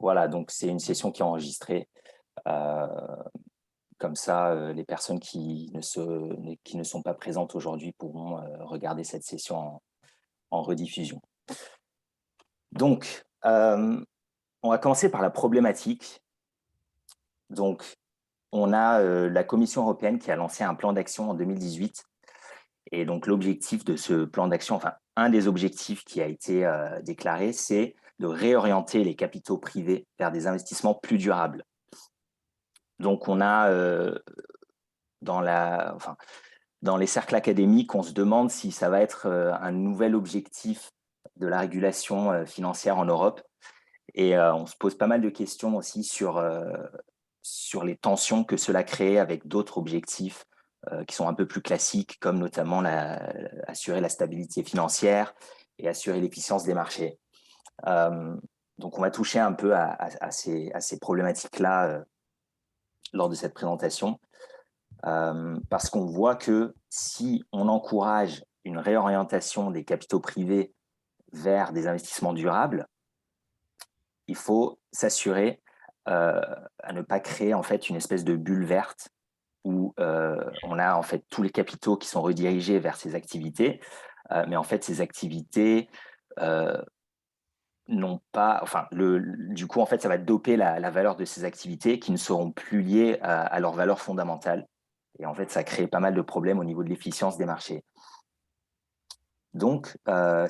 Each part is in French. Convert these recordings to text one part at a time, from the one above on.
Voilà, donc c'est une session qui est enregistrée. Euh, Comme ça, les personnes qui ne sont pas présentes aujourd'hui pourront regarder cette session en rediffusion. Donc, on va commencer par la problématique. Donc, on a la Commission européenne qui a lancé un plan d'action en 2018. Et donc, l'objectif de ce plan d'action, enfin, un des objectifs qui a été déclaré, c'est de réorienter les capitaux privés vers des investissements plus durables. Donc, on a dans les cercles académiques, on se demande si ça va être un nouvel objectif de la régulation financière en Europe. Et on se pose pas mal de questions aussi sur les tensions que cela crée avec d'autres objectifs qui sont un peu plus classiques, comme notamment assurer la stabilité financière et assurer l'efficience des marchés. Donc, on va toucher un peu à ces problématiques-là lors de cette présentation. Parce qu'on voit que si on encourage une réorientation des capitaux privés vers des investissements durables, il faut s'assurer à ne pas créer en fait une espèce de bulle verte où on a en fait tous les capitaux qui sont redirigés vers ces activités, mais en fait ces activités n'ont pas, enfin du coup en fait ça va doper la valeur de ces activités qui ne seront plus liées à leur valeur fondamentale. Et en fait, ça crée pas mal de problèmes au niveau de l'efficience des marchés. Donc,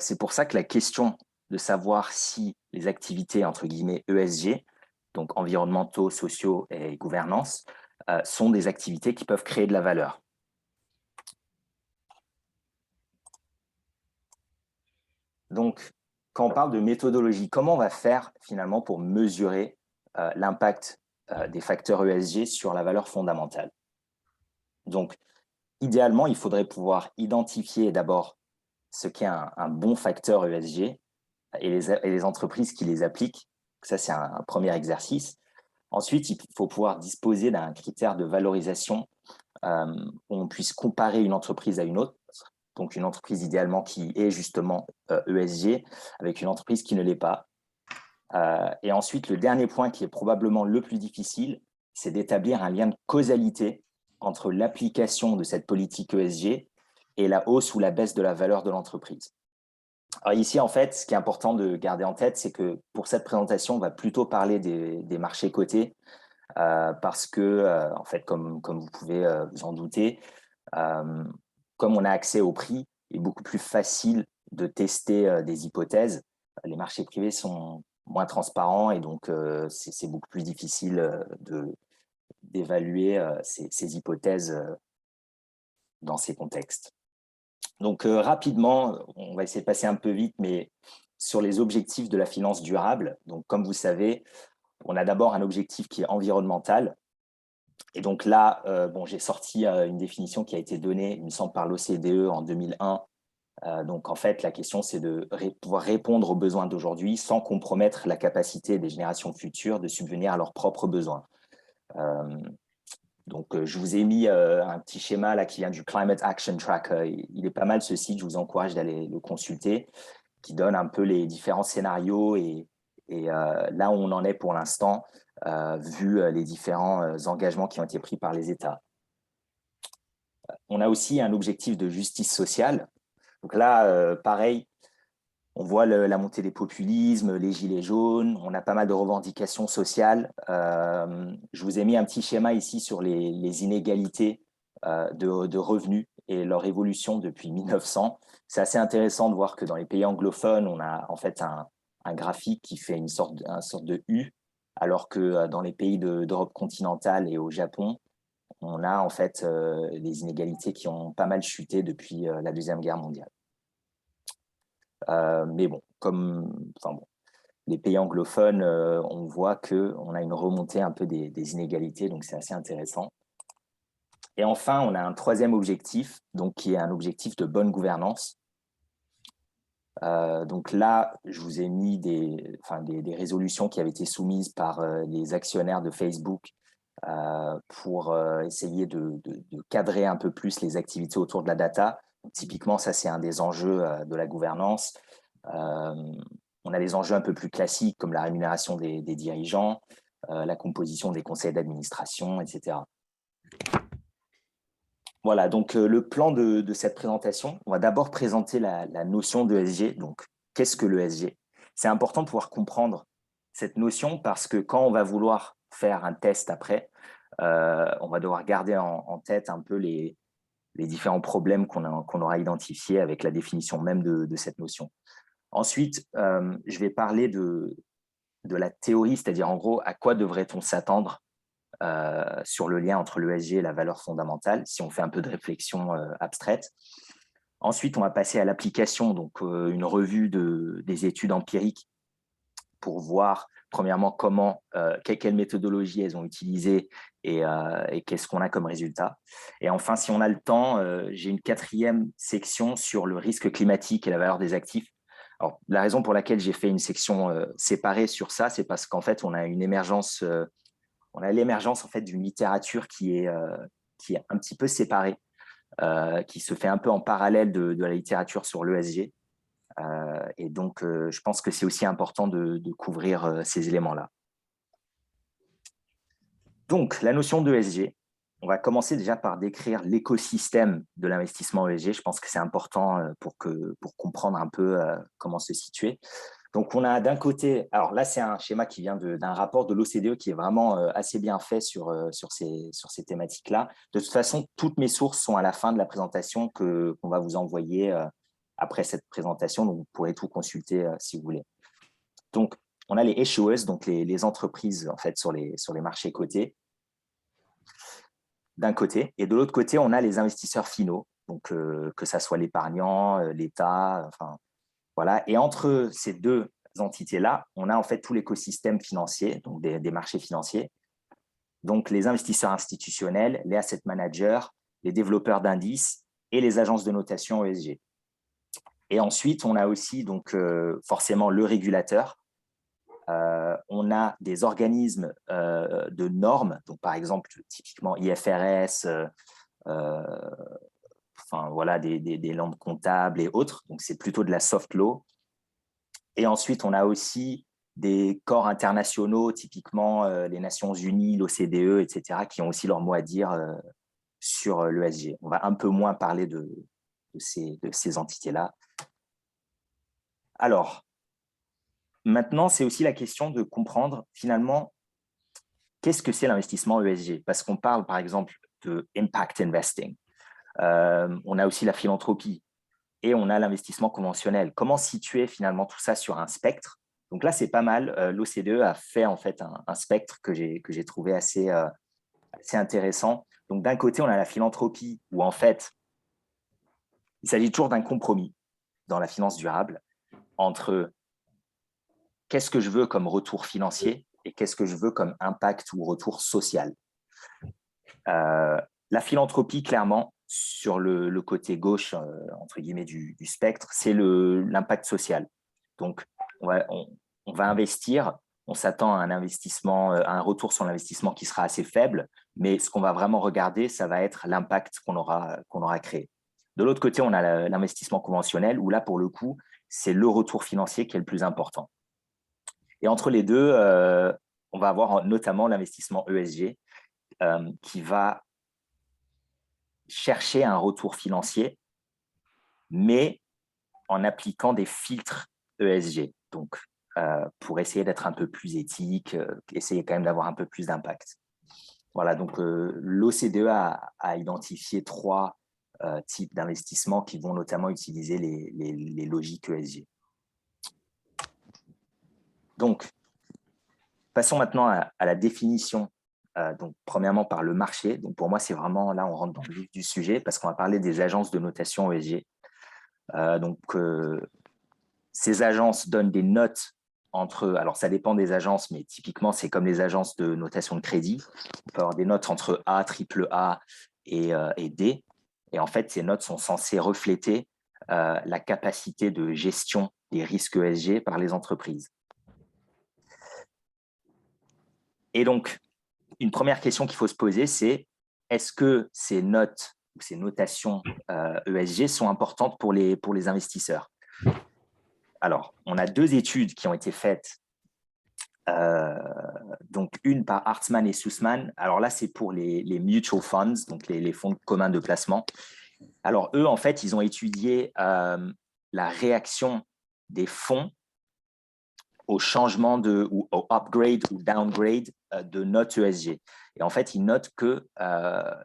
c'est pour ça que la question de savoir si les activités, entre guillemets, ESG, donc environnementaux, sociaux et gouvernance, sont des activités qui peuvent créer de la valeur. Donc, quand on parle de méthodologie, comment on va faire finalement pour mesurer l'impact des facteurs ESG sur la valeur fondamentale? Donc, idéalement, il faudrait pouvoir identifier d'abord ce qu'est un bon facteur ESG et les entreprises qui les appliquent. Ça, c'est un premier exercice. Ensuite, il faut pouvoir disposer d'un critère de valorisation où on puisse comparer une entreprise à une autre. Donc, une entreprise idéalement qui est justement ESG avec une entreprise qui ne l'est pas. Et ensuite, le dernier point qui est probablement le plus difficile, c'est d'établir un lien de causalité entre l'application de cette politique ESG et la hausse ou la baisse de la valeur de l'entreprise. Alors ici, en fait, ce qui est important de garder en tête, c'est que pour cette présentation, on va plutôt parler des marchés cotés parce que, en fait, comme vous pouvez vous en douter, comme on a accès au prix, il est beaucoup plus facile de tester des hypothèses. Les marchés privés sont moins transparents et donc c'est beaucoup plus difficile d'évaluer ces hypothèses dans ces contextes. Donc rapidement, on va essayer de passer un peu vite, mais sur les objectifs de la finance durable, donc comme vous savez, on a d'abord un objectif qui est environnemental. Et donc là, j'ai sorti une définition qui a été donnée, il me semble, par l'OCDE en 2001. Donc en fait, la question, c'est de pouvoir répondre aux besoins d'aujourd'hui sans compromettre la capacité des générations futures de subvenir à leurs propres besoins. Donc, je vous ai mis un petit schéma là qui vient du Climate Action Tracker. Il est pas mal ce site, je vous encourage d'aller le consulter, qui donne un peu les différents scénarios et là où on en est pour l'instant, vu les différents engagements qui ont été pris par les États. On a aussi un objectif de justice sociale. Donc là, pareil, on voit la montée des populismes, les gilets jaunes, on a pas mal de revendications sociales. Je vous ai mis un petit schéma ici sur les inégalités de revenus et leur évolution depuis 1900. C'est assez intéressant de voir que dans les pays anglophones, on a en fait un graphique qui fait une sorte de U, alors que dans les pays d'Europe continentale et au Japon, on a en fait les inégalités qui ont pas mal chuté depuis la Deuxième Guerre mondiale. Mais bon, les pays anglophones, on voit qu'on a une remontée un peu des inégalités, donc c'est assez intéressant. Et enfin, on a un troisième objectif, donc qui est un objectif de bonne gouvernance. Donc là, je vous ai mis des résolutions qui avaient été soumises par les actionnaires de Facebook pour essayer de cadrer un peu plus les activités autour de la data. Donc, typiquement, ça, c'est un des enjeux de la gouvernance. On a les enjeux un peu plus classiques comme la rémunération des dirigeants, la composition des conseils d'administration, etc. Voilà, donc le plan de cette présentation, on va d'abord présenter la notion d'ESG. Donc, qu'est-ce que l'ESG? C'est important de pouvoir comprendre cette notion parce que quand on va vouloir faire un test après, on va devoir garder en tête un peu les différents problèmes qu'on aura identifiés avec la définition même de cette notion. Ensuite, je vais parler de la théorie, c'est-à-dire en gros, à quoi devrait-on s'attendre sur le lien entre l'ESG et la valeur fondamentale, si on fait un peu de réflexion abstraite. Ensuite, on va passer à l'application, donc une revue des études empiriques pour voir, premièrement, quelle méthodologie elles ont utilisée et qu'est-ce qu'on a comme résultat. Et enfin, si on a le temps, j'ai une 4e section sur le risque climatique et la valeur des actifs. Alors, la raison pour laquelle j'ai fait une section séparée sur ça, c'est parce qu'en fait, on a l'émergence en fait d'une littérature qui est un petit peu séparée, qui se fait un peu en parallèle de la littérature sur l'ESG. Et donc, je pense que c'est aussi important de couvrir ces éléments-là. Donc, la notion d'ESG, on va commencer déjà par décrire l'écosystème de l'investissement ESG. Je pense que c'est important pour comprendre un peu comment se situer. Donc, on a d'un côté, alors là, c'est un schéma qui vient d'un rapport de l'OCDE qui est vraiment assez bien fait sur ces thématiques-là. De toute façon, toutes mes sources sont à la fin de la présentation qu'on va vous envoyer après cette présentation. Donc, vous pourrez tout consulter si vous voulez. Donc, on a les issuers, donc les entreprises en fait, sur les marchés cotés, d'un côté. Et de l'autre côté, on a les investisseurs finaux, donc que ça soit l'épargnant, l'État, enfin, voilà. Et entre ces deux entités-là, on a en fait tout l'écosystème financier, donc des marchés financiers, donc les investisseurs institutionnels, les asset managers, les développeurs d'indices et les agences de notation ESG. Et ensuite, on a aussi donc forcément le régulateur. On a des organismes de normes, donc par exemple typiquement IFRS, enfin voilà des normes comptables et autres. Donc c'est plutôt de la soft law. Et ensuite, on a aussi des corps internationaux, typiquement les Nations Unies, l'OCDE, etc., qui ont aussi leur mot à dire sur l'ESG. On va un peu moins parler de ces entités-là. Alors, maintenant, c'est aussi la question de comprendre finalement qu'est-ce que c'est l'investissement ESG. Parce qu'on parle, par exemple, de impact investing. On a aussi la philanthropie et on a l'investissement conventionnel. Comment situer finalement tout ça sur un spectre? Donc là, c'est pas mal. L'OCDE a fait en fait un spectre que j'ai trouvé assez intéressant. Donc d'un côté, on a la philanthropie où en fait, il s'agit toujours d'un compromis dans la finance durable entre qu'est-ce que je veux comme retour financier et qu'est-ce que je veux comme impact ou retour social. La philanthropie, clairement, sur le côté gauche, entre guillemets, du spectre, c'est l'impact social. Donc, on va investir, on s'attend à un investissement, à un retour sur l'investissement qui sera assez faible, mais ce qu'on va vraiment regarder, ça va être l'impact qu'on aura créé. De l'autre côté, on a l'investissement conventionnel, où là, pour le coup, c'est le retour financier qui est le plus important. Et entre les deux, on va avoir notamment l'investissement ESG, qui va chercher un retour financier, mais en appliquant des filtres ESG. Donc, pour essayer d'être un peu plus éthique, essayer quand même d'avoir un peu plus d'impact. Voilà, donc l'OCDE a identifié 3 types d'investissements qui vont notamment utiliser les logiques ESG. Donc, passons maintenant à la définition. Donc, premièrement, par le marché. Donc, pour moi, c'est vraiment, là, on rentre dans le vif du sujet parce qu'on va parler des agences de notation ESG. Ces agences donnent des notes alors ça dépend des agences, mais typiquement, c'est comme les agences de notation de crédit. On peut avoir des notes entre A, AAA et D. Et en fait, ces notes sont censées refléter la capacité de gestion des risques ESG par les entreprises. Et donc, une première question qu'il faut se poser, c'est est-ce que ces notes ou ces notations ESG sont importantes pour les investisseurs? Alors, on a 2 études qui ont été faites, donc une par Hartman et Sussman. Alors là, c'est pour les mutual funds, donc les fonds communs de placement. Alors, eux, en fait, ils ont étudié la réaction des fonds au changement ou au upgrade ou downgrade de notes ESG. Et en fait, ils notent que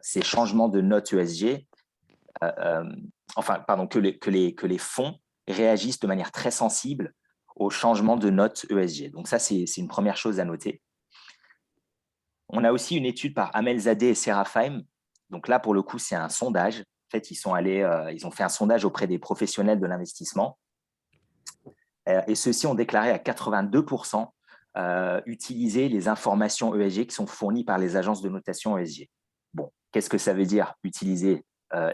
ces changements de notes ESG, que les fonds réagissent de manière très sensible au changement de notes ESG. Donc ça, c'est une première chose à noter. On a aussi une étude par Amelzadeh et Serafheim. Donc là, pour le coup, c'est un sondage. En fait, ils ont fait un sondage auprès des professionnels de l'investissement. Et ceux-ci ont déclaré à 82% utiliser les informations ESG qui sont fournies par les agences de notation ESG. Bon, qu'est-ce que ça veut dire utiliser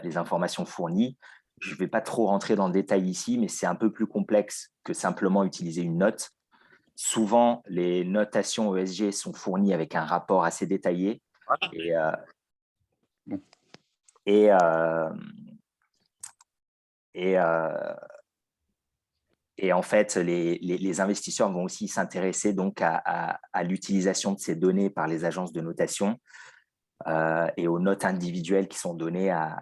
les informations fournies? Je ne vais pas trop rentrer dans le détail ici, mais c'est un peu plus complexe que simplement utiliser une note. Souvent, les notations ESG sont fournies avec un rapport assez détaillé et en fait, les investisseurs vont aussi s'intéresser donc à l'utilisation de ces données par les agences de notation et aux notes individuelles qui sont données à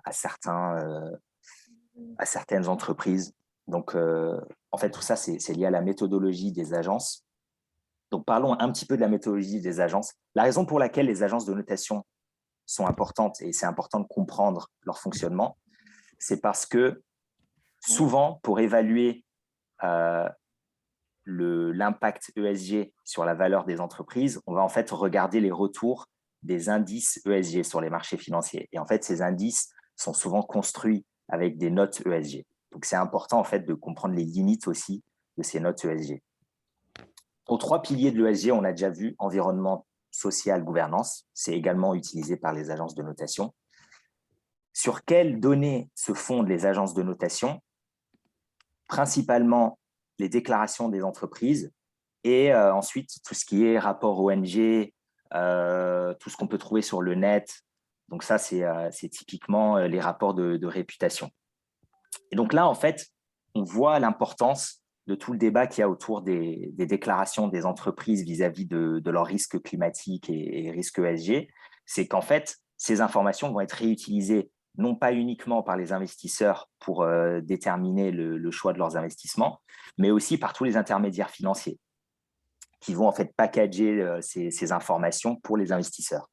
certaines entreprises. Donc, en fait, tout ça, c'est lié à la méthodologie des agences. Donc, parlons un petit peu de la méthodologie des agences. La raison pour laquelle les agences de notation sont importantes, et c'est important de comprendre leur fonctionnement, c'est parce que souvent, pour évaluer l'impact ESG sur la valeur des entreprises, on va en fait regarder les retours des indices ESG sur les marchés financiers. Et en fait, ces indices sont souvent construits avec des notes ESG. Donc, c'est important en fait de comprendre les limites aussi de ces notes ESG. Aux 3 piliers de l'ESG, on a déjà vu environnement, social, gouvernance. C'est également utilisé par les agences de notation. Sur quelles données se fondent les agences de notation? Principalement les déclarations des entreprises et ensuite tout ce qui est rapport ONG, tout ce qu'on peut trouver sur le net. Donc ça, c'est typiquement les rapports de réputation. Et donc là, en fait, on voit l'importance de tout le débat qu'il y a autour des déclarations des entreprises vis-à-vis de leurs risques climatiques et risques ESG. C'est qu'en fait, ces informations vont être réutilisées non pas uniquement par les investisseurs pour déterminer le choix de leurs investissements, mais aussi par tous les intermédiaires financiers qui vont en fait packager ces informations pour les investisseurs.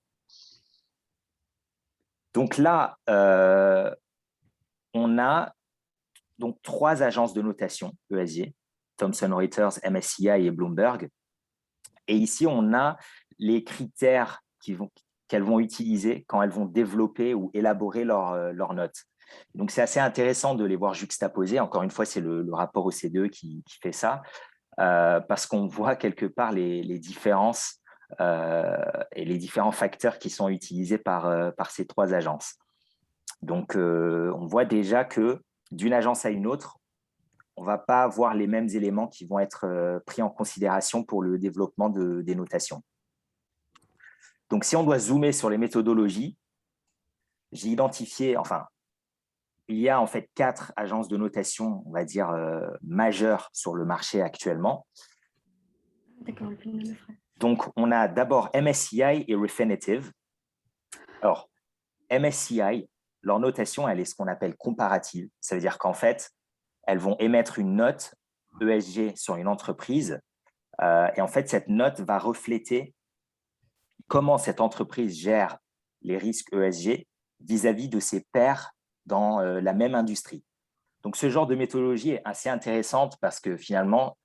Donc là, on a donc 3 agences de notation ESG, Thomson Reuters, MSCI et Bloomberg. Et ici, on a les critères qu'elles vont utiliser quand elles vont développer ou élaborer leurs notes. Donc, c'est assez intéressant de les voir juxtaposés. Encore une fois, c'est le rapport OCDE qui fait ça, parce qu'on voit quelque part les différences et les différents facteurs qui sont utilisés par ces 3 agences. Donc, on voit déjà que d'une agence à une autre, on ne va pas avoir les mêmes éléments qui vont être pris en considération pour le développement des notations. Donc, si on doit zoomer sur les méthodologies, j'ai identifié, il y a en fait 4 agences de notation, on va dire, majeures sur le marché actuellement. D'accord, donc, on a d'abord MSCI et Refinitiv. Alors, MSCI, leur notation, elle est ce qu'on appelle comparative. Ça veut dire qu'en fait, elles vont émettre une note ESG sur une entreprise et en fait, cette note va refléter comment cette entreprise gère les risques ESG vis-à-vis de ses pairs dans la même industrie. Donc, ce genre de méthodologie est assez intéressante parce que finalement,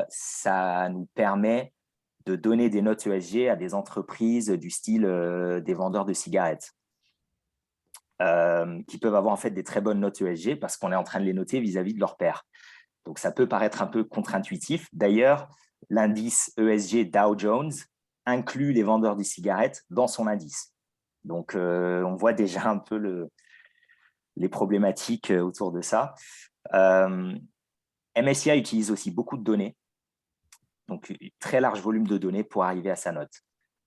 ça nous permet de donner des notes ESG à des entreprises du style des vendeurs de cigarettes. Qui peuvent avoir en fait des très bonnes notes ESG parce qu'on est en train de les noter vis-à-vis de leurs pairs. Donc, ça peut paraître un peu contre-intuitif. D'ailleurs, l'indice ESG Dow Jones inclut les vendeurs de cigarettes dans son indice. Donc, on voit déjà un peu les problématiques autour de ça. MSCI utilise aussi beaucoup de données, donc un très large volume de données pour arriver à sa note.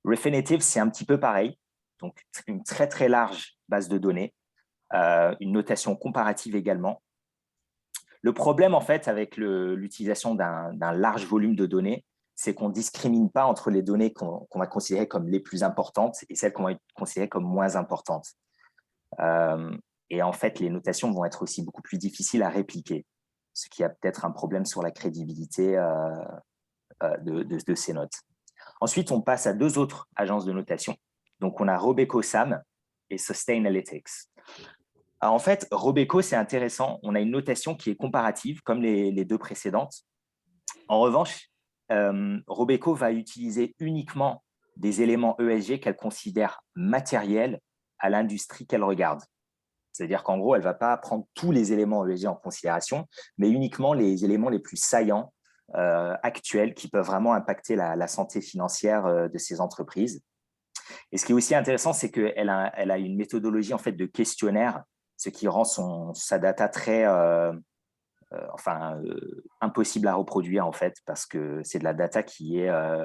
Refinitiv, c'est un petit peu pareil, donc une très, très large base de données, une notation comparative également. Le problème, en fait, avec l'utilisation d'un large volume de données, c'est qu'on ne discrimine pas entre les données qu'on va considérer comme les plus importantes et celles qu'on va considérer comme moins importantes. Et en fait, les notations vont être aussi beaucoup plus difficiles à répliquer, ce qui a peut-être un problème sur la crédibilité de ces notes. Ensuite, on passe à deux autres agences de notation. Donc, on a Robeco-SAM et Sustainalytics. Alors, en fait, Robeco, c'est intéressant. On a une notation qui est comparative, comme les deux précédentes. En revanche, Robeco va utiliser uniquement des éléments ESG qu'elle considère matériels à l'industrie qu'elle regarde. C'est-à-dire qu'en gros, elle ne va pas prendre tous les éléments ESG en considération, mais uniquement les éléments les plus saillants actuels qui peuvent vraiment impacter la santé financière de ces entreprises. Et ce qui est aussi intéressant, c'est qu'elle a une méthodologie en fait, de questionnaire, ce qui rend sa data très impossible à reproduire en fait, parce que c'est de la data qui est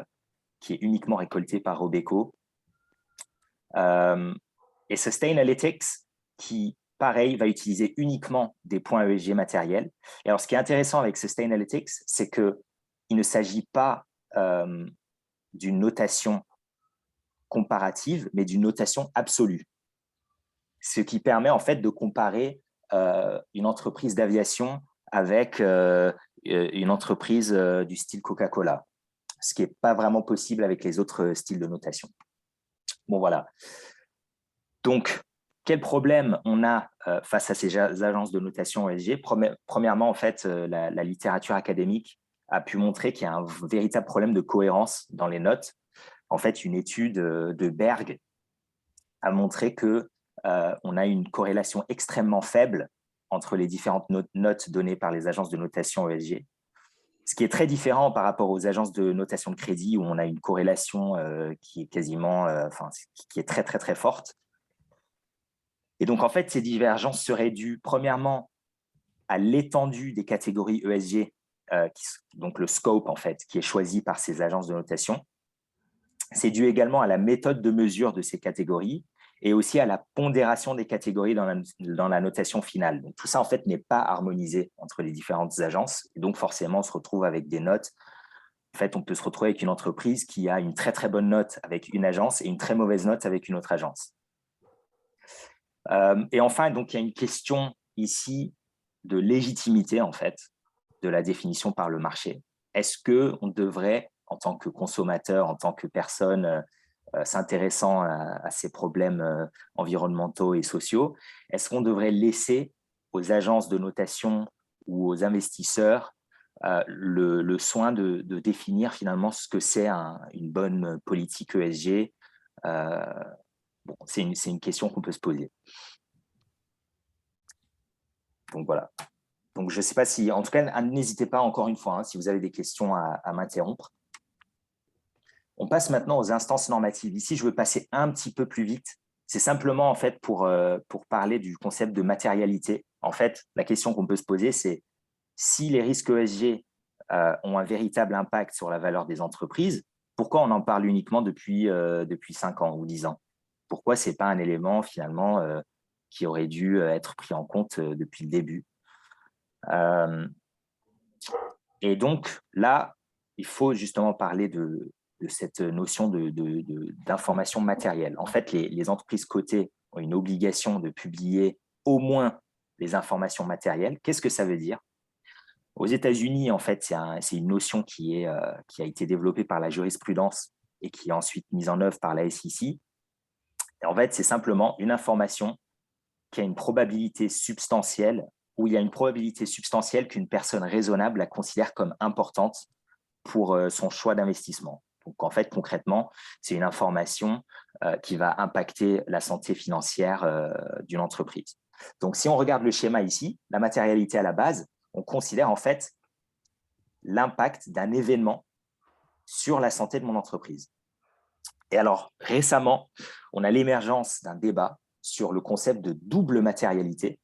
uniquement récoltée par Robeco. Et Sustainalytics, qui, pareil, va utiliser uniquement des points ESG matériels. Et alors, ce qui est intéressant avec Sustainalytics, c'est qu'il ne s'agit pas d'une notation comparative, mais d'une notation absolue. Ce qui permet en fait de comparer une entreprise d'aviation avec une entreprise du style Coca-Cola, ce qui n'est pas vraiment possible avec les autres styles de notation. Bon, voilà. Donc, quel problème on a face à ces agences de notation ESG? Premièrement, en fait, la littérature académique a pu montrer qu'il y a un véritable problème de cohérence dans les notes. En fait, une étude de Berg a montré qu'on a une corrélation extrêmement faible entre les différentes notes données par les agences de notation ESG. Ce qui est très différent par rapport aux agences de notation de crédit où on a une corrélation qui est quasiment, qui est très, très, très forte. Et donc, en fait, ces divergences seraient dues, premièrement, à l'étendue des catégories ESG, donc le scope, en fait, qui est choisi par ces agences de notation. C'est dû également à la méthode de mesure de ces catégories et aussi à la pondération des catégories dans la notation finale. Donc, tout ça, en fait, n'est pas harmonisé entre les différentes agences. Et donc, forcément, on se retrouve avec des notes. En fait, on peut se retrouver avec une entreprise qui a une très, très bonne note avec une agence et une très mauvaise note avec une autre agence. Et enfin, donc, il y a une question ici de légitimité, en fait, de la définition par le marché. Est-ce qu'on devrait, en tant que consommateur, en tant que personne s'intéressant à ces problèmes environnementaux et sociaux, est-ce qu'on devrait laisser aux agences de notation ou aux investisseurs le soin de définir finalement ce que c'est une bonne politique ESG? Bon, c'est une question qu'on peut se poser. Donc voilà. Donc je ne sais pas si, en tout cas, n'hésitez pas encore une fois si vous avez des questions à m'interrompre. On passe maintenant aux instances normatives. Ici, je veux passer un petit peu plus vite. C'est simplement en fait pour parler du concept de matérialité. En fait, la question qu'on peut se poser, c'est si les risques ESG ont un véritable impact sur la valeur des entreprises, pourquoi on en parle uniquement depuis 5 ans ou 10 ans? Pourquoi ce n'est pas un élément finalement qui aurait dû être pris en compte depuis le début? Et donc là, il faut justement parler de cette notion d'information matérielle. En fait, les entreprises cotées ont une obligation de publier au moins les informations matérielles. Qu'est-ce que ça veut dire? Aux États-Unis, en fait, c'est une notion qui a été développée par la jurisprudence et qui est ensuite mise en œuvre par la SEC. Et en fait, c'est simplement une information qui a une probabilité substantielle, où il y a une probabilité substantielle qu'une personne raisonnable la considère comme importante pour son choix d'investissement. Donc, en fait, concrètement, c'est une information qui va impacter la santé financière d'une entreprise. Donc, si on regarde le schéma ici, la matérialité à la base, on considère en fait l'impact d'un événement sur la santé de mon entreprise. Et alors, récemment, on a l'émergence d'un débat sur le concept de double matérialité,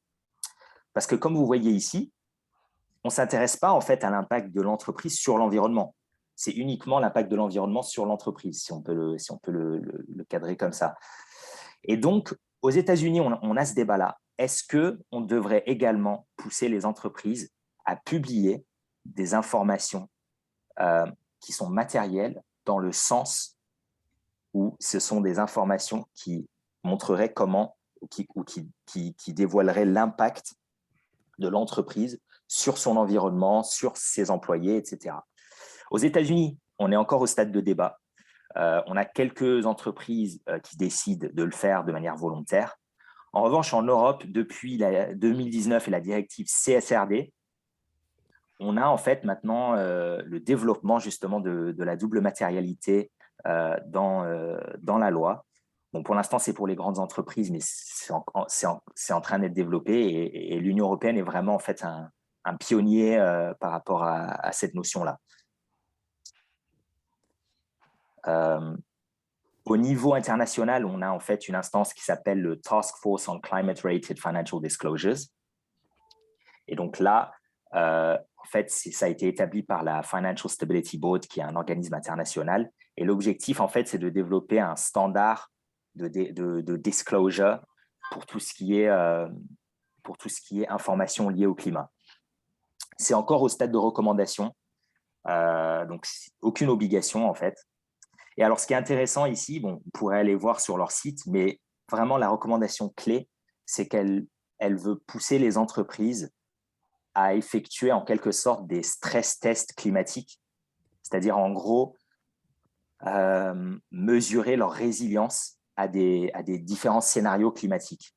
parce que comme vous voyez ici, on ne s'intéresse pas en fait à l'impact de l'entreprise sur l'environnement. C'est uniquement l'impact de l'environnement sur l'entreprise, si on peut le cadrer comme ça. Et donc, aux États-Unis, on a ce débat-là. Est-ce qu'on devrait également pousser les entreprises à publier des informations qui sont matérielles dans le sens où ce sont des informations qui montreraient comment ou qui dévoileraient l'impact de l'entreprise sur son environnement, sur ses employés, etc. Aux États-Unis, on est encore au stade de débat. On a quelques entreprises qui décident de le faire de manière volontaire. En revanche, en Europe, depuis 2019 et la directive CSRD, on a en fait maintenant le développement justement de la double matérialité dans la loi. Bon, pour l'instant, c'est pour les grandes entreprises, mais c'est en train d'être développé et l'Union européenne est vraiment en fait un pionnier par rapport à cette notion-là. Au niveau international, on a en fait une instance qui s'appelle le Task Force on Climate-Related Financial Disclosures. Et donc là, en fait, ça a été établi par la Financial Stability Board, qui est un organisme international. Et l'objectif, en fait, c'est de développer un standard de disclosure pour tout ce qui est information liée au climat. C'est encore au stade de recommandation, donc aucune obligation, en fait. Et alors, ce qui est intéressant ici, bon, on pourrait aller voir sur leur site, mais vraiment, la recommandation clé, c'est qu'elle veut pousser les entreprises à effectuer en quelque sorte des stress tests climatiques, c'est-à-dire en gros, mesurer leur résilience à des différents scénarios climatiques,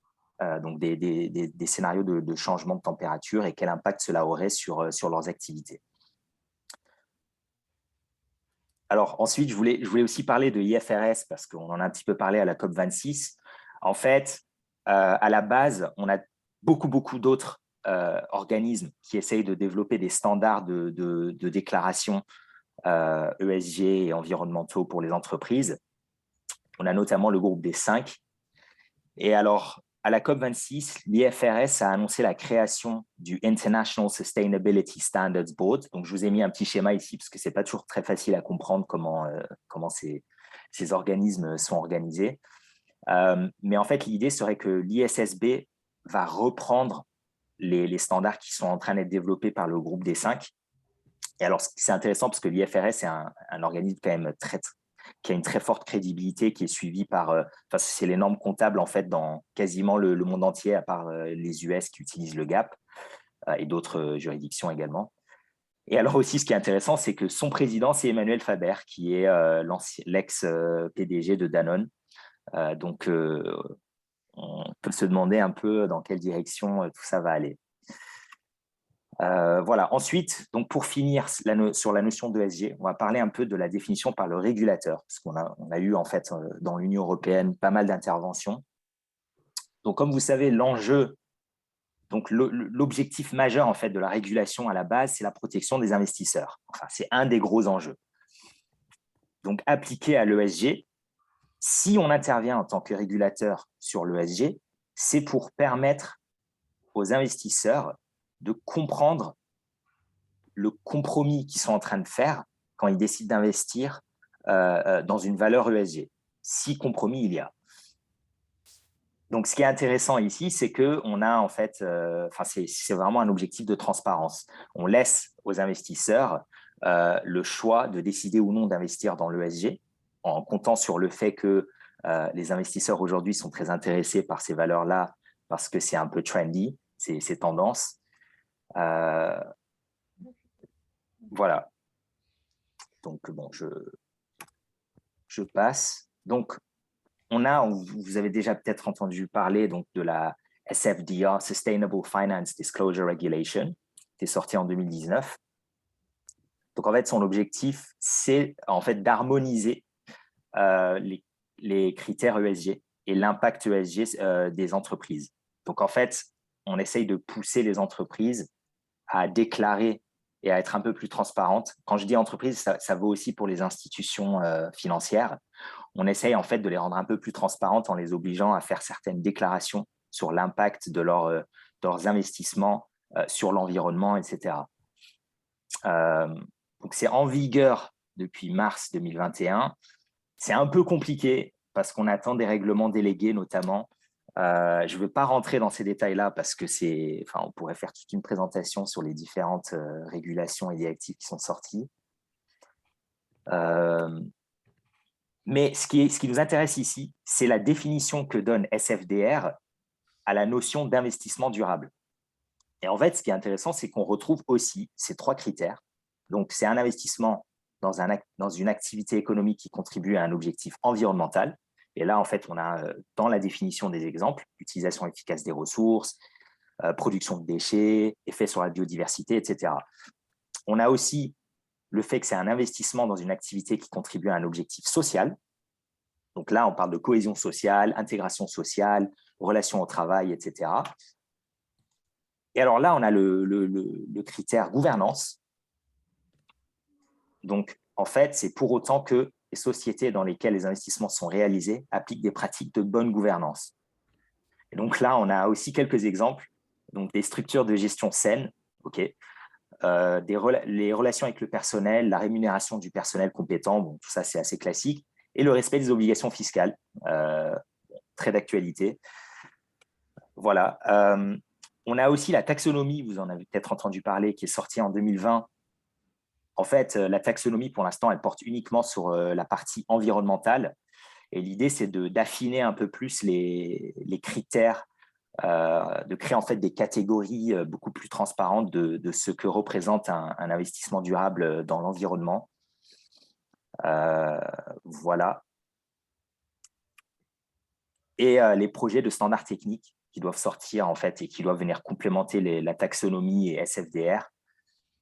donc des scénarios de changement de température et quel impact cela aurait sur leurs activités. Alors ensuite, je voulais aussi parler de l'IFRS parce qu'on en a un petit peu parlé à la COP26. En fait, à la base, on a beaucoup d'autres organismes qui essayent de développer des standards de déclaration ESG et environnementaux pour les entreprises. On a notamment le groupe des 5. Et alors, à la COP26, l'IFRS a annoncé la création du International Sustainability Standards Board. Donc, je vous ai mis un petit schéma ici parce que ce n'est pas toujours très facile à comprendre comment ces organismes sont organisés. Mais en fait, l'idée serait que l'ISSB va reprendre les standards qui sont en train d'être développés par le groupe des 5. Et alors, c'est intéressant parce que l'IFRS est un organisme quand même qui a une très forte crédibilité, qui est suivi par… c'est les normes comptables, en fait, dans quasiment le monde entier, à part les US qui utilisent le GAAP et d'autres juridictions également. Et alors aussi, ce qui est intéressant, c'est que son président, c'est Emmanuel Faber, qui est l'ex-PDG de Danone. Donc, on peut se demander un peu dans quelle direction tout ça va aller. Voilà. Ensuite, donc pour finir sur la notion d'ESG, on va parler un peu de la définition par le régulateur, parce qu'on a eu en fait dans l'Union européenne pas mal d'interventions. Donc, comme vous savez, l'enjeu, donc l'objectif majeur en fait de la régulation à la base, c'est la protection des investisseurs. Enfin, c'est un des gros enjeux. Donc, appliqué à l'ESG, si on intervient en tant que régulateur sur l'ESG, c'est pour permettre aux investisseurs de comprendre le compromis qu'ils sont en train de faire quand ils décident d'investir dans une valeur ESG, si compromis il y a. Donc, ce qui est intéressant ici, c'est qu'on a en fait, c'est vraiment un objectif de transparence. On laisse aux investisseurs le choix de décider ou non d'investir dans l'ESG en comptant sur le fait que les investisseurs aujourd'hui sont très intéressés par ces valeurs-là parce que c'est un peu trendy, c'est tendance. Voilà. Donc, bon, je passe. Donc, vous avez déjà peut-être entendu parler donc, de la SFDR, Sustainable Finance Disclosure Regulation, qui est sortie en 2019. Donc, en fait, son objectif, c'est en fait d'harmoniser les critères ESG et l'impact ESG des entreprises. Donc, en fait, on essaye de pousser les entreprises à déclarer et à être un peu plus transparentes. Quand je dis entreprise, ça vaut aussi pour les institutions financières. On essaye en fait de les rendre un peu plus transparentes en les obligeant à faire certaines déclarations sur l'impact de leurs investissements sur l'environnement, etc. Donc, c'est en vigueur depuis mars 2021. C'est un peu compliqué parce qu'on attend des règlements délégués notamment Je ne veux pas rentrer dans ces détails-là parce que on pourrait faire toute une présentation sur les différentes régulations et directives qui sont sorties. Mais ce qui nous intéresse ici, c'est la définition que donne SFDR à la notion d'investissement durable. Et en fait, ce qui est intéressant, c'est qu'on retrouve aussi ces 3 critères. Donc, c'est un investissement dans une activité économique qui contribue à un objectif environnemental. Et là, en fait, on a dans la définition des exemples, utilisation efficace des ressources, production de déchets, effet sur la biodiversité, etc. On a aussi le fait que c'est un investissement dans une activité qui contribue à un objectif social. Donc là, on parle de cohésion sociale, intégration sociale, relation au travail, etc. Et alors là, on a le critère gouvernance. Donc, en fait, c'est pour autant que les sociétés dans lesquelles les investissements sont réalisés appliquent des pratiques de bonne gouvernance. Et donc là, on a aussi quelques exemples. Donc, des structures de gestion saines, okay, les relations avec le personnel, la rémunération du personnel compétent, bon, tout ça, c'est assez classique, et le respect des obligations fiscales, très d'actualité. Voilà. On a aussi la taxonomie, vous en avez peut-être entendu parler, qui est sortie en 2020. En fait, la taxonomie, pour l'instant, elle porte uniquement sur la partie environnementale. Et l'idée, c'est d'affiner un peu plus les critères, de créer en fait des catégories beaucoup plus transparentes de ce que représente un investissement durable dans l'environnement. Voilà. Et les projets de standards techniques qui doivent sortir en fait et qui doivent venir complémenter la taxonomie et SFDR,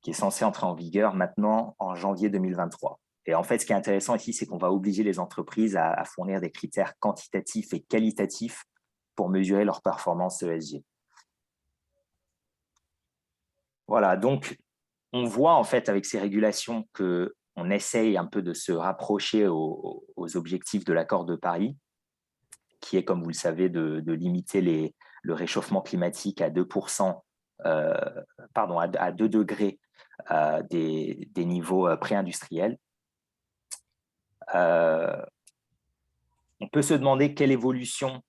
qui est censé entrer en vigueur maintenant en janvier 2023. Et en fait, ce qui est intéressant ici, c'est qu'on va obliger les entreprises à fournir des critères quantitatifs et qualitatifs pour mesurer leur performance ESG. Voilà, donc on voit en fait avec ces régulations qu'on essaye un peu de se rapprocher aux objectifs de l'accord de Paris, qui est, comme vous le savez, de limiter le réchauffement climatique à 2%, à 2 degrés des niveaux pré-industriels. On peut se demander quelle évolution,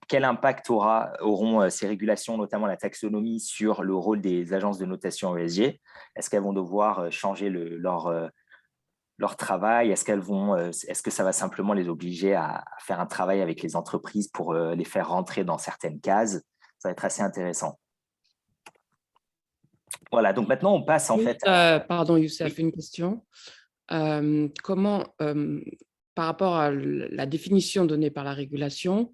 quel impact auront ces régulations, notamment la taxonomie, sur le rôle des agences de notation ESG. Est-ce qu'elles vont devoir changer leur travail? Est-ce que ça va simplement les obliger à faire un travail avec les entreprises pour les faire rentrer dans certaines cases? Ça va être assez intéressant. Voilà, donc maintenant, on passe en fait… Pardon, Youssef, Oui. une question. Comment, par rapport à la définition donnée par la régulation,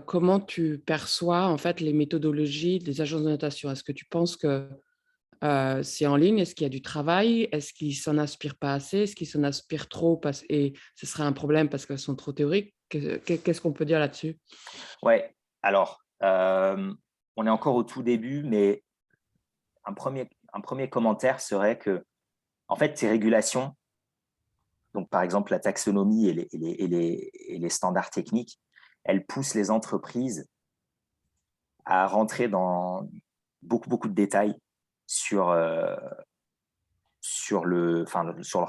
comment tu perçois en fait les méthodologies des agences de notation? Est-ce que tu penses que c'est en ligne? Est-ce qu'il y a du travail? Est-ce qu'ils ne s'en inspirent pas assez? Est-ce qu'ils s'en inspirent trop et ce serait un problème parce qu'elles sont trop théoriques? Qu'est-ce qu'on peut dire là-dessus? Ouais, alors, on est encore au tout début, mais un premier commentaire serait que, en fait, ces régulations, donc par exemple la taxonomie et les standards techniques, elles poussent les entreprises à rentrer dans beaucoup de détails sur leur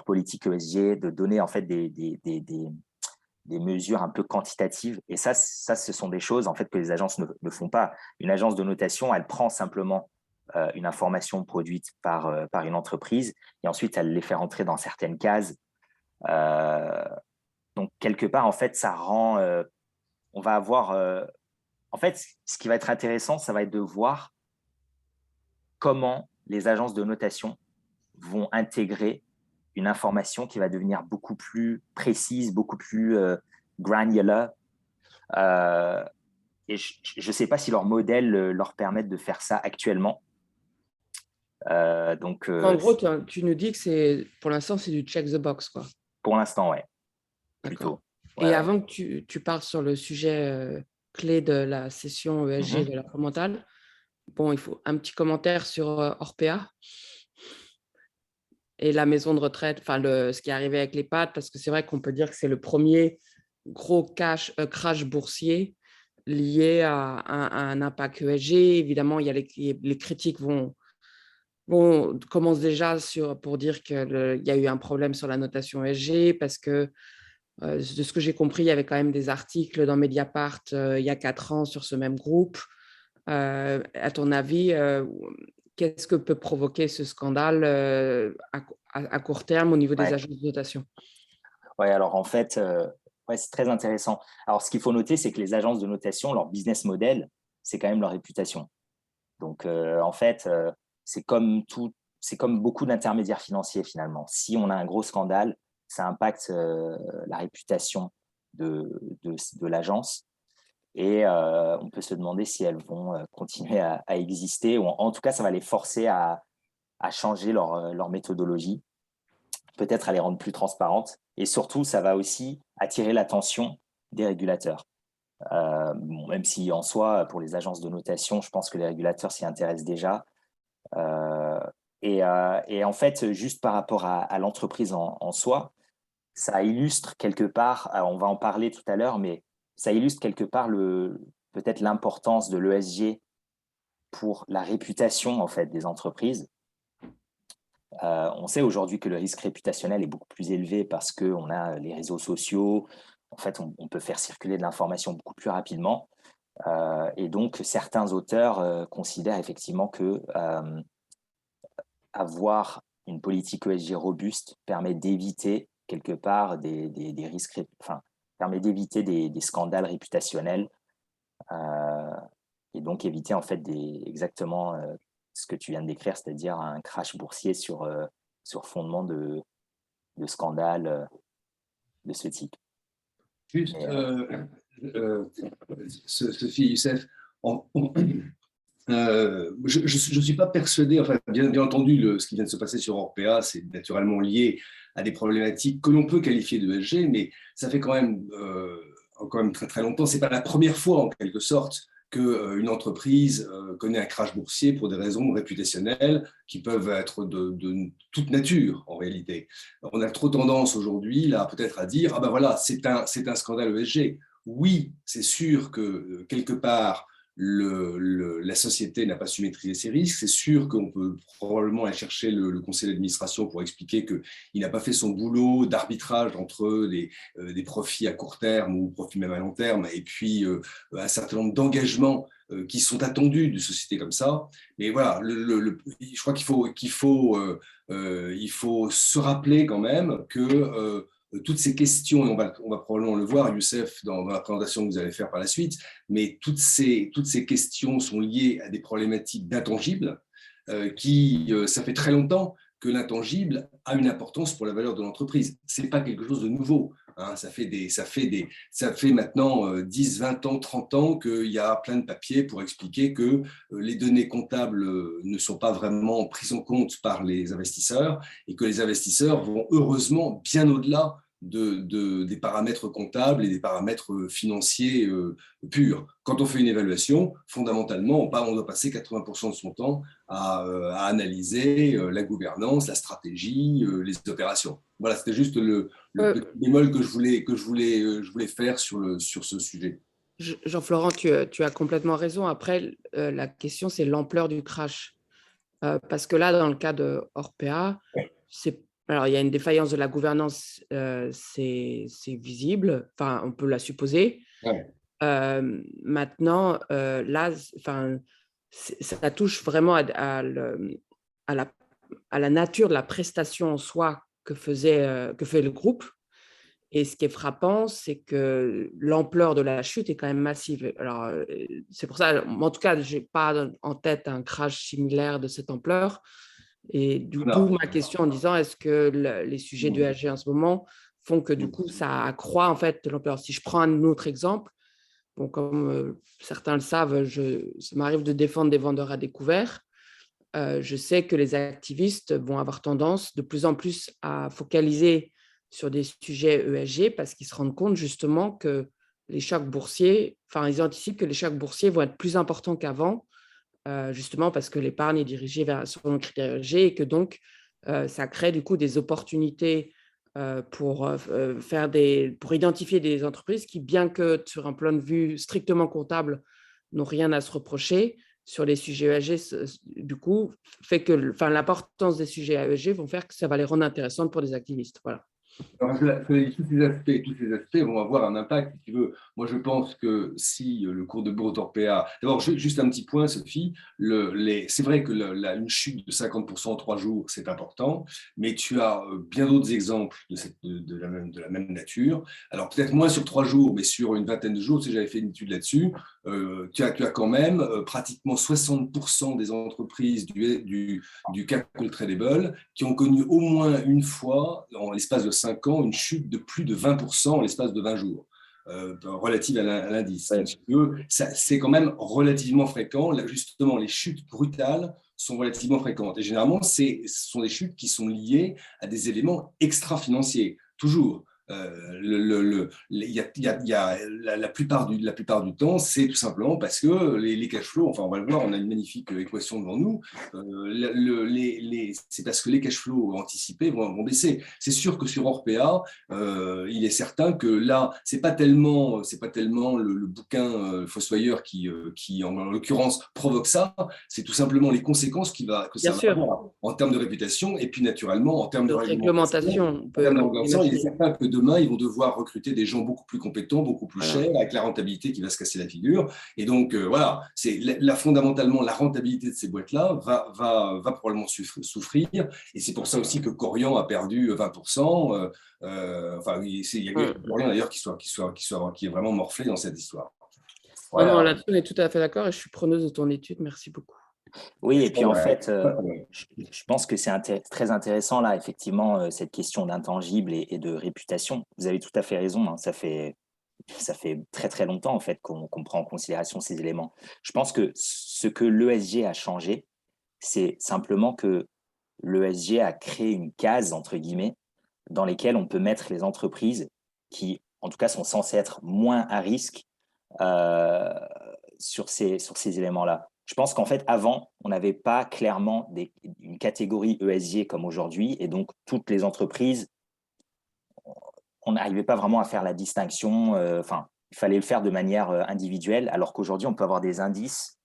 politique ESG, de donner en fait des mesures un peu quantitatives. Et ça, ce sont des choses en fait que les agences ne font pas. Une agence de notation, elle prend simplement une information produite par une entreprise et ensuite elle les fait rentrer dans certaines cases. Donc quelque part, en fait, ça rend… on va avoir… en fait, ce qui va être intéressant, ça va être de voir comment les agences de notation vont intégrer une information qui va devenir beaucoup plus précise, beaucoup plus granular. Et je ne sais pas si leurs modèles leur permettent de faire ça actuellement. En gros, tu nous dis que pour l'instant, c'est du check the box, quoi. Pour l'instant, ouais. D'accord. Ouais, Et ouais. avant que tu parles sur le sujet clé de la session ESG de l'environnemental, bon, il faut un petit commentaire sur Orpea et la maison de retraite, ce qui est arrivé avec les PAD, parce que c'est vrai qu'on peut dire que c'est le premier gros crash boursier lié à un impact ESG. Évidemment, il y a les critiques commencent déjà pour dire qu'il y a eu un problème sur la notation ESG parce que De ce que j'ai compris, il y avait quand même des articles dans Mediapart il y a 4 ans sur ce même groupe. À ton avis, qu'est-ce que peut provoquer ce scandale à court terme au niveau des Ouais. agences de notation? Ouais, alors en fait, ouais, c'est très intéressant. Alors, ce qu'il faut noter, c'est que les agences de notation, leur business model, c'est quand même leur réputation. Donc, en fait, c'est comme beaucoup d'intermédiaires financiers finalement. Si on a un gros scandale, ça impacte la réputation de l'agence et on peut se demander si elles vont continuer à exister ou en tout cas, ça va les forcer à changer leur méthodologie, peut-être à les rendre plus transparentes et surtout, ça va aussi attirer l'attention des régulateurs. Bon, même si en soi, pour les agences de notation, je pense que les régulateurs s'y intéressent déjà. Euh, et en fait, juste par rapport à l'entreprise en soi, ça illustre quelque part, on va en parler tout à l'heure, mais ça illustre quelque part peut-être l'importance de l'ESG pour la réputation en fait des entreprises. On sait aujourd'hui que le risque réputationnel est beaucoup plus élevé parce qu'on a les réseaux sociaux. En fait, on peut faire circuler de l'information beaucoup plus rapidement. Et donc, certains auteurs considèrent effectivement que avoir une politique ESG robuste permet d'éviter quelque part des risques, enfin, permet d'éviter des scandales réputationnels et donc éviter en fait exactement ce que tu viens de décrire, c'est-à-dire un crash boursier sur fondement de scandales de ce type. Juste, Mais, Sophie Youssef, je ne suis pas persuadé, enfin, bien entendu, ce qui vient de se passer sur Orpea, c'est naturellement lié à des problématiques que l'on peut qualifier de ESG, mais ça fait quand même très très longtemps. Ce n'est pas la première fois, en quelque sorte, qu'une entreprise connaît un crash boursier pour des raisons réputationnelles qui peuvent être de toute nature, en réalité. On a trop tendance aujourd'hui, là, peut-être à dire, ah ben voilà, c'est un scandale ESG. Oui, c'est sûr que quelque part, la société n'a pas su maîtriser ses risques. C'est sûr qu'on peut probablement aller chercher le conseil d'administration pour expliquer qu'il n'a pas fait son boulot d'arbitrage entre des profits à court terme ou profits même à long terme et puis un certain nombre d'engagements qui sont attendus d'une société comme ça. Mais voilà, je crois il faut se rappeler quand même que toutes ces questions, et on va probablement le voir, Youssef, dans la présentation que vous allez faire par la suite, mais toutes ces questions sont liées à des problématiques d'intangibles ça fait très longtemps que l'intangible a une importance pour la valeur de l'entreprise. Ce n'est pas quelque chose de nouveau. Hein. Ça fait maintenant 10, 20 ans, 30 ans qu'il y a plein de papiers pour expliquer que les données comptables ne sont pas vraiment prises en compte par les investisseurs et que les investisseurs vont heureusement bien au-delà des paramètres comptables et des paramètres financiers purs. Quand on fait une évaluation, fondamentalement, on doit passer 80% de son temps à analyser la gouvernance, la stratégie, les opérations. Voilà, c'était juste le petit bémol que je voulais faire sur ce sujet. Jean-Florent, tu as complètement raison. Après, la question, c'est l'ampleur du crash. Parce que là, dans le cas de Orpea, alors, il y a une défaillance de la gouvernance, c'est visible, enfin, on peut la supposer. Ouais. Maintenant, là, enfin, ça touche vraiment à la nature de la prestation en soi que fait le groupe. Et ce qui est frappant, c'est que l'ampleur de la chute est quand même massive. Alors, c'est pour ça, en tout cas, je n'ai pas en tête un crash similaire de cette ampleur. Et d'où ma question en disant, est-ce que les sujets de ESG en ce moment font que du coup, ça accroît en fait l'ampleur. Si je prends un autre exemple, bon, comme certains le savent, ça m'arrive de défendre des vendeurs à découvert. Je sais que les activistes vont avoir tendance de plus en plus à focaliser sur des sujets ESG parce qu'ils se rendent compte justement que les chocs boursiers, enfin, ils anticipent que les chocs boursiers vont être plus importants qu'avant, justement parce que l'épargne est dirigée sur le critère ESG et que donc, ça crée du coup des opportunités pour identifier des entreprises qui, bien que sur un plan de vue strictement comptable, n'ont rien à se reprocher, sur les sujets ESG, du coup, fait que l'importance des sujets ESG vont faire que ça va les rendre intéressantes pour des activistes. Voilà. Alors, tous ces aspects vont avoir un impact, si tu veux. Moi, je pense que si le cours de bourse d'Orpea… D'abord, juste un petit point, Sophie. C'est vrai que une chute de 50% en 3 jours, c'est important, mais tu as bien d'autres exemples de la même nature. Alors, peut-être moins sur 3 jours, mais sur une vingtaine de jours, tu sais, j'avais fait une étude là-dessus. Tu as quand même pratiquement 60% des entreprises du CAC Tradable qui ont connu au moins une fois, en l'espace de 5 ans, une chute de plus de 20% en l'espace de 20 jours. Relative à l'indice. Ouais. C'est quand même relativement fréquent. Là, justement, les chutes brutales sont relativement fréquentes. Et généralement, ce sont des chutes qui sont liées à des éléments extra-financiers, toujours. La plupart du temps, c'est tout simplement parce que les cash flows, enfin on va le voir, on a une magnifique équation devant nous, c'est parce que les cash flows anticipés vont baisser. C'est sûr que sur Orpea, il est certain que là, c'est pas tellement le bouquin Fossoyeur qui en l'occurrence provoque ça, c'est tout simplement les conséquences que ça va avoir en termes de réputation et puis naturellement en termes de réglementation. Il est certain que demain, ils vont devoir recruter des gens beaucoup plus compétents, beaucoup plus chers, avec la rentabilité qui va se casser la figure. Et donc, voilà, fondamentalement, la rentabilité de ces boîtes-là va probablement souffrir. Et c'est pour ça aussi que Korian a perdu 20%. Il y a Korian d'ailleurs qui est vraiment morflé dans cette histoire. Voilà. Non, là-dessus, on est tout à fait d'accord et je suis preneuse de ton étude. Merci beaucoup. Oui, et puis en fait, je pense que c'est très intéressant là, effectivement, cette question d'intangible et de réputation. Vous avez tout à fait raison, hein, ça fait très très longtemps en fait qu'on prend en considération ces éléments. Je pense que ce que l'ESG a changé, c'est simplement que l'ESG a créé une case, entre guillemets, dans lesquelles on peut mettre les entreprises qui, en tout cas, sont censées être moins à risque sur ces éléments-là. Je pense qu'en fait, avant, on n'avait pas clairement une catégorie ESG comme aujourd'hui, et donc toutes les entreprises, on n'arrivait pas vraiment à faire la distinction. Il fallait le faire de manière individuelle, alors qu'aujourd'hui, on peut avoir des indices,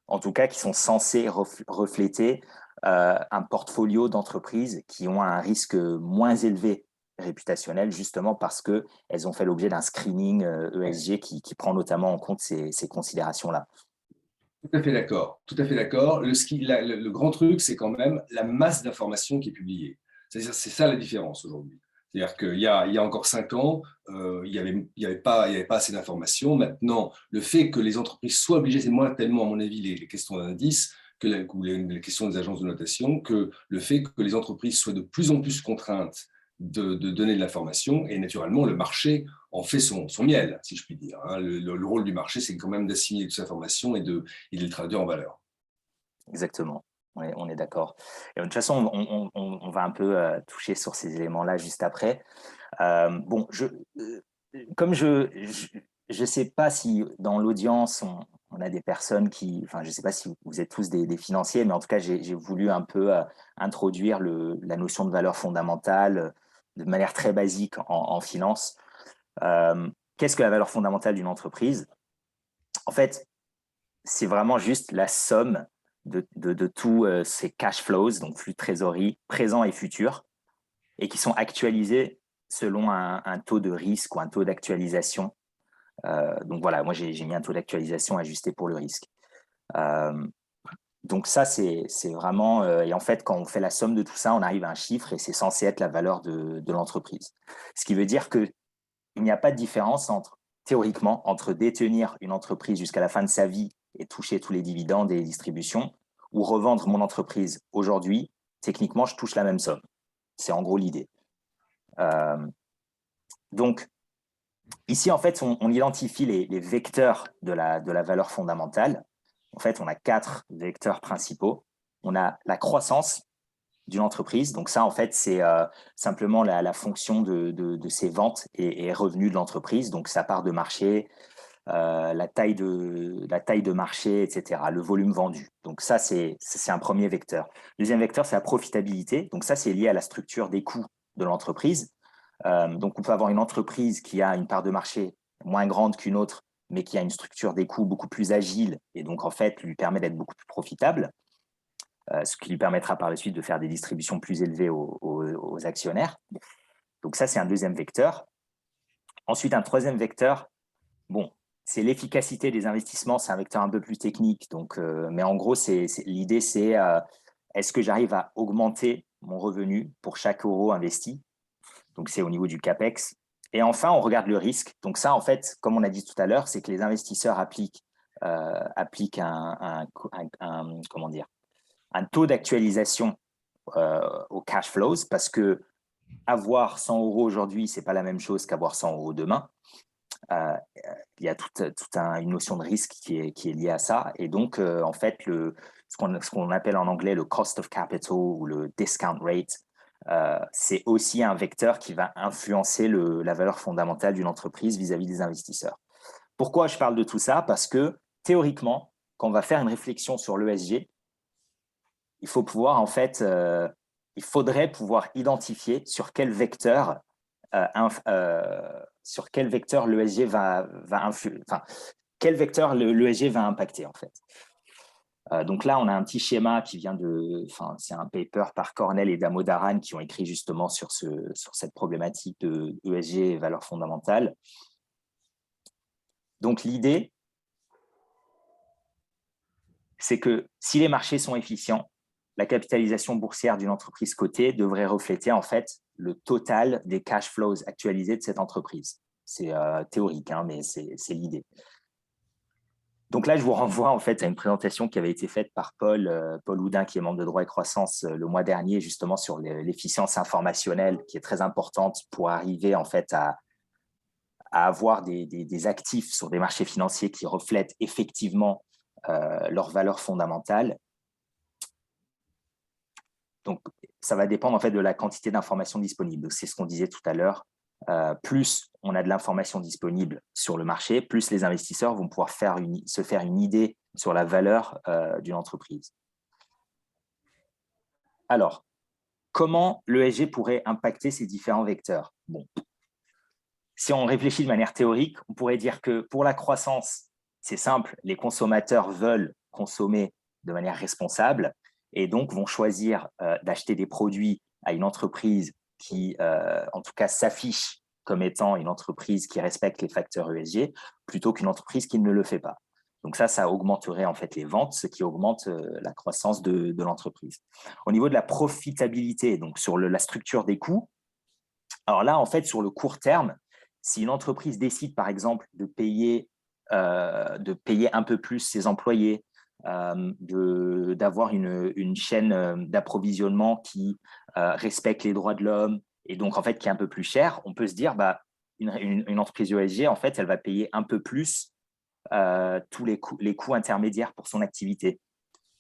en tout cas, qui sont censés refléter un portfolio d'entreprises qui ont un risque moins élevé réputationnel, justement parce qu'elles ont fait l'objet d'un screening ESG qui prend notamment en compte ces considérations-là. Tout à fait d'accord, tout à fait d'accord. Le grand truc, c'est quand même la masse d'informations qui est publiée. C'est-à-dire, c'est ça la différence aujourd'hui. C'est-à-dire qu'il y a encore 5 ans, il n'y avait pas assez d'informations. Maintenant, le fait que les entreprises soient obligées, c'est moins tellement, à mon avis, les questions d'indices ou les questions des agences de notation, que le fait que les entreprises soient de plus en plus contraintes de donner de l'information, et naturellement, le marché en fait son miel, si je puis dire. Le rôle du marché, c'est quand même d'assigner toute cette information et de les traduire en valeur. Exactement, on est d'accord. Et de toute façon, on va un peu toucher sur ces éléments-là juste après. Bon, comme je sais pas si dans l'audience, on a des personnes qui… Enfin, je ne sais pas si vous êtes tous des financiers, mais en tout cas, j'ai voulu un peu introduire la notion de valeur fondamentale de manière très basique en finance. Qu'est-ce que la valeur fondamentale d'une entreprise? En fait, c'est vraiment juste la somme de tous ces cash flows, donc flux de trésorerie, présents et futurs, et qui sont actualisés selon un taux de risque ou un taux d'actualisation. Donc voilà, moi j'ai mis un taux d'actualisation ajusté pour le risque. Donc ça, c'est vraiment… et en fait, quand on fait la somme de tout ça, on arrive à un chiffre et c'est censé être la valeur de l'entreprise. Ce qui veut dire qu'il n'y a pas de différence théoriquement, entre détenir une entreprise jusqu'à la fin de sa vie et toucher tous les dividendes et les distributions, ou revendre mon entreprise aujourd'hui, techniquement, je touche la même somme. C'est en gros l'idée. Donc, ici, en fait, on identifie les vecteurs de la valeur fondamentale. En fait, on a 4 vecteurs principaux. On a la croissance d'une entreprise. Donc ça, en fait, c'est simplement la fonction de ses ventes et revenus de l'entreprise. Donc, sa part de marché, la taille de marché, etc., le volume vendu. Donc ça, c'est un premier vecteur. Deuxième vecteur, c'est la profitabilité. Donc ça, c'est lié à la structure des coûts de l'entreprise. Donc on peut avoir une entreprise qui a une part de marché moins grande qu'une autre, mais qui a une structure des coûts beaucoup plus agile et donc en fait lui permet d'être beaucoup plus profitable, ce qui lui permettra par la suite de faire des distributions plus élevées aux actionnaires. Donc ça, c'est un deuxième vecteur. Ensuite, un troisième vecteur, bon, c'est l'efficacité des investissements. C'est un vecteur un peu plus technique. Donc, mais en gros, l'idée, c'est est-ce que j'arrive à augmenter mon revenu pour chaque euro investi? Donc, c'est au niveau du CAPEX. Et enfin, on regarde le risque. Donc ça, en fait, comme on a dit tout à l'heure, c'est que les investisseurs appliquent comment dire, un taux d'actualisation aux cash flows, parce que avoir 100 euros aujourd'hui, ce n'est pas la même chose qu'avoir 100 euros demain. Il y a toute une notion de risque qui est liée à ça. Et donc, en fait, ce qu'on appelle en anglais le cost of capital ou le discount rate, c'est aussi un vecteur qui va influencer la valeur fondamentale d'une entreprise vis-à-vis des investisseurs. Pourquoi je parle de tout ça? Parce que théoriquement, quand on va faire une réflexion sur l'ESG, il faut pouvoir, en fait, il faudrait pouvoir identifier sur quel vecteur l'ESG va influer, enfin, quel vecteur l'ESG va impacter, en fait. Donc là, on a un petit schéma qui vient c'est un paper par Cornell et Damodaran qui ont écrit justement sur cette problématique de ESG et valeurs fondamentales. Donc l'idée, c'est que si les marchés sont efficients, la capitalisation boursière d'une entreprise cotée devrait refléter en fait le total des cash flows actualisés de cette entreprise. C'est théorique, hein, mais c'est l'idée. Donc là, je vous renvoie en fait à une présentation qui avait été faite par Paul Houdin, qui est membre de Droit et Croissance le mois dernier, justement sur l'efficience informationnelle, qui est très importante pour arriver en fait à avoir des actifs sur des marchés financiers qui reflètent effectivement leurs valeurs fondamentales. Donc, ça va dépendre en fait de la quantité d'informations disponibles. C'est ce qu'on disait tout à l'heure. Plus on a de l'information disponible sur le marché, plus les investisseurs vont pouvoir se faire une idée sur la valeur d'une entreprise. Alors, comment l'ESG pourrait impacter ces différents vecteurs? Bon, si on réfléchit de manière théorique, on pourrait dire que pour la croissance, c'est simple, les consommateurs veulent consommer de manière responsable et donc vont choisir d'acheter des produits à une entreprise qui, en tout cas, s'affiche comme étant une entreprise qui respecte les facteurs ESG, plutôt qu'une entreprise qui ne le fait pas. Donc ça augmenterait en fait les ventes, ce qui augmente la croissance de l'entreprise. Au niveau de la profitabilité, donc sur la structure des coûts, alors là, en fait, sur le court terme, si une entreprise décide, par exemple, de payer un peu plus ses employés, d'avoir une chaîne d'approvisionnement qui respecte les droits de l'homme et donc en fait qui est un peu plus chère, on peut se dire une entreprise ESG, en fait, elle va payer un peu plus tous les coûts intermédiaires pour son activité.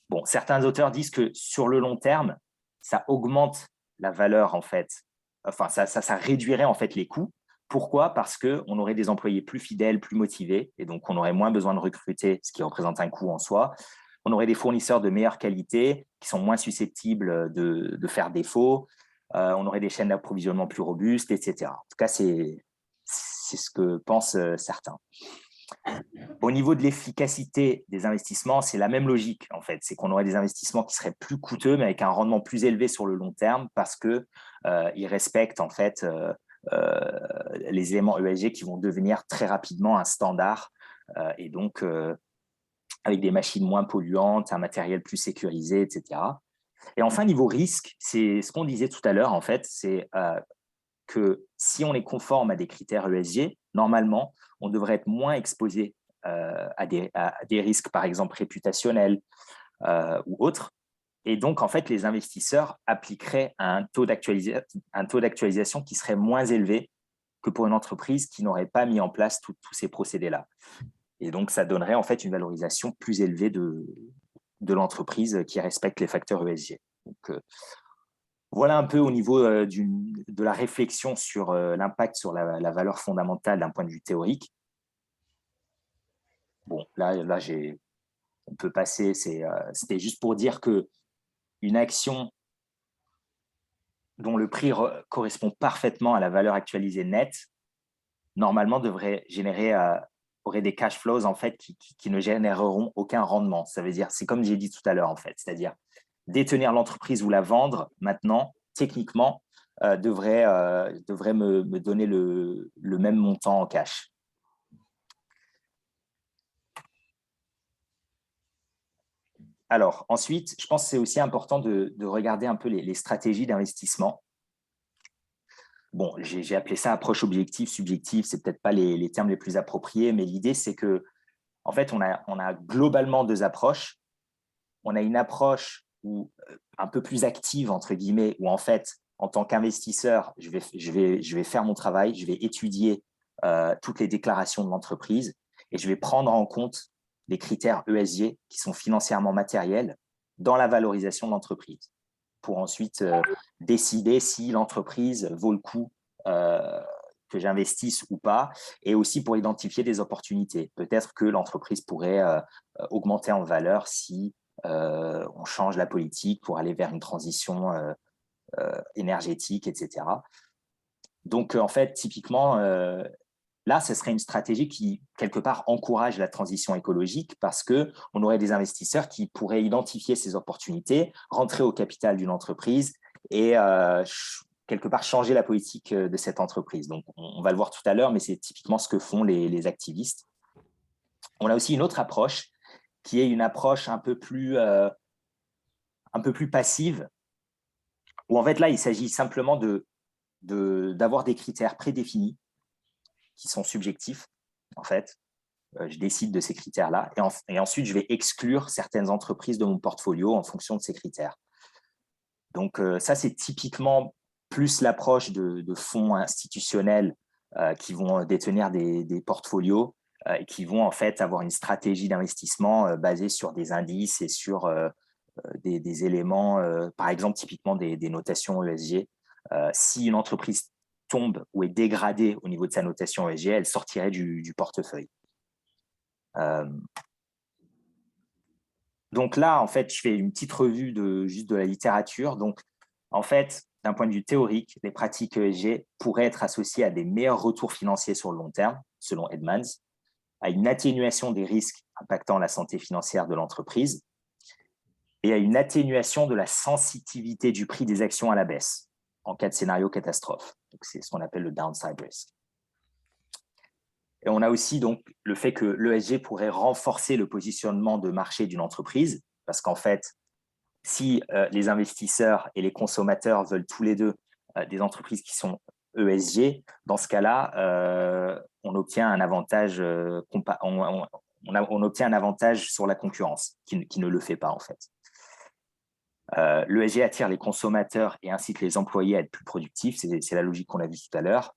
Bon, certains auteurs disent que sur le long terme, ça augmente la valeur en fait. Enfin, ça réduirait en fait les coûts. Pourquoi? Parce qu'on aurait des employés plus fidèles, plus motivés, et donc on aurait moins besoin de recruter, ce qui représente un coût en soi. On aurait des fournisseurs de meilleure qualité qui sont moins susceptibles de faire défaut. On aurait des chaînes d'approvisionnement plus robustes, etc. En tout cas, c'est ce que pensent certains. Au niveau de l'efficacité des investissements, c'est la même logique en fait. C'est qu'on aurait des investissements qui seraient plus coûteux, mais avec un rendement plus élevé sur le long terme parce qu'ils respectent en fait les éléments ESG qui vont devenir très rapidement un standard et donc avec des machines moins polluantes, un matériel plus sécurisé, etc. Et enfin, niveau risque, c'est ce qu'on disait tout à l'heure en fait, c'est que si on est conforme à des critères ESG, normalement, on devrait être moins exposé à des risques, par exemple, réputationnels ou autres. Et donc, en fait, les investisseurs appliqueraient un taux d'actualisation qui serait moins élevé que pour une entreprise qui n'aurait pas mis en place tous ces procédés-là. Et donc, ça donnerait en fait une valorisation plus élevée de l'entreprise qui respecte les facteurs ESG. Donc, voilà un peu au niveau de la réflexion sur l'impact sur la valeur fondamentale d'un point de vue théorique. Bon, là on peut passer, c'était juste pour dire qu'une action dont le prix correspond parfaitement à la valeur actualisée nette, normalement aurait des cash flows en fait, qui ne généreront aucun rendement. Ça veut dire, c'est comme j'ai dit tout à l'heure en fait, c'est-à-dire détenir l'entreprise ou la vendre, maintenant, techniquement, devrait me donner le même montant en cash. Alors, ensuite, je pense que c'est aussi important de regarder un peu les stratégies d'investissement. Bon, j'ai appelé ça approche objective, subjective, c'est peut-être pas les termes les plus appropriés, mais l'idée, c'est que, en fait, on a globalement deux approches. On a une approche un peu plus active, entre guillemets, où en fait, en tant qu'investisseur, je vais faire mon travail, je vais étudier toutes les déclarations de l'entreprise et je vais prendre en compte les critères ESG qui sont financièrement matériels dans la valorisation de l'entreprise pour ensuite décider si l'entreprise vaut le coup que j'investisse ou pas, et aussi pour identifier des opportunités. Peut-être que l'entreprise pourrait augmenter en valeur si on change la politique pour aller vers une transition énergétique, etc. Donc, en fait, typiquement, là, ce serait une stratégie qui, quelque part, encourage la transition écologique parce qu'on aurait des investisseurs qui pourraient identifier ces opportunités, rentrer au capital d'une entreprise et quelque part changer la politique de cette entreprise. Donc, on va le voir tout à l'heure, mais c'est typiquement ce que font les activistes. On a aussi une autre approche qui est une approche un peu plus passive, où en fait, là, il s'agit simplement d'avoir des critères prédéfinis qui sont subjectifs, en fait. Je décide de ces critères-là et ensuite, je vais exclure certaines entreprises de mon portfolio en fonction de ces critères. Donc, ça, c'est typiquement plus l'approche de fonds institutionnels qui vont détenir des portfolios et qui vont en fait avoir une stratégie d'investissement basée sur des indices et sur des éléments, par exemple, typiquement des notations ESG. Si une entreprise tombe ou est dégradée au niveau de sa notation ESG, elle sortirait du portefeuille. Donc là, en fait, je fais une petite revue juste de la littérature. Donc, en fait, d'un point de vue théorique, les pratiques ESG pourraient être associées à des meilleurs retours financiers sur le long terme, selon Edmans, à une atténuation des risques impactant la santé financière de l'entreprise et à une atténuation de la sensitivité du prix des actions à la baisse en cas de scénario catastrophe. C'est ce qu'on appelle le downside risk. Et on a aussi donc le fait que l'ESG pourrait renforcer le positionnement de marché d'une entreprise, parce qu'en fait, si les investisseurs et les consommateurs veulent tous les deux des entreprises qui sont ESG, dans ce cas-là, on obtient un avantage, on obtient un avantage sur la concurrence, qui ne le fait pas en fait. L'ESG attire les consommateurs et incite les employés à être plus productifs, c'est la logique qu'on a vue tout à l'heure.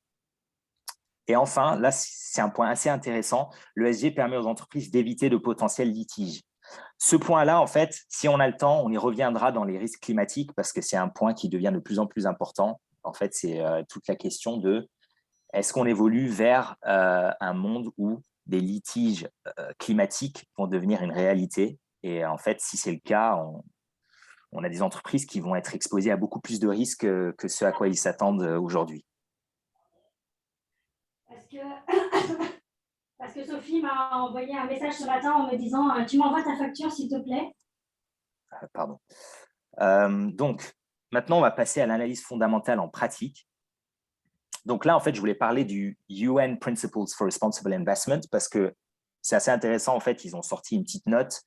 Et enfin, là, c'est un point assez intéressant, l'ESG permet aux entreprises d'éviter de potentiels litiges. Ce point-là, en fait, si on a le temps, on y reviendra dans les risques climatiques parce que c'est un point qui devient de plus en plus important. En fait, c'est toute la question de est-ce qu'on évolue vers un monde où des litiges climatiques vont devenir une réalité. Et en fait, si c'est le cas, on a des entreprises qui vont être exposées à beaucoup plus de risques que ce à quoi ils s'attendent aujourd'hui. Parce que Sophie m'a envoyé un message ce matin en me disant « Tu m'envoies ta facture, s'il te plaît ?» Pardon. Donc, maintenant, on va passer à l'analyse fondamentale en pratique. Donc là, en fait, je voulais parler du UN Principles for Responsible Investment parce que c'est assez intéressant. En fait, ils ont sorti une petite note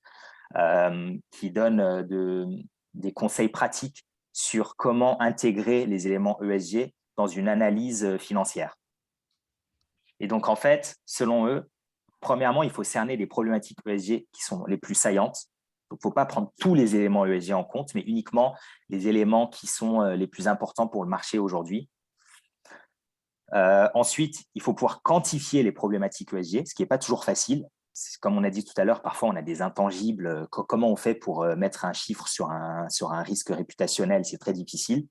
qui donne des conseils pratiques sur comment intégrer les éléments ESG dans une analyse financière. Et donc, en fait, selon eux, premièrement, il faut cerner les problématiques ESG qui sont les plus saillantes. Donc, il ne faut pas prendre tous les éléments ESG en compte, mais uniquement les éléments qui sont les plus importants pour le marché aujourd'hui. Ensuite, il faut pouvoir quantifier les problématiques ESG, ce qui n'est pas toujours facile. Comme on a dit tout à l'heure, parfois on a des intangibles. Comment on fait pour mettre un chiffre sur un risque réputationnel? C'est très difficile.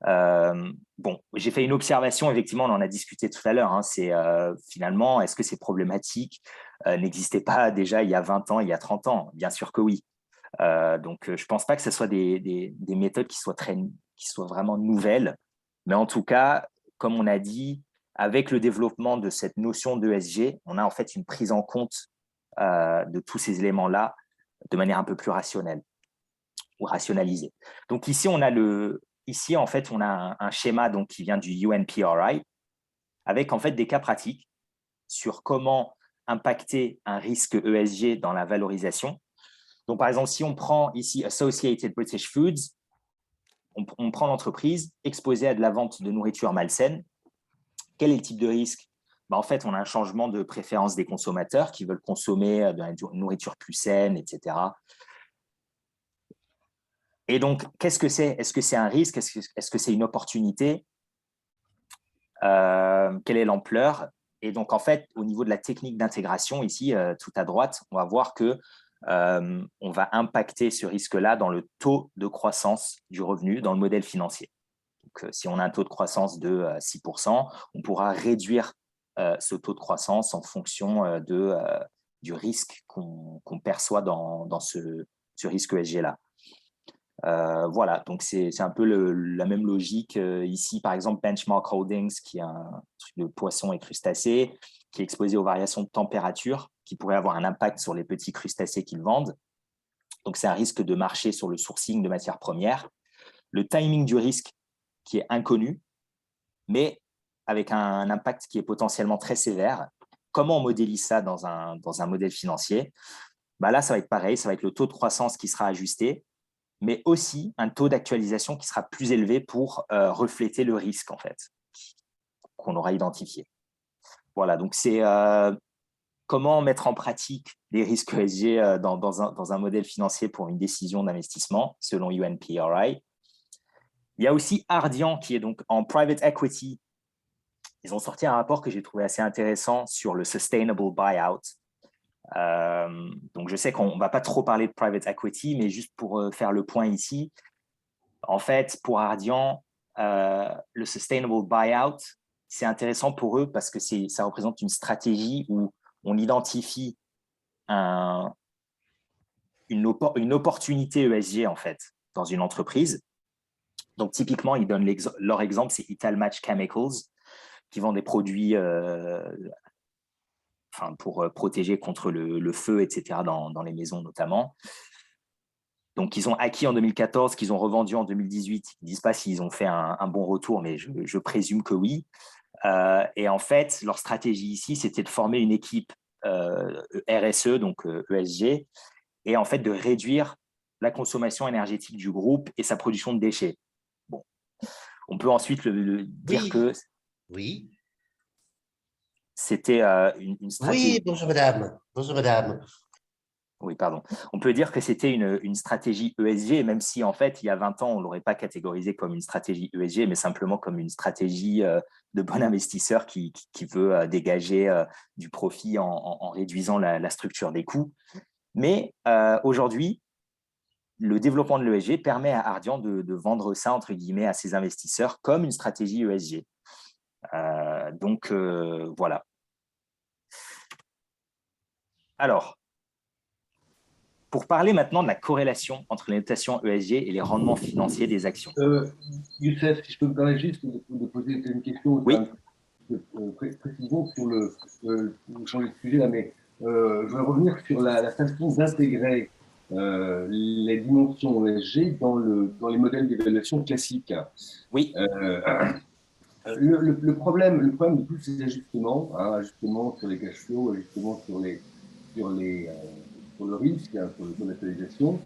Bon, j'ai fait une observation, effectivement, on en a discuté tout à l'heure. Hein, c'est finalement, est-ce que ces problématiques n'existaient pas déjà il y a 20 ans, il y a 30 ans? Bien sûr que oui. Donc, je ne pense pas que ce soit des méthodes qui soient vraiment nouvelles. Mais en tout cas, comme on a dit, avec le développement de cette notion d'ESG, on a en fait une prise en compte de tous ces éléments-là de manière un peu plus rationnelle ou rationalisée. Donc ici, on a ici, en fait, on a un schéma donc, qui vient du UNPRI avec en fait des cas pratiques sur comment impacter un risque ESG dans la valorisation. Donc, par exemple, si on prend ici Associated British Foods, on prend l'entreprise exposée à de la vente de nourriture malsaine. Quel est le type de risque? En fait, on a un changement de préférence des consommateurs qui veulent consommer de la nourriture plus saine, etc. Et donc, qu'est-ce que c'est? Est-ce que c'est un risque? Est-ce que c'est une opportunité? Quelle est l'ampleur? Et donc, en fait, au niveau de la technique d'intégration, ici, tout à droite, on va voir que on va impacter ce risque-là dans le taux de croissance du revenu dans le modèle financier. Donc, si on a un taux de croissance de 6%, on pourra réduire ce taux de croissance en fonction du risque qu'on perçoit dans ce risque ESG-là. Voilà, donc c'est un peu la même logique. Ici, par exemple, Benchmark Holdings, qui est un truc de poisson et crustacés, qui est exposé aux variations de température, qui pourraient avoir un impact sur les petits crustacés qu'ils vendent. Donc, c'est un risque de marché sur le sourcing de matières premières. Le timing du risque qui est inconnu, mais avec un impact qui est potentiellement très sévère. Comment on modélise ça dans un modèle financier? Là, ça va être pareil, ça va être le taux de croissance qui sera ajusté, mais aussi un taux d'actualisation qui sera plus élevé pour refléter le risque, en fait, qu'on aura identifié. Voilà, donc c'est comment mettre en pratique les risques ESG dans un modèle financier pour une décision d'investissement, selon UNPRI. Il y a aussi Ardian, qui est donc en private equity. Ils ont sorti un rapport que j'ai trouvé assez intéressant sur le sustainable buyout. Donc, je sais qu'on ne va pas trop parler de private equity, mais juste pour faire le point ici, en fait, pour Ardian, le sustainable buyout, c'est intéressant pour eux parce que ça représente une stratégie où on identifie une opportunité ESG, en fait, dans une entreprise. Donc, typiquement, ils donnent leur exemple, c'est Italmatch Chemicals, qui vend des produits pour protéger contre le feu, etc., dans les maisons notamment. Donc, ils ont acquis en 2014, qu'ils ont revendu en 2018. Ils ne disent pas s'ils ont fait un bon retour, mais je présume que oui. Et en fait, leur stratégie ici, c'était de former une équipe RSE, donc ESG, et en fait de réduire la consommation énergétique du groupe et sa production de déchets. Bon. On peut ensuite dire que oui. C'était une stratégie. Oui, bonjour madame. Bonjour madame. Oui, pardon. On peut dire que c'était une stratégie ESG, même si en fait, il y a 20 ans, on ne l'aurait pas catégorisé comme une stratégie ESG, mais simplement comme une stratégie de bon investisseur qui veut dégager du profit en réduisant la structure des coûts. Mais aujourd'hui, le développement de l'ESG permet à Ardian de vendre ça, entre guillemets, à ses investisseurs comme une stratégie ESG. Donc, voilà. Alors, pour parler maintenant de la corrélation entre les notations ESG et les rendements financiers des actions. Youssef, si je peux me permettre juste de poser une question, oui. Précision sur changer de sujet là, mais je voudrais revenir sur la façon d'intégrer les dimensions ESG dans les modèles d'évaluation classiques. Oui. Le problème de tous ces ajustements, ajustements sur les cash flows, ajustements sur le risque, sur le taux d'actualisation,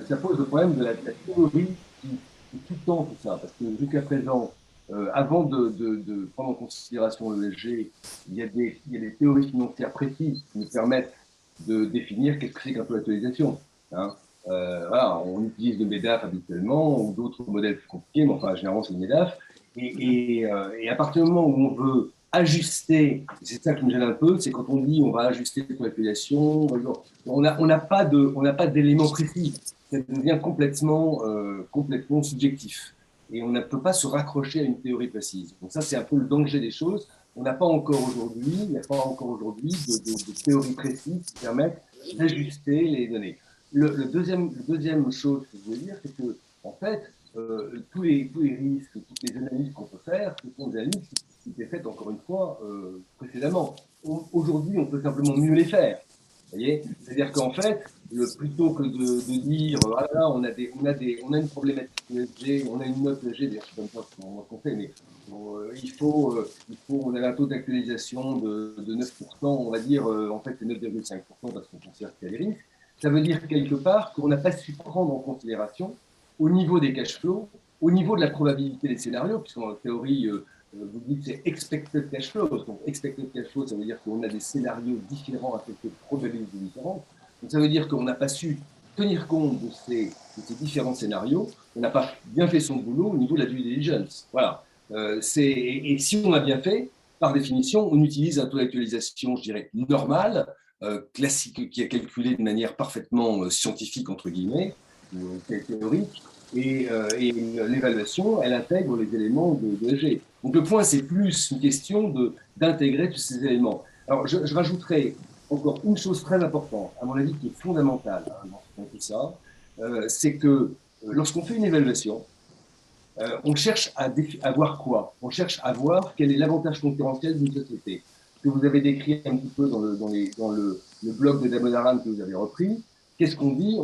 ça pose le problème de la théorie qui sous-tend tout ça. Parce que jusqu'à présent, avant de prendre en considération l'ESG, il y a des théories financières précises qui nous permettent de définir qu'est-ce que c'est qu'un taux d'actualisation. Voilà, on utilise le MEDAF habituellement, ou d'autres modèles plus compliqués, mais enfin, généralement, c'est le MEDAF. Et à partir du moment où on veut ajuster, c'est ça qui me gêne un peu, c'est quand on dit on va ajuster la population, on n'a pas d'éléments précis, ça devient complètement subjectif. Et on ne peut pas se raccrocher à une théorie précise. Donc ça, c'est un peu le danger des choses. On n'a pas encore aujourd'hui, de théorie précise qui permettent d'ajuster les données. Le deuxième chose que je voulais dire, c'est que, en fait, tous les risques, toutes les analyses qu'on peut faire, ce sont des analyses qui étaient faites, encore une fois, précédemment. Aujourd'hui, on peut simplement mieux les faire. voyez, c'est-à-dire qu'en fait, plutôt que de dire ah là, on a une problématique ESG, on a une note ESG, bien sûr, comme ça, qu'on fait, mais on a un taux d'actualisation de 9%, on va dire, en fait, c'est 9,5% parce qu'on considère qu'il y a des risques. Ça veut dire quelque part qu'on n'a pas su prendre en considération au niveau des cash flows, au niveau de la probabilité des scénarios, puisqu'en théorie, vous dites que c'est expected cash flow. Donc, expected cash flow, ça veut dire qu'on a des scénarios différents avec des probabilités différentes. Donc, ça veut dire qu'on n'a pas su tenir compte de ces différents scénarios. On n'a pas bien fait son boulot au niveau de la due diligence. Voilà. Et si on a bien fait, par définition, on utilise un taux d'actualisation, je dirais, normal, classique, qui est calculé de manière parfaitement scientifique, entre guillemets, théorique, et l'évaluation, elle intègre les éléments de ESG. Donc le point, c'est plus une question d'intégrer tous ces éléments. Alors je rajouterai encore une chose très importante, à mon avis, qui est fondamentale dans tout ça, c'est que lorsqu'on fait une évaluation, on cherche à voir quoi? On cherche à voir quel est l'avantage concurrentiel d'une société, que vous avez décrit un petit peu dans le blog de Damodaran que vous avez repris. Qu'est-ce qu'on dit?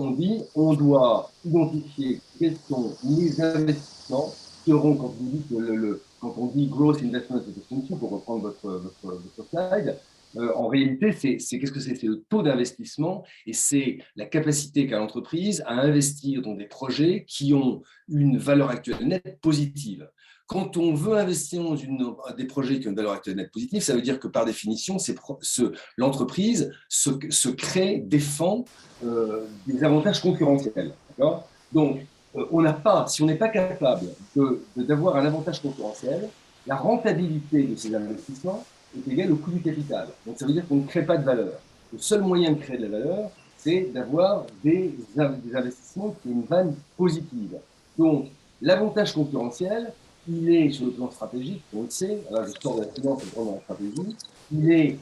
On doit identifier quels sont les investissements qui auront, quand vous dites quand on dit growth investment efficiency, pour reprendre votre slide, en réalité, qu'est-ce que c'est? C'est le taux d'investissement et c'est la capacité qu'a l'entreprise à investir dans des projets qui ont une valeur actuelle nette positive. Quand on veut investir dans des projets qui ont une valeur actuelle nette positive, ça veut dire que par définition, l'entreprise se crée, défend des avantages concurrentiels. Donc, si on n'est pas capable d'avoir un avantage concurrentiel, la rentabilité de ces investissements est égale au coût du capital. Donc, ça veut dire qu'on ne crée pas de valeur. Le seul moyen de créer de la valeur, c'est d'avoir des investissements qui ont une vanne positive. Donc, l'avantage concurrentiel, il est sur le plan stratégique, on le sait, là je sors de la finance et dans la stratégie, il est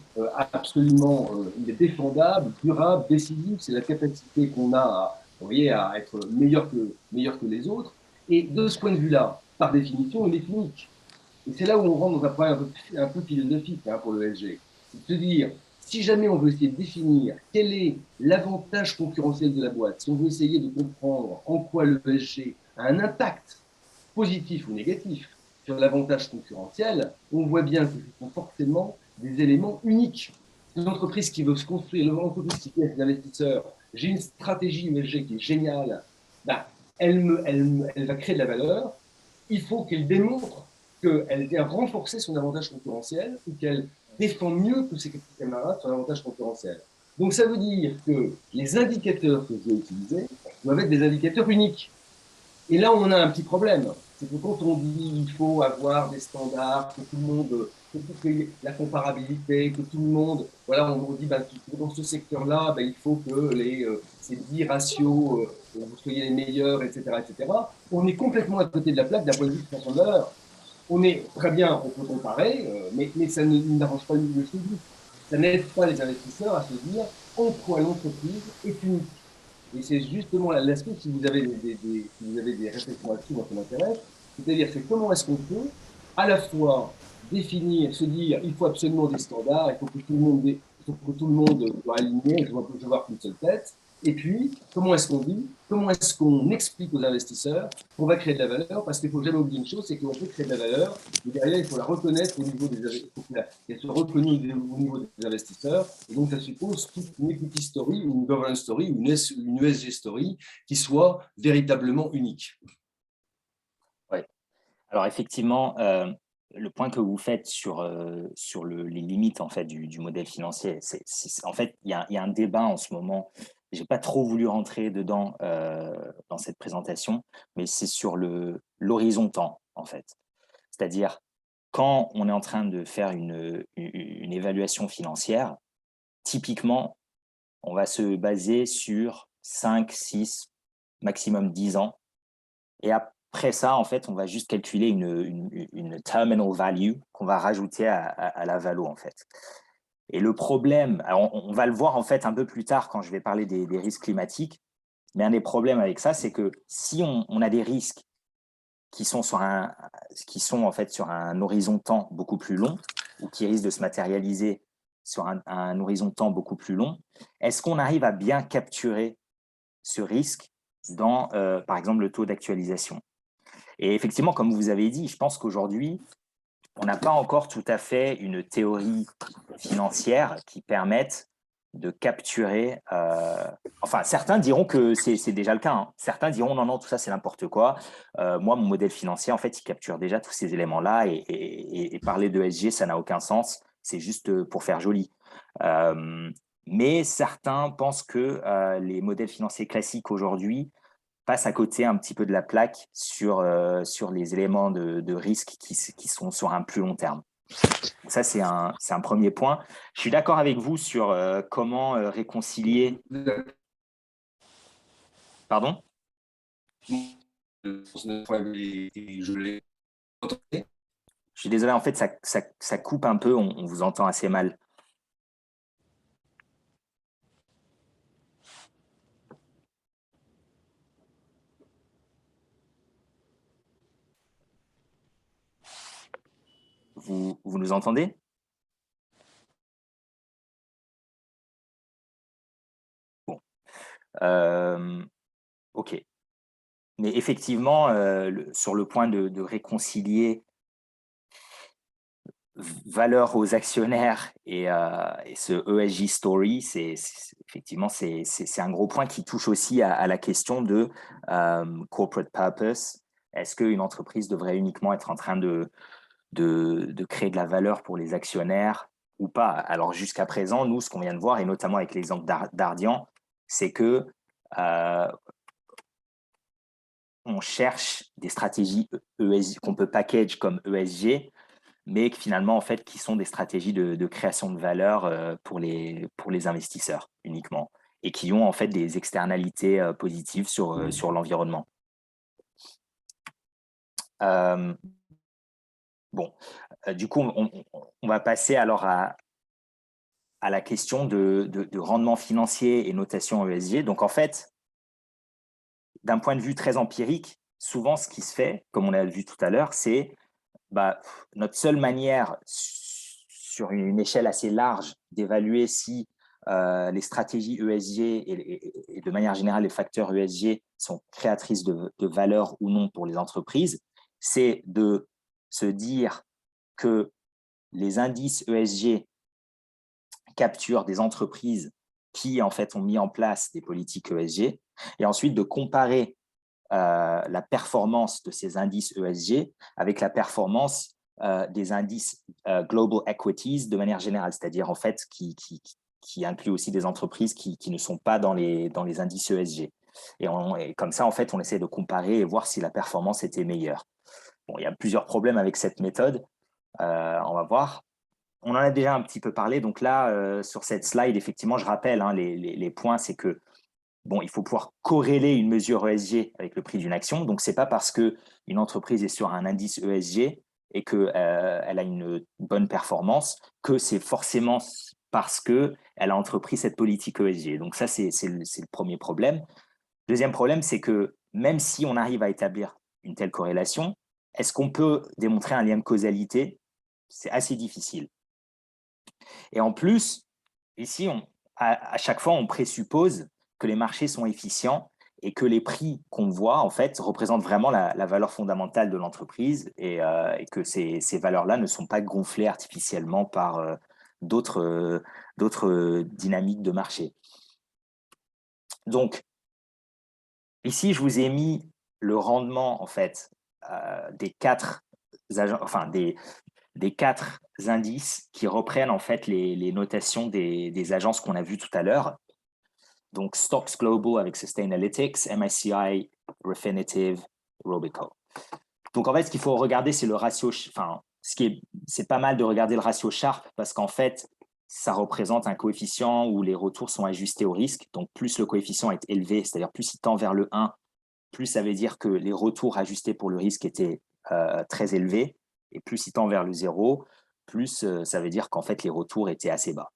absolument il est défendable, durable, décisif, c'est la capacité qu'on a à être meilleur que les autres. Et de ce point de vue-là, par définition, il est unique. Et c'est là où on rentre dans un problème un peu philosophique pour le SG. C'est de se dire, si jamais on veut essayer de définir quel est l'avantage concurrentiel de la boîte, si on veut essayer de comprendre en quoi le SG a un impact positif ou négatif sur l'avantage concurrentiel, on voit bien que ce sont forcément des éléments uniques. Une entreprise qui veut se construire, une entreprise qui dit à ses investisseurs, j'ai une stratégie ESG qui est géniale, elle va créer de la valeur, il faut qu'elle démontre qu'elle vient renforcer son avantage concurrentiel ou qu'elle défend mieux que ses camarades son avantage concurrentiel. Donc ça veut dire que les indicateurs que je vais utiliser doivent être des indicateurs uniques. Et là, on a un petit problème. C'est que quand on dit qu'il faut avoir des standards, que tout le monde, que la comparabilité, que tout le monde, voilà, on dit dans ce secteur-là, il faut que ces 10 ratios, vous soyez les meilleurs, etc., etc. On est complètement à côté de la plaque d'un point de vue de création de valeur. On est très bien, on peut comparer, mais ça n'arrange pas le suivi. Ça n'aide pas les investisseurs à se dire en quoi l'entreprise est unique. Et c'est justement l'aspect, si vous avez des réflexions là-dessus, moi ça m'intéresse, c'est-à-dire c'est comment est-ce qu'on peut à la fois définir, se dire il faut absolument des standards, il faut que tout le monde soit aligné, je veux voir qu'une seule tête, et puis comment est-ce qu'on dit, comment est-ce qu'on explique aux investisseurs qu'on va créer de la valeur, parce qu'il ne faut jamais oublier une chose, c'est qu'on peut créer de la valeur, mais derrière il faut la reconnaître au niveau des investisseurs, il faut qu'elle soit reconnue au niveau des investisseurs, et donc ça suppose toute une equity story, une governance story, une ESG story qui soit véritablement unique. Oui. Alors effectivement, le point que vous faites sur les limites en fait du modèle financier, en fait il y a un débat en ce moment. J'ai pas trop voulu rentrer dedans dans cette présentation, mais c'est sur l'horizon temps en fait. C'est-à-dire quand on est en train de faire une évaluation financière, typiquement on va se baser sur 5, 6, maximum 10 ans, et après ça, en fait, on va juste calculer une terminal value qu'on va rajouter à la valo, en fait. Et le problème, alors on va le voir en fait un peu plus tard quand je vais parler des risques climatiques, mais un des problèmes avec ça, c'est que si on a des risques qui sont en fait sur un horizon temps beaucoup plus long ou qui risquent de se matérialiser sur un horizon de temps beaucoup plus long, est-ce qu'on arrive à bien capturer ce risque dans, par exemple, le taux d'actualisation? Et effectivement, comme vous avez dit, je pense qu'aujourd'hui, on n'a pas encore tout à fait une théorie financière qui permette de capturer… enfin, certains diront que c'est déjà le cas. Hein. Certains diront non, tout ça, c'est n'importe quoi. Moi, mon modèle financier, en fait, il capture déjà tous ces éléments-là et parler de ESG, ça n'a aucun sens. C'est juste pour faire joli. Mais certains pensent que les modèles financiers classiques aujourd'hui passe à côté un petit peu de la plaque sur les éléments de risque qui sont sur un plus long terme. Donc ça, c'est un premier point. Je suis d'accord avec vous sur comment réconcilier… Pardon ? Je suis désolé, en fait, ça coupe un peu, on vous entend assez mal. Vous nous entendez? Bon. OK. Mais effectivement, sur le point de réconcilier valeur aux actionnaires et ce ESG story, effectivement, c'est un gros point qui touche aussi à la question de corporate purpose. Est-ce qu'une entreprise devrait uniquement être en train de créer de la valeur pour les actionnaires ou pas? Alors, jusqu'à présent, nous, ce qu'on vient de voir, et notamment avec l'exemple d'Ardian, c'est que on cherche des stratégies ESG qu'on peut package comme ESG, mais que finalement, en fait, qui sont des stratégies de création de valeur pour les investisseurs uniquement, et qui ont en fait des externalités positives sur l'environnement. Bon, du coup, on va passer alors à la question de rendement financier et notation ESG. Donc, en fait, d'un point de vue très empirique, souvent, ce qui se fait, comme on l'a vu tout à l'heure, c'est notre seule manière, sur une échelle assez large, d'évaluer si les stratégies ESG et de manière générale les facteurs ESG sont créatrices de valeur ou non pour les entreprises, c'est de se dire que les indices ESG capturent des entreprises qui en fait ont mis en place des politiques ESG, et ensuite de comparer la performance de ces indices ESG avec la performance des indices Global Equities de manière générale, c'est-à-dire en fait qui inclut aussi des entreprises qui ne sont pas dans les indices ESG. Et comme ça, en fait, on essaie de comparer et voir si la performance était meilleure. Bon, il y a plusieurs problèmes avec cette méthode, on va voir. On en a déjà un petit peu parlé, donc là, sur cette slide, effectivement, je rappelle les points, c'est que bon, il faut pouvoir corréler une mesure ESG avec le prix d'une action. Donc, ce n'est pas parce qu'une entreprise est sur un indice ESG et qu'elle a une bonne performance que c'est forcément parce qu'elle a entrepris cette politique ESG. Donc, ça, c'est le premier problème. Deuxième problème, c'est que même si on arrive à établir une telle corrélation, est-ce qu'on peut démontrer un lien de causalité? C'est assez difficile. Et en plus, ici, à chaque fois, on présuppose que les marchés sont efficients et que les prix qu'on voit, en fait, représentent vraiment la valeur fondamentale de l'entreprise et que ces valeurs-là ne sont pas gonflées artificiellement par d'autres dynamiques de marché. Donc, ici, je vous ai mis le rendement, en fait, des quatre indices qui reprennent en fait les notations des agences qu'on a vues tout à l'heure. Donc, Stocks Global avec Sustainalytics, MSCI, Refinitiv, Robeco. Donc, en fait, ce qu'il faut regarder, c'est le ratio. Enfin, c'est pas mal de regarder le ratio Sharpe parce qu'en fait, ça représente un coefficient où les retours sont ajustés au risque. Donc, plus le coefficient est élevé, c'est-à-dire plus il tend vers le 1, plus ça veut dire que les retours ajustés pour le risque étaient très élevés. Et plus il tend vers le 0, plus ça veut dire qu'en fait, les retours étaient assez bas.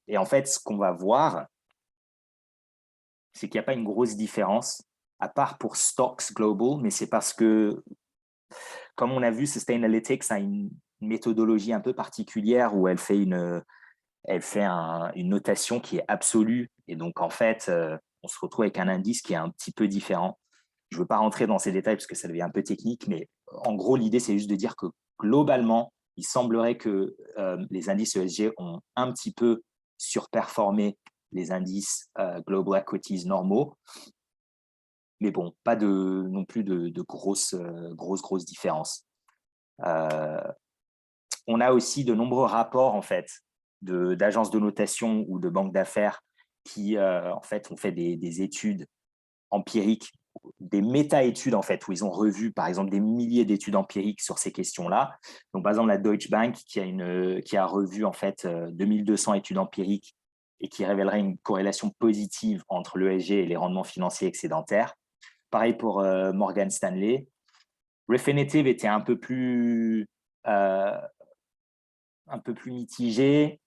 Et en fait, ce qu'on va voir, c'est qu'il n'y a pas une grosse différence, à part pour Stocks Global, mais c'est parce que, comme on a vu, Sustainalytics a une méthodologie un peu particulière où elle fait une notation qui est absolue. Et donc, en fait, on se retrouve avec un indice qui est un petit peu différent. Je ne veux pas rentrer dans ces détails parce que ça devient un peu technique, mais en gros, l'idée, c'est juste de dire que globalement, il semblerait que les indices ESG ont un petit peu surperformé les indices Global Equities normaux. Mais bon, pas non plus de grosses différences. On a aussi de nombreux rapports, en fait, d'agences de notation ou de banques d'affaires qui, en fait, ont fait des études empiriques, des méta-études, en fait, où ils ont revu, par exemple, des milliers d'études empiriques sur ces questions-là. Donc, par exemple, la Deutsche Bank qui a revu, en fait, 2200 études empiriques et qui révélerait une corrélation positive entre l'ESG et les rendements financiers excédentaires. Pareil pour Morgan Stanley. Refinitiv était un peu plus mitigé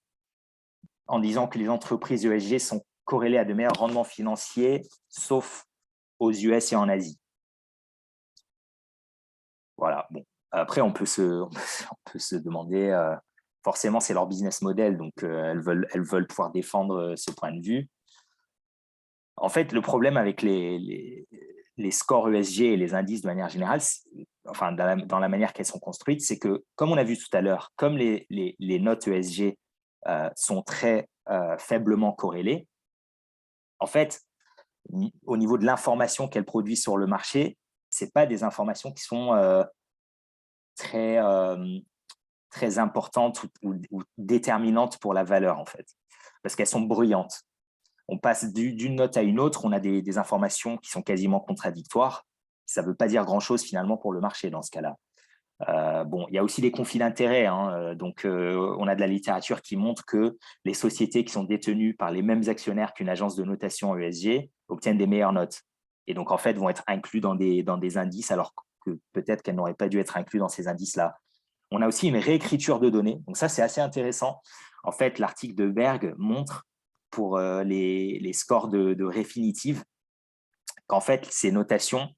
en disant que les entreprises ESG sont corrélées à de meilleurs rendements financiers, sauf aux US et en Asie. Voilà. Bon. Après, on peut se demander, forcément, c'est leur business model, donc elles veulent pouvoir défendre ce point de vue. En fait, le problème avec les scores ESG et les indices de manière générale, enfin, dans la manière qu'elles sont construites, c'est que, comme on a vu tout à l'heure, comme les notes ESG sont très faiblement corrélées, en fait, au niveau de l'information qu'elles produisent sur le marché, ce n'est pas des informations qui sont très importantes ou déterminantes pour la valeur, en fait, parce qu'elles sont bruyantes. On passe d'une note à une autre, on a des informations qui sont quasiment contradictoires. Ça ne veut pas dire grand-chose finalement pour le marché dans ce cas-là. Bon, il y a aussi des conflits d'intérêts. Donc, on a de la littérature qui montre que les sociétés qui sont détenues par les mêmes actionnaires qu'une agence de notation ESG obtiennent des meilleures notes. Et donc, en fait, vont être inclus dans des indices alors que peut-être qu'elles n'auraient pas dû être inclus dans ces indices-là. On a aussi une réécriture de données. Donc, ça, c'est assez intéressant. En fait, l'article de Berg montre pour les scores de Refinitiv qu'en fait, ces notations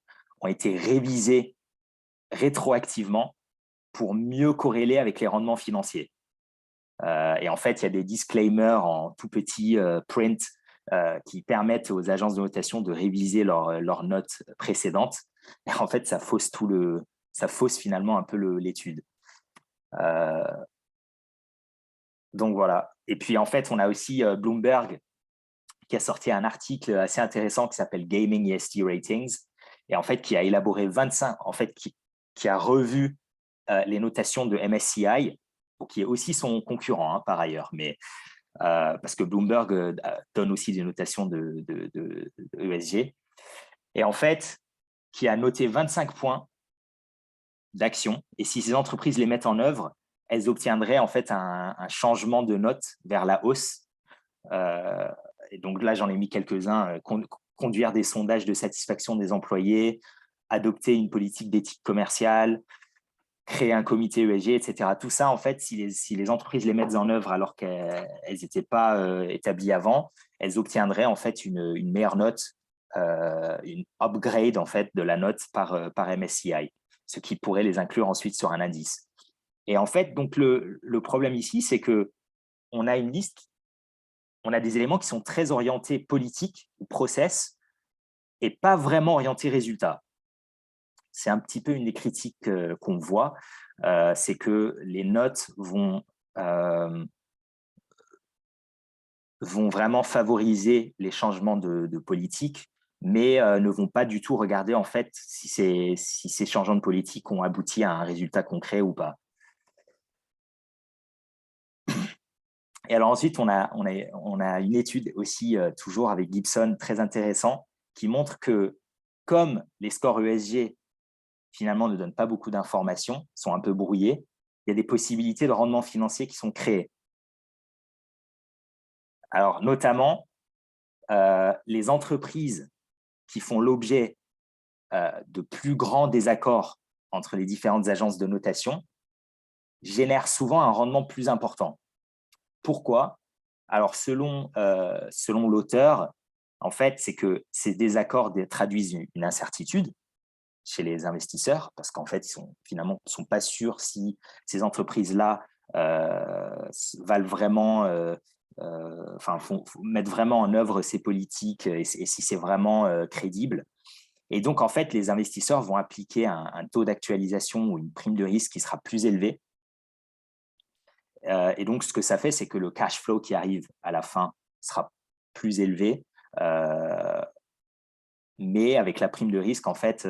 ont été révisées rétroactivement pour mieux corréler avec les rendements financiers. Et en fait, il y a des disclaimers en tout petit print qui permettent aux agences de notation de réviser leurs notes précédentes. Et en fait, ça fausse finalement un peu l'étude. Donc voilà. Et puis en fait, on a aussi Bloomberg qui a sorti un article assez intéressant qui s'appelle Gaming ESG Ratings et en fait qui a élaboré 25, en fait qui a revu les notations de MSCI, qui est aussi son concurrent par ailleurs, mais parce que Bloomberg donne aussi des notations de ESG. Et en fait, qui a noté 25 points d'action. Et si ces entreprises les mettent en œuvre, elles obtiendraient en fait un changement de note vers la hausse. Et donc là, j'en ai mis quelques-uns. Conduire des sondages de satisfaction des employés, adopter une politique d'éthique commerciale, créer un comité ESG, etc. Tout ça, en fait, si les entreprises les mettent en œuvre alors qu'elles n'étaient pas établies avant, elles obtiendraient en fait une meilleure note, une upgrade en fait de la note par MSCI, ce qui pourrait les inclure ensuite sur un indice. Et en fait, donc le problème ici, c'est que on a une liste, on a des éléments qui sont très orientés politique ou process et pas vraiment orientés résultats. C'est un petit peu une des critiques qu'on voit, c'est que les notes vont vraiment favoriser les changements de politique, mais ne vont pas du tout regarder en fait si ces changements de politique ont abouti à un résultat concret ou pas. Et alors ensuite, on a une étude aussi, toujours avec Gibson, très intéressant, qui montre que comme les scores ESG finalement ne donnent pas beaucoup d'informations, sont un peu brouillés, il y a des possibilités de rendement financier qui sont créées. Alors notamment, les entreprises qui font l'objet de plus grands désaccords entre les différentes agences de notation génèrent souvent un rendement plus important. Pourquoi? Alors, selon l'auteur, en fait, c'est que ces désaccords traduisent une incertitude. chez les investisseurs, parce qu'en fait, ils finalement ne sont pas sûrs si ces entreprises-là valent vraiment, mettre vraiment en œuvre ces politiques et si c'est vraiment crédible. Et donc, en fait, les investisseurs vont appliquer un taux d'actualisation ou une prime de risque qui sera plus élevé. Et donc, ce que ça fait, c'est que le cash flow qui arrive à la fin sera plus élevé. Mais avec la prime de risque, en fait,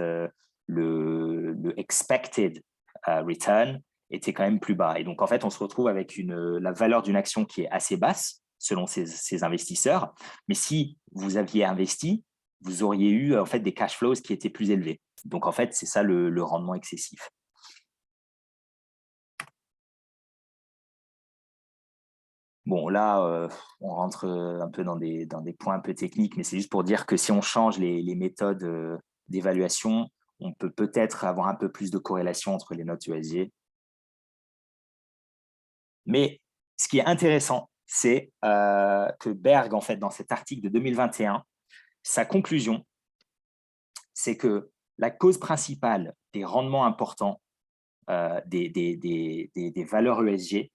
le expected return était quand même plus bas. Et donc, en fait, on se retrouve avec la valeur d'une action qui est assez basse selon ces investisseurs. Mais si vous aviez investi, vous auriez eu en fait des cash flows qui étaient plus élevés. Donc, en fait, c'est ça le rendement excessif. Bon, là, on rentre un peu dans des points un peu techniques, mais c'est juste pour dire que si on change les méthodes d'évaluation, on peut peut-être avoir un peu plus de corrélation entre les notes ESG. Mais ce qui est intéressant, c'est que Berg, en fait, dans cet article de 2021, sa conclusion, c'est que la cause principale des rendements importants des valeurs ESG,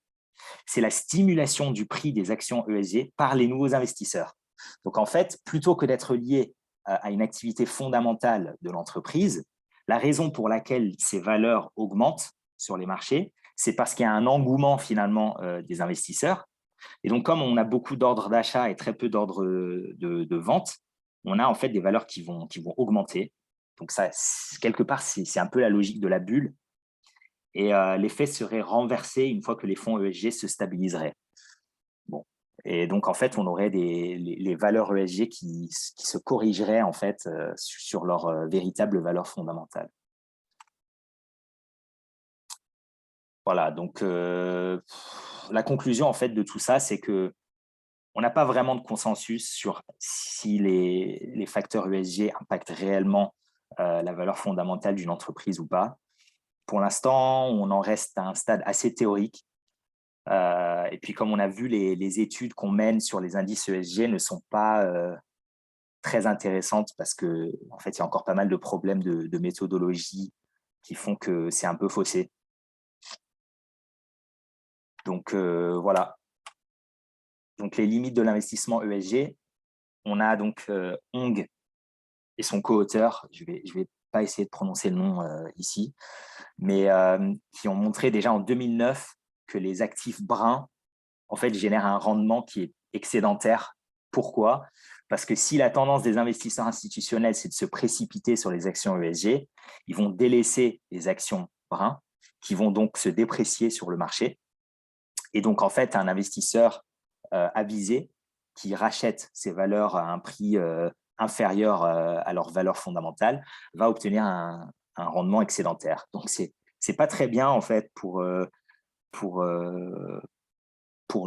c'est la stimulation du prix des actions ESG par les nouveaux investisseurs. Donc, en fait, plutôt que d'être lié à une activité fondamentale de l'entreprise, la raison pour laquelle ces valeurs augmentent sur les marchés, c'est parce qu'il y a un engouement finalement des investisseurs. Et donc, comme on a beaucoup d'ordres d'achat et très peu d'ordres de vente, on a en fait des valeurs qui vont augmenter. Donc, ça, quelque part, c'est un peu la logique de la bulle. Et l'effet serait renversé une fois que les fonds ESG se stabiliseraient. Bon. Et donc, en fait, on aurait les valeurs ESG qui se corrigeraient en fait, sur leur véritable valeur fondamentale. Voilà, donc la conclusion en fait, de tout ça, c'est qu'on n'a pas vraiment de consensus sur si les facteurs ESG impactent réellement la valeur fondamentale d'une entreprise ou pas. Pour l'instant, on en reste à un stade assez théorique. Et puis, comme on a vu, les études qu'on mène sur les indices ESG ne sont pas très intéressantes parce qu'en fait, il y a encore pas mal de problèmes de méthodologie qui font que c'est un peu faussé. Donc, voilà. Donc, les limites de l'investissement ESG, on a donc Hong et son co-auteur, je vais pas essayer de prononcer le nom ici, mais qui ont montré déjà en 2009 que les actifs bruns en fait, génèrent un rendement qui est excédentaire. Pourquoi? Parce que si la tendance des investisseurs institutionnels, c'est de se précipiter sur les actions ESG, ils vont délaisser les actions bruns qui vont donc se déprécier sur le marché. Et donc, en fait, un investisseur avisé qui rachète ces valeurs à un prix inférieur à leur valeur fondamentale va obtenir un rendement excédentaire. Donc, c'est pas très bien, en fait, pour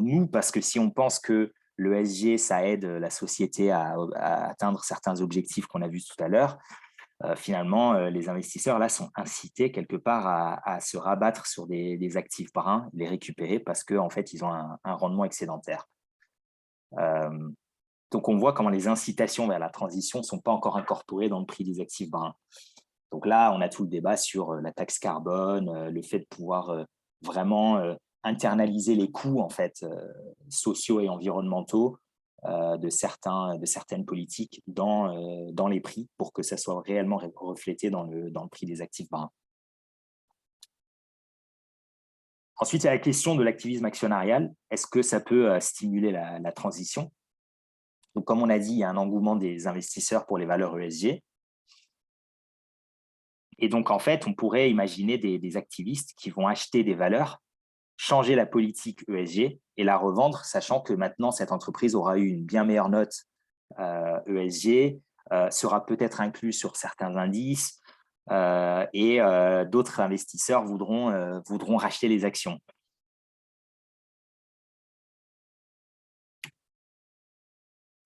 nous, parce que si on pense que l'ESG, ça aide la société à atteindre certains objectifs qu'on a vus tout à l'heure, finalement, les investisseurs là sont incités quelque part à se rabattre sur des actifs bruns, les récupérer parce qu'en fait, ils ont un rendement excédentaire. Donc, on voit comment les incitations vers la transition ne sont pas encore incorporées dans le prix des actifs bruns. Donc là, on a tout le débat sur la taxe carbone, le fait de pouvoir vraiment internaliser les coûts en fait, sociaux et environnementaux de certaines politiques dans les prix pour que ça soit réellement reflété dans le prix des actifs bruns. Ensuite, il y a la question de l'activisme actionnarial. Est-ce que ça peut stimuler la transition? Donc, comme on a dit, il y a un engouement des investisseurs pour les valeurs ESG. Et donc, en fait, on pourrait imaginer des activistes qui vont acheter des valeurs, changer la politique ESG et la revendre, sachant que maintenant, cette entreprise aura eu une bien meilleure note ESG, sera peut-être inclus sur certains indices et d'autres investisseurs voudront racheter les actions.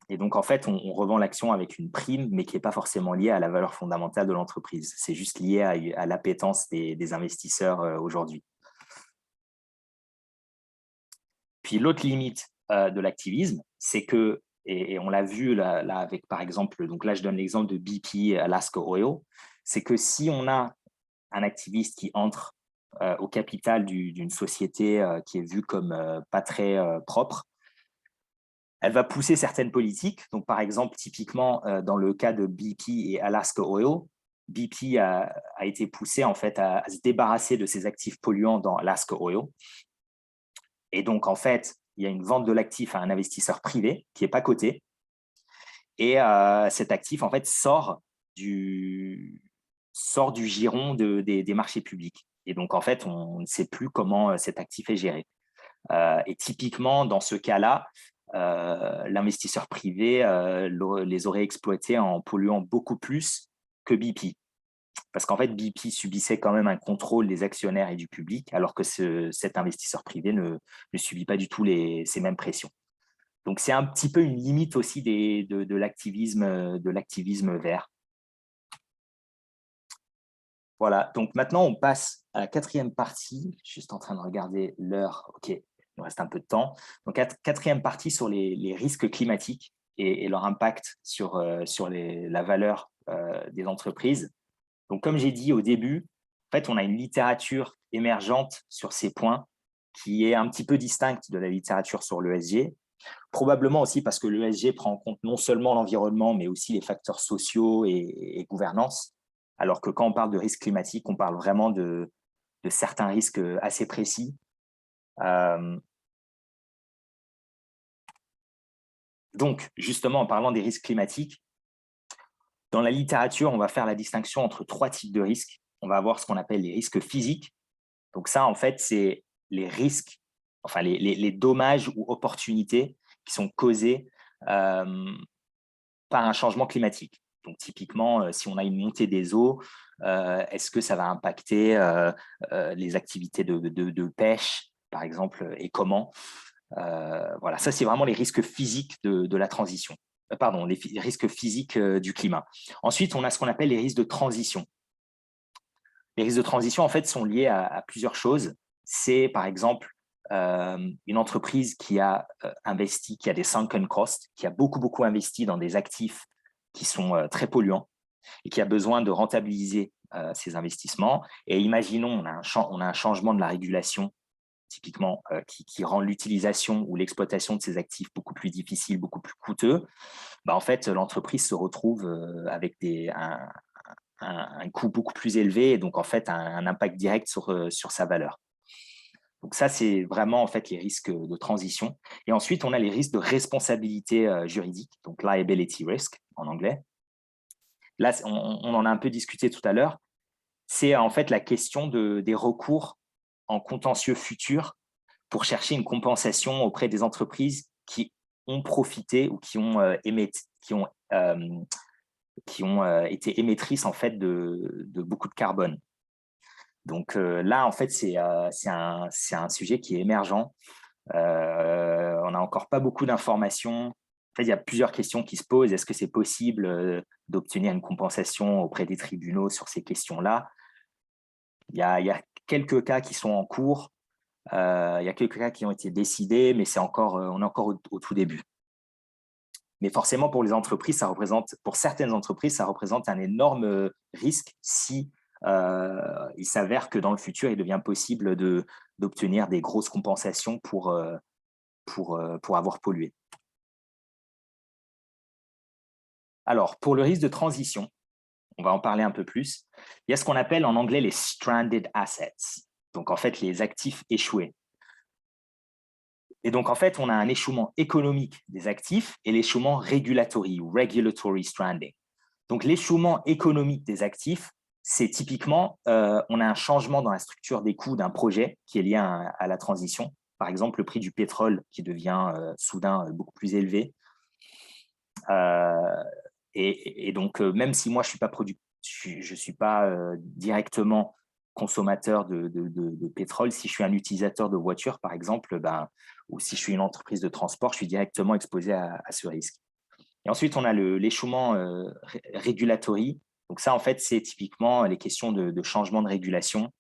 Et donc, en fait, on revend l'action avec une prime, mais qui n'est pas forcément liée à la valeur fondamentale de l'entreprise. C'est juste lié à l'appétence des investisseurs aujourd'hui. Puis l'autre limite de l'activisme, c'est que, et on l'a vu là avec, par exemple, donc là, je donne l'exemple de BP Alaska Oil, c'est que si on a un activiste qui entre au capital d'une société qui est vue comme pas très propre, elle va pousser certaines politiques. Donc, par exemple, typiquement, dans le cas de BP et Alaska Oil, BP a été poussé en fait à se débarrasser de ses actifs polluants dans Alaska Oil. Et donc, en fait, il y a une vente de l'actif à un investisseur privé qui n'est pas coté. Et cet actif, en fait, sort du giron des marchés publics. Et donc, en fait, on ne sait plus comment cet actif est géré. Et typiquement, dans ce cas-là, l'investisseur privé les aurait exploités en polluant beaucoup plus que BP. Parce qu'en fait, BP subissait quand même un contrôle des actionnaires et du public, alors que cet investisseur privé ne subit pas du tout ces mêmes pressions. Donc, c'est un petit peu une limite aussi de l'activisme vert. Voilà, donc maintenant, on passe à la quatrième partie. Je suis juste en train de regarder l'heure. OK, il nous reste un peu de temps. Donc, quatrième partie sur les risques climatiques et leur impact sur la valeur des entreprises. Donc, comme j'ai dit au début, en fait, on a une littérature émergente sur ces points qui est un petit peu distincte de la littérature sur l'ESG. Probablement aussi parce que l'ESG prend en compte non seulement l'environnement, mais aussi les facteurs sociaux et gouvernance. Alors que quand on parle de risque climatique, on parle vraiment de certains risques assez précis. Donc, justement, en parlant des risques climatiques, dans la littérature, on va faire la distinction entre 3 types de risques. On va avoir ce qu'on appelle les risques physiques. Donc ça, en fait, c'est les risques, enfin les dommages ou opportunités qui sont causés par un changement climatique. Donc typiquement, si on a une montée des eaux, est-ce que ça va impacter les activités de pêche, par exemple, et comment voilà, ça, c'est vraiment les risques physiques de la transition. Pardon, les risques physiques du climat. Ensuite, on a ce qu'on appelle les risques de transition. Les risques de transition, en fait, sont liés à plusieurs choses. C'est, par exemple, une entreprise qui a investi, qui a des sunken costs, qui a beaucoup investi dans des actifs qui sont très polluants et qui a besoin de rentabiliser ces investissements. Et imaginons, on a un changement de la régulation, typiquement, qui rend l'utilisation ou l'exploitation de ces actifs beaucoup plus difficile, beaucoup plus coûteux. En fait, l'entreprise se retrouve avec un coût beaucoup plus élevé et donc, en fait, un impact direct sur sa valeur. Donc ça, c'est vraiment en fait les risques de transition. Et ensuite, on a les risques de responsabilité juridique, donc liability risk en anglais. Là, on en a un peu discuté tout à l'heure. C'est en fait la question des recours en contentieux futur pour chercher une compensation auprès des entreprises qui ont profité ou qui ont été émettrices en fait de beaucoup de carbone. Donc là, en fait, c'est un sujet qui est émergent. On n'a encore pas beaucoup d'informations. En fait, il y a plusieurs questions qui se posent. Est-ce que c'est possible d'obtenir une compensation auprès des tribunaux sur ces questions-là? Il y a quelques cas qui sont en cours. Il y a quelques cas qui ont été décidés, mais on est encore au tout début. Mais forcément, pour les entreprises, pour certaines entreprises, ça représente un énorme risque si il s'avère que dans le futur, il devient possible d'obtenir des grosses compensations pour avoir pollué. Alors, pour le risque de transition, on va en parler un peu plus. Il y a ce qu'on appelle en anglais les stranded assets, donc en fait les actifs échoués. Et donc, en fait, on a un échouement économique des actifs et l'échouement regulatory ou regulatory stranding. Donc, l'échouement économique des actifs, c'est typiquement, on a un changement dans la structure des coûts d'un projet qui est lié à la transition. Par exemple, le prix du pétrole qui devient soudain beaucoup plus élevé. Et donc, même si moi, je suis pas directement consommateur de pétrole, si je suis un utilisateur de voiture, par exemple, ou si je suis une entreprise de transport, je suis directement exposé à ce risque. Et ensuite, on a l'échouement regulatory. Donc ça, en fait, c'est typiquement les questions de changement de régulation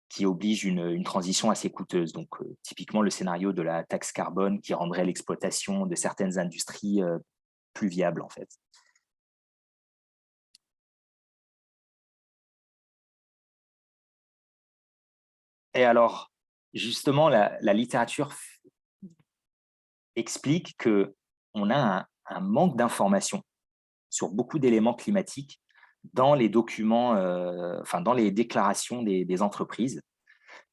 qui obligent une transition assez coûteuse. Donc, typiquement, le scénario de la taxe carbone qui rendrait l'exploitation de certaines industries plus viable, en fait. Et alors, justement, la littérature explique qu'on a un manque d'informations sur beaucoup d'éléments climatiques dans les documents, dans les déclarations des entreprises.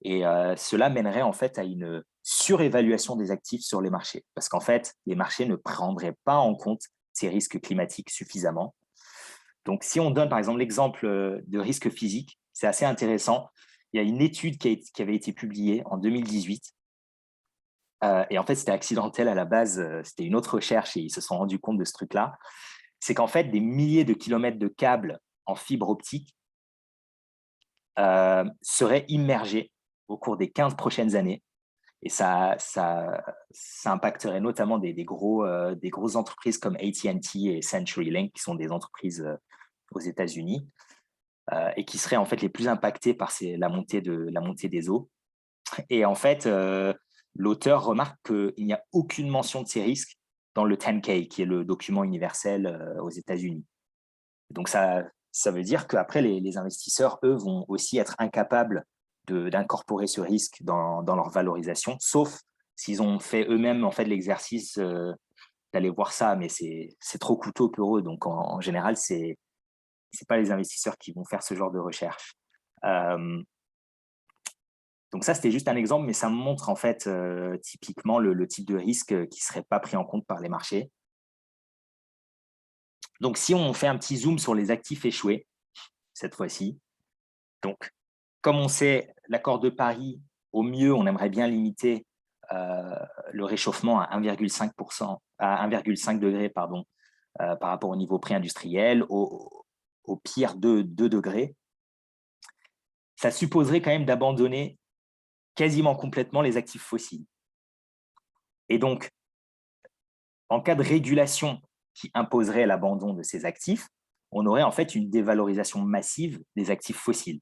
Et cela mènerait en fait à une surévaluation des actifs sur les marchés. Parce qu'en fait, les marchés ne prendraient pas en compte ces risques climatiques suffisamment. Donc, si on donne par exemple l'exemple de risque physique, c'est assez intéressant. Il y a une étude qui avait été publiée en 2018. Et en fait, c'était accidentel à la base. C'était une autre recherche et ils se sont rendus compte de ce truc-là. C'est qu'en fait, des milliers de kilomètres de câbles en fibre optique seraient immergés au cours des 15 prochaines années. Et ça impacterait notamment des grosses entreprises comme AT&T et CenturyLink, qui sont des entreprises aux États-Unis, et qui seraient en fait les plus impactées par la montée des eaux. Et en fait, l'auteur remarque qu'il n'y a aucune mention de ces risques dans le 10K, qui est le document universel aux États-Unis. Donc, ça veut dire qu'après, les investisseurs, eux, vont aussi être incapables d'incorporer ce risque dans leur valorisation, sauf s'ils ont fait eux-mêmes en fait, l'exercice d'aller voir ça, mais c'est trop coûteux pour eux. Donc, en général, ce n'est pas les investisseurs qui vont faire ce genre de recherche. Donc ça, c'était juste un exemple, mais ça montre en fait typiquement le type de risque qui ne serait pas pris en compte par les marchés. Donc, si on fait un petit zoom sur les actifs échoués, cette fois-ci, donc, comme on sait, l'accord de Paris, au mieux, on aimerait bien limiter le réchauffement à 1,5 degrés par rapport au niveau pré-industriel, au pire 2 degrés. Ça supposerait quand même d'abandonner quasiment complètement les actifs fossiles. Et donc, en cas de régulation qui imposerait l'abandon de ces actifs, on aurait en fait une dévalorisation massive des actifs fossiles.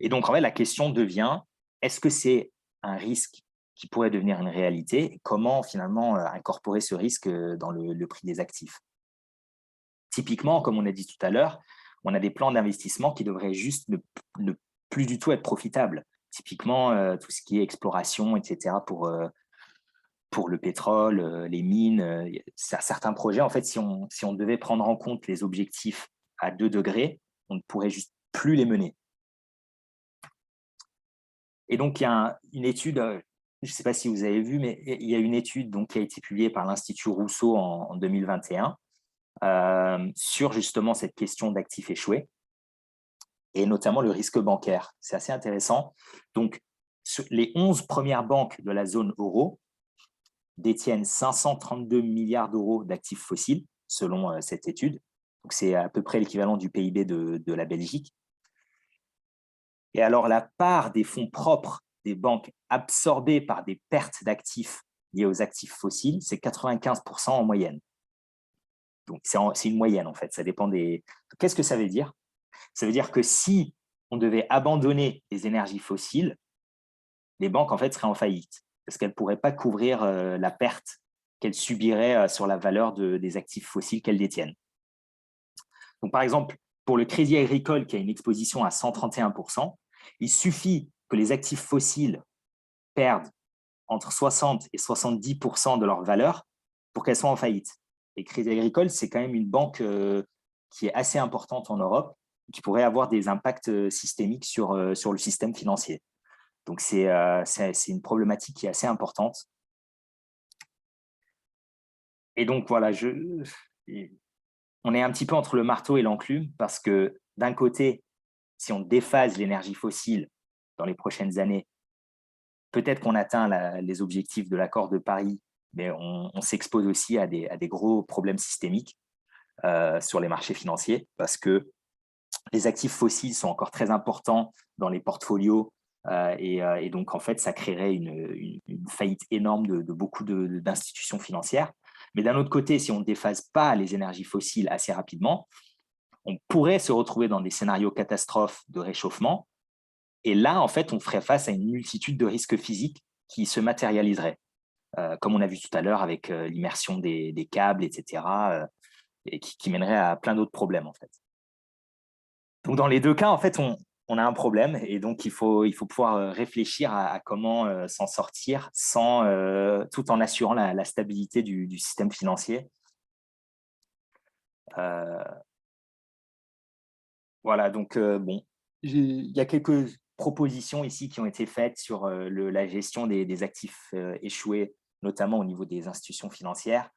Et donc, en fait, la question devient, est-ce que c'est un risque qui pourrait devenir une réalité? Comment, finalement, incorporer ce risque dans le prix des actifs? Typiquement, comme on a dit tout à l'heure, on a des plans d'investissement qui devraient juste ne plus du tout être profitables. Typiquement, tout ce qui est exploration, etc., pour le pétrole, les mines, certains projets, en fait, si on devait prendre en compte les objectifs à 2 degrés, on ne pourrait juste plus les mener. Et donc, il y a une étude, je ne sais pas si vous avez vu, mais il y a une étude donc, qui a été publiée par l'Institut Rousseau en 2021 sur justement cette question d'actifs échoués et notamment le risque bancaire. C'est assez intéressant. Donc, les 11 premières banques de la zone euro détiennent 532 milliards d'euros d'actifs fossiles, selon cette étude. Donc, c'est à peu près l'équivalent du PIB de la Belgique. Et alors, la part des fonds propres des banques absorbés par des pertes d'actifs liées aux actifs fossiles, c'est 95% en moyenne. Donc, c'est une moyenne, en fait. Ça dépend des… Qu'est-ce que ça veut dire? Ça veut dire que si on devait abandonner les énergies fossiles, les banques, en fait, seraient en faillite parce qu'elles ne pourraient pas couvrir la perte qu'elles subiraient sur la valeur des actifs fossiles qu'elles détiennent. Donc, par exemple, pour le Crédit Agricole, qui a une exposition à 131%, il suffit que les actifs fossiles perdent entre 60 et 70% de leur valeur pour qu'elles soient en faillite. Et Crédit Agricole, c'est quand même une banque qui est assez importante en Europe, qui pourrait avoir des impacts systémiques sur le système financier. Donc, c'est une problématique qui est assez importante. Et donc, voilà, on est un petit peu entre le marteau et l'enclume parce que d'un côté, si on déphase l'énergie fossile dans les prochaines années, peut-être qu'on atteint les objectifs de l'accord de Paris, mais on s'expose aussi à des gros problèmes systémiques sur les marchés financiers parce que les actifs fossiles sont encore très importants dans les portfolios et donc, en fait, ça créerait une faillite énorme de beaucoup d'institutions financières. Mais d'un autre côté, si on ne déphase pas les énergies fossiles assez rapidement, on pourrait se retrouver dans des scénarios catastrophes de réchauffement. Et là, en fait, on ferait face à une multitude de risques physiques qui se matérialiseraient, comme on a vu tout à l'heure avec l'immersion des câbles, etc., et qui mènerait à plein d'autres problèmes, en fait. Donc, dans les deux cas, en fait, on a un problème et donc il faut pouvoir réfléchir à comment s'en sortir tout en assurant la stabilité du système financier. Voilà, donc bon, il y a quelques propositions ici qui ont été faites sur la gestion des actifs échoués, notamment au niveau des institutions financières.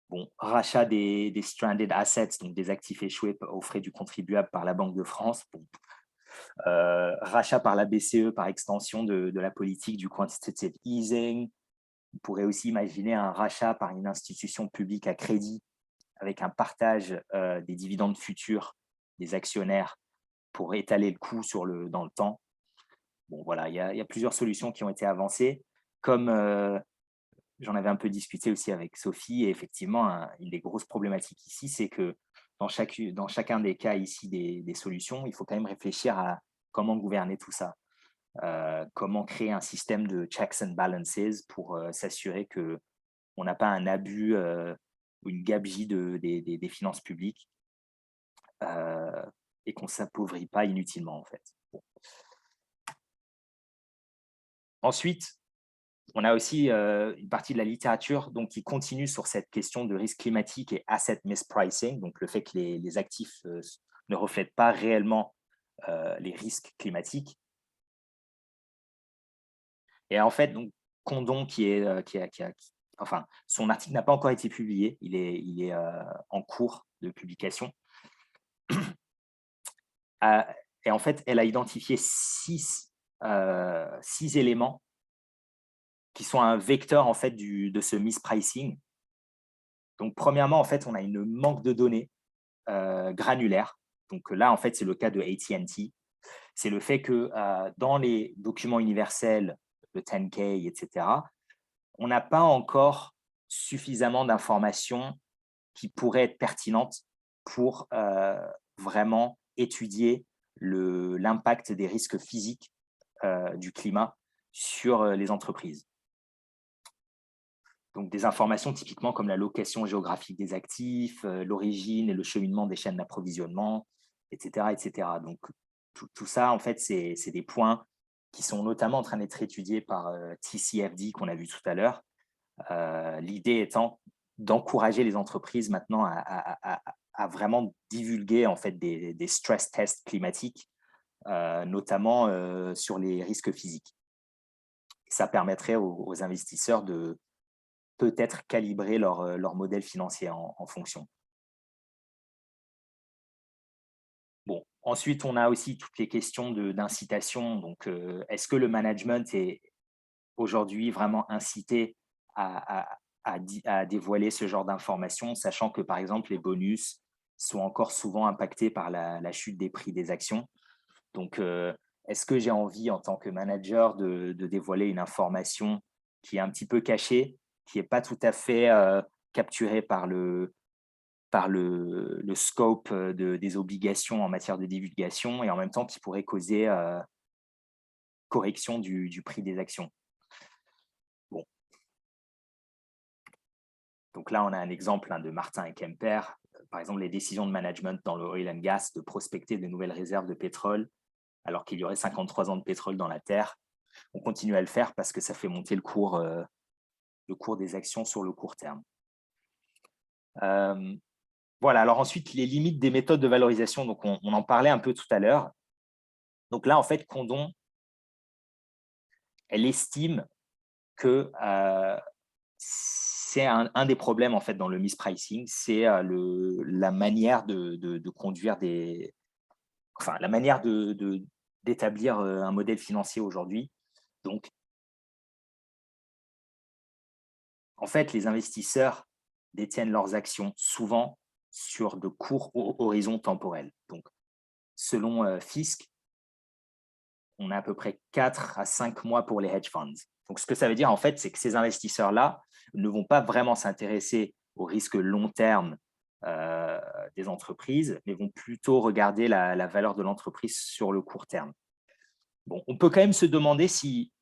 Bon, rachat des stranded assets, donc des actifs échoués aux frais du contribuable par la Banque de France. Bon. Rachat par la BCE par extension de la politique du quantitative easing. On pourrait aussi imaginer un rachat par une institution publique à crédit avec un partage des dividendes futurs des actionnaires pour étaler le coût dans le temps. Bon, voilà, il y a plusieurs solutions qui ont été avancées. Comme j'en avais un peu discuté aussi avec Sophie, et effectivement, une des grosses problématiques ici, c'est que dans chacun des cas ici des solutions, il faut quand même réfléchir à comment gouverner tout ça. Comment créer un système de checks and balances pour s'assurer qu'on n'a pas un abus ou une gabegie des finances publiques et qu'on ne s'appauvrit pas inutilement, en fait. Bon. Ensuite, on a aussi une partie de la littérature donc, qui continue sur cette question de risque climatique et asset mispricing, donc le fait que les actifs ne reflètent pas réellement les risques climatiques. Et en fait, donc, Condon, enfin, son article n'a pas encore été publié, il est en cours de publication. Et en fait, elle a identifié 6 éléments qui sont un vecteur en fait de ce mispricing. Donc, premièrement, en fait, on a une manque de données granulaires. Donc là, en fait, c'est le cas de AT&T. C'est le fait que dans les documents universels, le 10K, etc., on n'a pas encore suffisamment d'informations qui pourraient être pertinentes pour vraiment étudier l'impact des risques physiques du climat sur les entreprises. Donc, des informations typiquement comme la location géographique des actifs, l'origine et le cheminement des chaînes d'approvisionnement, etc., etc. Donc, tout ça, en fait, c'est des points qui sont notamment en train d'être étudiés par TCFD qu'on a vu tout à l'heure. L'idée étant d'encourager les entreprises maintenant à vraiment divulguer en fait des stress tests climatiques, notamment sur les risques physiques. Ça permettrait aux investisseurs de peut-être calibrer leur modèle financier en fonction. Bon, ensuite, on a aussi toutes les questions d'incitation. Donc, est-ce que le management est aujourd'hui vraiment incité à dévoiler ce genre d'informations, sachant que, par exemple, les bonus sont encore souvent impactés par la chute des prix des actions. Donc, est-ce que j'ai envie, en tant que manager, de dévoiler une information qui est un petit peu cachée, qui n'est pas tout à fait capturée par le scope des obligations en matière de divulgation et en même temps qui pourrait causer correction du prix des actions. Bon. Donc là, on a un exemple de Martin et Kemper. Par exemple, les décisions de management dans le oil and gas de prospecter de nouvelles réserves de pétrole alors qu'il y aurait 53 ans de pétrole dans la terre. On continue à le faire parce que ça fait monter le cours des actions sur le court terme. Voilà, alors ensuite, les limites des méthodes de valorisation. Donc, on en parlait un peu tout à l'heure. Donc là, en fait, Condon, elle estime que c'est un des problèmes en fait, dans le mispricing, c'est la manière de conduire la manière d'établir un modèle financier aujourd'hui. Donc, en fait, les investisseurs détiennent leurs actions souvent sur de courts horizons temporels. Donc, selon Fisk, on a à peu près 4 à 5 mois pour les hedge funds. Donc, ce que ça veut dire, en fait, c'est que ces investisseurs-là ne vont pas vraiment s'intéresser au risque long terme des entreprises, mais vont plutôt regarder la valeur de l'entreprise sur le court terme. Bon, on peut quand même se demander si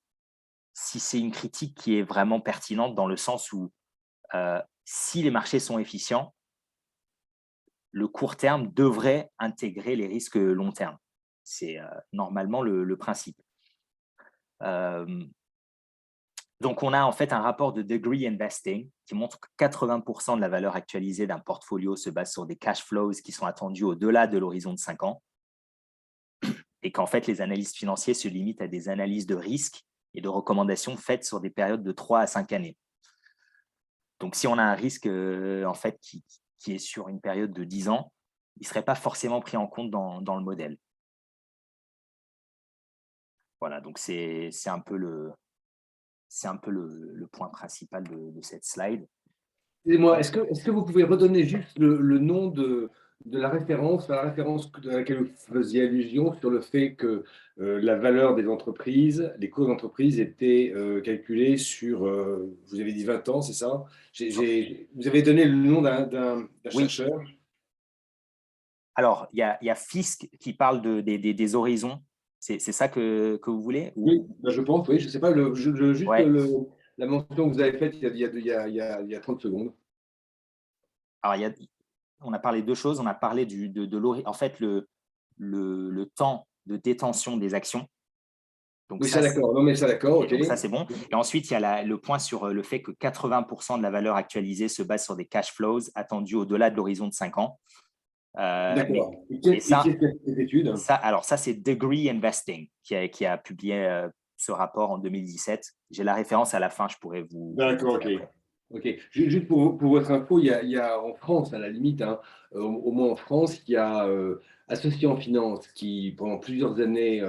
c'est une critique qui est vraiment pertinente dans le sens où si les marchés sont efficients, le court terme devrait intégrer les risques long terme. C'est normalement le principe. Donc, on a en fait un rapport de Degree Investing qui montre que 80% de la valeur actualisée d'un portfolio se base sur des cash flows qui sont attendus au-delà de l'horizon de 5 ans et qu'en fait, les analystes financiers se limitent à des analyses de risque et de recommandations faites sur des périodes de 3 à 5 années. Donc, si on a un risque en fait, qui est sur une période de 10 ans, il ne serait pas forcément pris en compte dans le modèle. Voilà, donc c'est un peu le point principal de cette slide. Excusez-moi, est-ce que vous pouvez redonner juste le nom de la référence à laquelle vous faisiez allusion sur le fait que la valeur des entreprises, les cours d'entreprise étaient calculés sur, vous avez dit 20 ans, c'est ça? Vous avez donné le nom d'un Oui. chercheur. Alors, il y a Fisk qui parle des horizons. C'est ça que vous voulez? Oui, ben, je pense, oui, je ne sais pas, juste Ouais. la mention que vous avez faite il y a 30 secondes. Alors, on a parlé de deux choses. On a parlé en fait, le temps de détention des actions. Donc, Oui, ça d'accord. Non, mais ça d'accord, ok. Donc ça, c'est bon. Et ensuite, il y a le point sur le fait que 80% de la valeur actualisée se base sur des cash flows attendus au-delà de l'horizon de 5 ans. D'accord. Mais ça, cette étude? alors ça, c'est Degree Investing qui a publié ce rapport en 2017. J'ai la référence à la fin, je pourrais vous… D'accord, ok. Ok. Juste pour votre info, il y a en France, à la limite, hein, au moins en France, il y a Associés en Finance qui, pendant plusieurs années,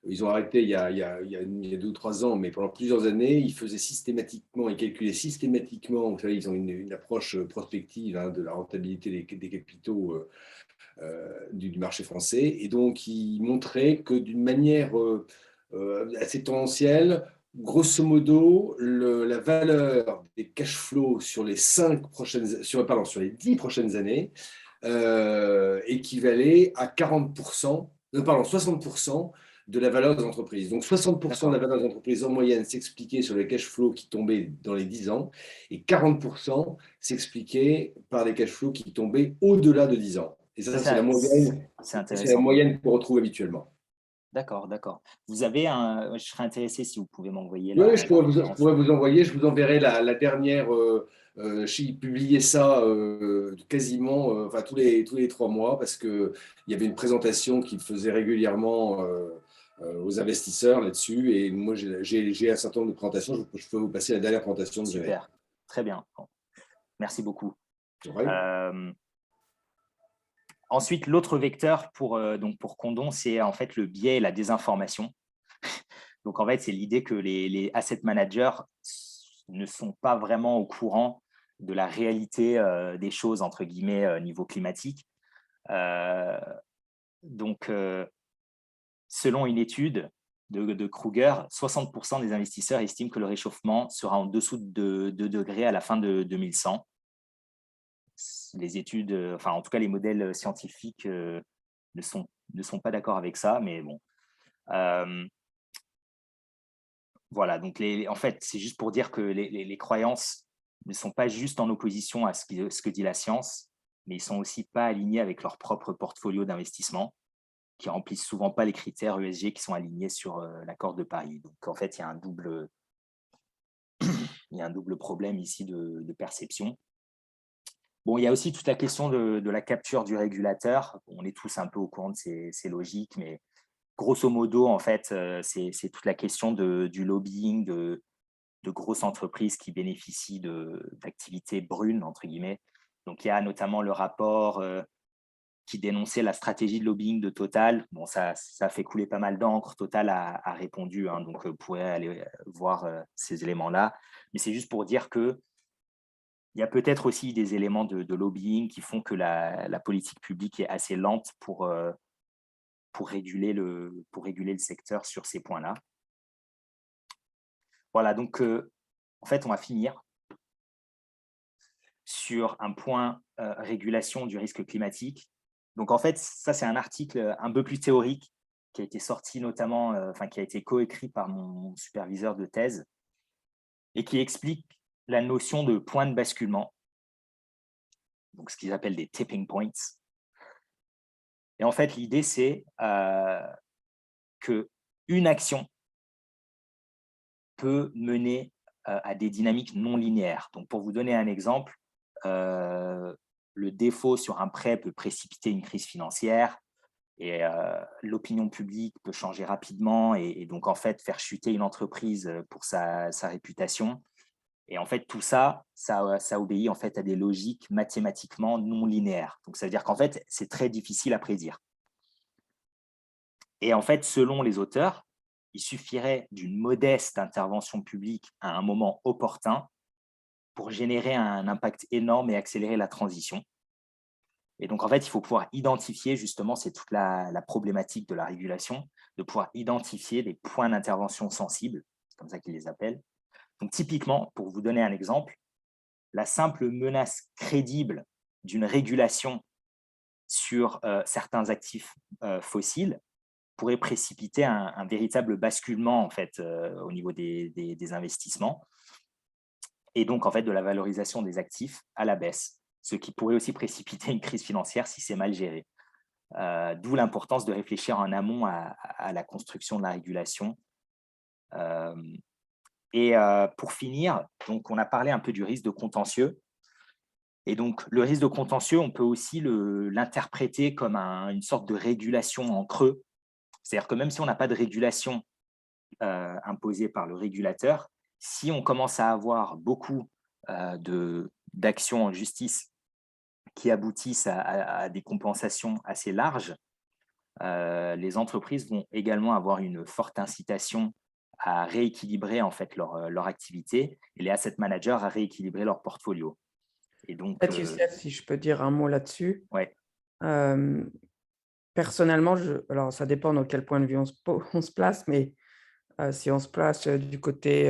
ils ont arrêté il y a 2 ou 3 ans, mais pendant plusieurs années, ils faisaient systématiquement, ils calculaient systématiquement, vous savez, ils ont une approche prospective hein, de la rentabilité des capitaux du marché français, et donc ils montraient que d'une manière assez tendancielle, grosso modo, la valeur des cash flows sur les 10 prochaines années équivalait à 60% de la valeur des entreprises. Donc 60% de la valeur des entreprises en moyenne s'expliquait sur les cash flows qui tombaient dans les 10 ans et 40% s'expliquait par des cash flows qui tombaient au-delà de 10 ans. Et ça c'est la moyenne. C'est intéressant. C'est la moyenne qu'on retrouve habituellement. D'accord, d'accord. Vous avez je serais intéressé si vous pouvez m'envoyer Oui, je pourrais vous envoyer, je vous enverrai la dernière. J'ai publié ça quasiment enfin, tous les 3 mois parce qu'il y avait une présentation qu'il faisait régulièrement aux investisseurs là-dessus. Et moi, j'ai un certain nombre de présentations. Je peux vous passer la dernière présentation que j'avais. Super, très bien. Merci beaucoup. Ensuite, l'autre vecteur pour Condon, c'est en fait le biais et la désinformation. Donc, en fait, c'est l'idée que les asset managers ne sont pas vraiment au courant de la réalité des choses, entre guillemets, niveau climatique. Selon une étude de Kruger, 60% des investisseurs estiment que le réchauffement sera en dessous de 2 degrés à la fin de 2100. Les études, enfin en tout cas les modèles scientifiques ne sont pas d'accord avec ça, mais bon. Voilà, donc en fait, c'est juste pour dire que les croyances ne sont pas juste en opposition à ce que dit la science, mais ils ne sont aussi pas alignés avec leur propre portfolio d'investissement, qui remplissent souvent pas les critères ESG qui sont alignés sur l'accord de Paris. Donc en fait, il y a un double problème ici de perception. Bon, il y a aussi toute la question de la capture du régulateur. On est tous un peu au courant de ces logiques, mais grosso modo, en fait, c'est toute la question du lobbying de grosses entreprises qui bénéficient d'activités brunes, entre guillemets. Donc, il y a notamment le rapport qui dénonçait la stratégie de lobbying de Total. Bon, ça fait couler pas mal d'encre. Total a répondu, hein, donc vous pourrez aller voir ces éléments-là. Mais c'est juste pour dire que il y a peut-être aussi des éléments de lobbying qui font que la politique publique est assez lente pour réguler le secteur sur ces points-là. Voilà, donc en fait, on va finir sur un point régulation du risque climatique. Donc en fait, ça c'est un article un peu plus théorique qui a été sorti notamment, qui a été coécrit par mon superviseur de thèse et qui explique la notion de point de basculement, donc ce qu'ils appellent des tipping points. Et en fait, l'idée, c'est qu'une action peut mener à des dynamiques non linéaires. Donc, pour vous donner un exemple, le défaut sur un prêt peut précipiter une crise financière et l'opinion publique peut changer rapidement et donc, en fait, faire chuter une entreprise pour sa réputation. Et en fait, tout ça, ça obéit en fait à des logiques mathématiquement non linéaires. Donc, ça veut dire qu'en fait, c'est très difficile à prédire. Et en fait, selon les auteurs, il suffirait d'une modeste intervention publique à un moment opportun pour générer un impact énorme et accélérer la transition. Et donc, en fait, il faut pouvoir identifier, justement, c'est toute la problématique de la régulation, de pouvoir identifier des points d'intervention sensibles, c'est comme ça qu'ils les appellent. Donc, typiquement, pour vous donner un exemple, la simple menace crédible d'une régulation sur certains actifs fossiles pourrait précipiter un véritable basculement en fait, au niveau des investissements et donc en fait de la valorisation des actifs à la baisse, ce qui pourrait aussi précipiter une crise financière si c'est mal géré. D'où l'importance de réfléchir en amont à la construction de la régulation. Pour finir, donc on a parlé un peu du risque de contentieux. Et donc, le risque de contentieux, on peut aussi l'interpréter comme une sorte de régulation en creux. C'est-à-dire que même si on n'a pas de régulation imposée par le régulateur, si on commence à avoir beaucoup d'actions en justice qui aboutissent à des compensations assez larges, les entreprises vont également avoir une forte incitation à rééquilibrer en fait leur activité et les asset managers à rééquilibrer leur portfolio. Et donc, En fait, Youssef, si je peux dire un mot là-dessus. ouais. Personnellement, alors ça dépend dans quel point de vue on se place, mais si on se place du côté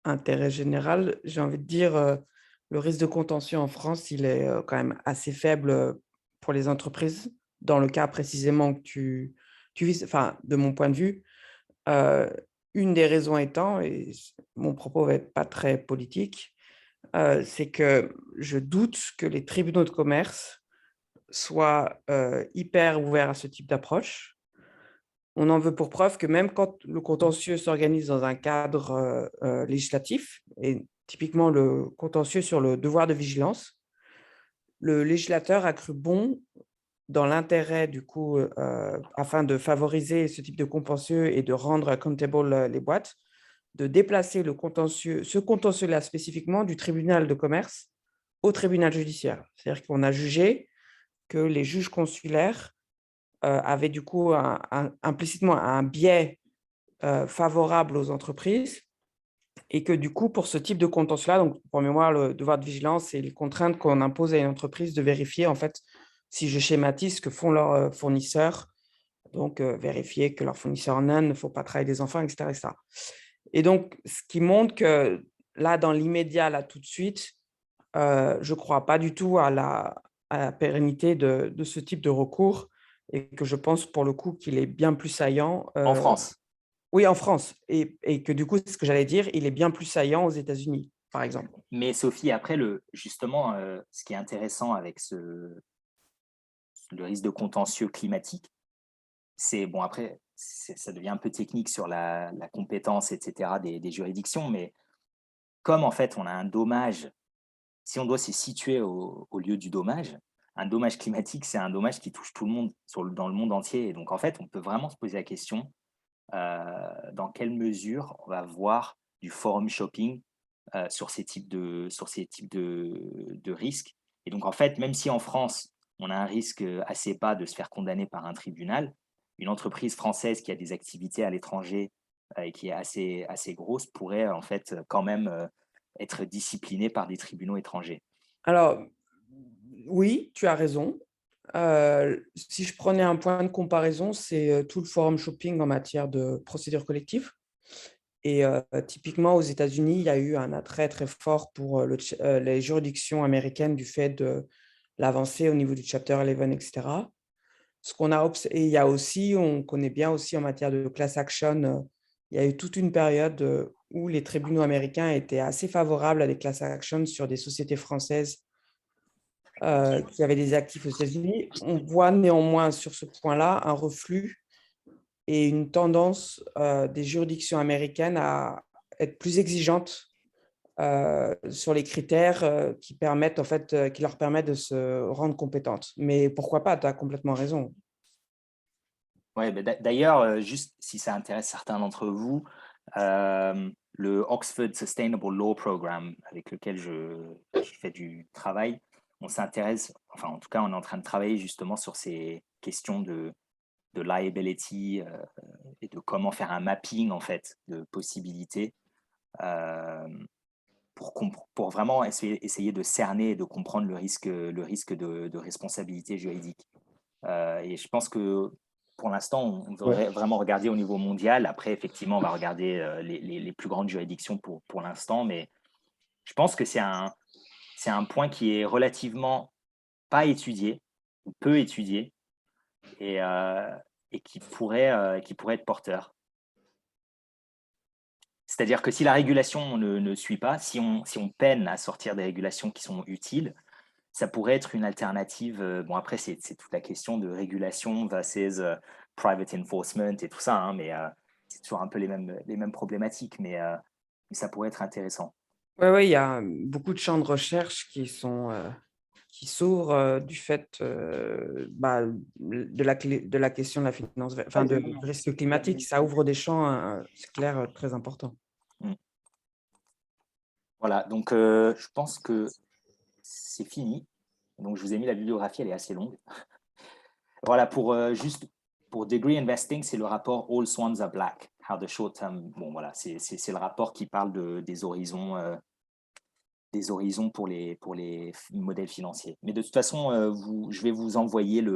intérêt général, j'ai envie de dire le risque de contentieux en France, il est quand même assez faible pour les entreprises, dans le cas précisément que tu vises, enfin, de mon point de vue. Une des raisons étant, et mon propos va être pas très politique, c'est que je doute que les tribunaux de commerce soient hyper ouverts à ce type d'approche. On en veut pour preuve que même quand le contentieux s'organise dans un cadre législatif, et typiquement le contentieux sur le devoir de vigilance, le législateur a cru bon, dans l'intérêt du coup, afin de favoriser ce type de contentieux et de rendre accountable les boîtes, de déplacer ce contentieux-là spécifiquement du tribunal de commerce au tribunal judiciaire. C'est-à-dire qu'on a jugé que les juges consulaires avaient du coup implicitement un biais favorable aux entreprises et que du coup, pour ce type de contentieux-là, donc pour mémoire, le devoir de vigilance et les contraintes qu'on impose à une entreprise de vérifier, en fait, si je schématise, ce que font leurs fournisseurs, donc vérifier que leurs fournisseurs en Inde ne font pas travailler des enfants, etc., etc. Et donc, ce qui montre que là, dans l'immédiat, là, tout de suite, je ne crois pas du tout à la pérennité de ce type de recours et que je pense pour le coup qu'il est bien plus saillant. En France. Oui, en France. Et que du coup, c'est ce que j'allais dire, il est bien plus saillant aux États-Unis, par exemple. Mais Sophie, après, justement, ce qui est intéressant avec le risque de contentieux climatique, c'est, bon, après, ça devient un peu technique sur la compétence, etc., des juridictions, mais comme en fait, on a un dommage, si on doit se situer au lieu du dommage, un dommage climatique, c'est un dommage qui touche tout le monde dans le monde entier. Et donc, en fait, on peut vraiment se poser la question dans quelle mesure on va voir du forum shopping sur ces types de risques. Et donc, en fait, même si en France, on a un risque assez bas de se faire condamner par un tribunal, une entreprise française qui a des activités à l'étranger et qui est assez grosse pourrait en fait quand même être disciplinée par des tribunaux étrangers. Alors, oui, tu as raison. Si je prenais un point de comparaison, c'est tout le forum shopping en matière de procédure collective. Et typiquement, aux États-Unis, il y a eu un attrait très fort pour les juridictions américaines du fait de l'avancée au niveau du Chapter 11, etc. Et il y a aussi, on connaît bien aussi en matière de class action, il y a eu toute une période où les tribunaux américains étaient assez favorables à des class actions sur des sociétés françaises qui avaient des actifs aux États-Unis. On voit néanmoins sur ce point-là un reflux et une tendance des juridictions américaines à être plus exigeantes sur les critères qui leur permettent de se rendre compétentes. Mais pourquoi pas, tu as complètement raison. Ouais, d'ailleurs, juste si ça intéresse certains d'entre vous, le Oxford Sustainable Law Program avec lequel je fais du travail, on s'intéresse, enfin en tout cas on est en train de travailler justement sur ces questions de liability et de comment faire un mapping en fait de possibilités pour vraiment essayer de cerner et de comprendre le risque de responsabilité juridique. Et je pense que pour l'instant, on devrait vraiment regarder au niveau mondial. Après, effectivement, on va regarder les plus grandes juridictions pour l'instant, mais je pense que c'est un point qui est relativement pas étudié, ou peu étudié, et qui pourrait être porteur. C'est-à-dire que si la régulation ne suit pas, si on peine à sortir des régulations qui sont utiles, ça pourrait être une alternative. Bon, après, c'est toute la question de régulation versus private enforcement et tout ça, hein, mais c'est toujours un peu les mêmes problématiques, mais ça pourrait être intéressant. Oui, il y a beaucoup de champs de recherche qui s'ouvrent du fait de la question de la finance, enfin de risque climatique. Ça ouvre des champs, c'est clair, très importants. Voilà, donc je pense que c'est fini. Donc, je vous ai mis la bibliographie, elle est assez longue. Voilà, juste pour Degree Investing, c'est le rapport All Swans Are Black, How the Short Term. Bon, voilà, c'est le rapport qui parle des horizons pour les modèles financiers. Mais de toute façon, je vais vous envoyer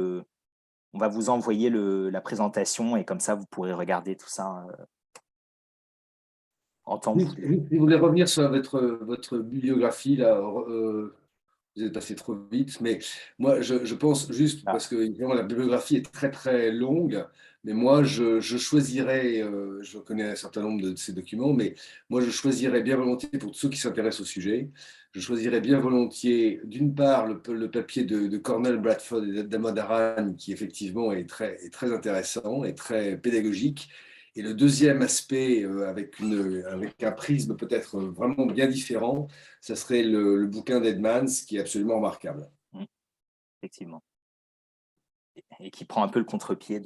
on va vous envoyer la présentation et comme ça, vous pourrez regarder tout ça en temps voulu. Je voulais revenir sur votre bibliographie, là. Vous êtes passé trop vite, mais moi, je pense juste, parce que évidemment, la bibliographie est très, très longue, mais moi, je choisirais, je connais un certain nombre de ces documents, mais moi, je choisirais bien volontiers, pour ceux qui s'intéressent au sujet, je choisirais bien volontiers, d'une part, le papier de Cornell Bradford et d'Amadaran, qui effectivement est très intéressant et très pédagogique. Et le deuxième aspect, avec un prisme peut-être vraiment bien différent, ça serait le bouquin d'Edmans, qui est absolument remarquable. Effectivement. Et qui prend un peu le contre-pied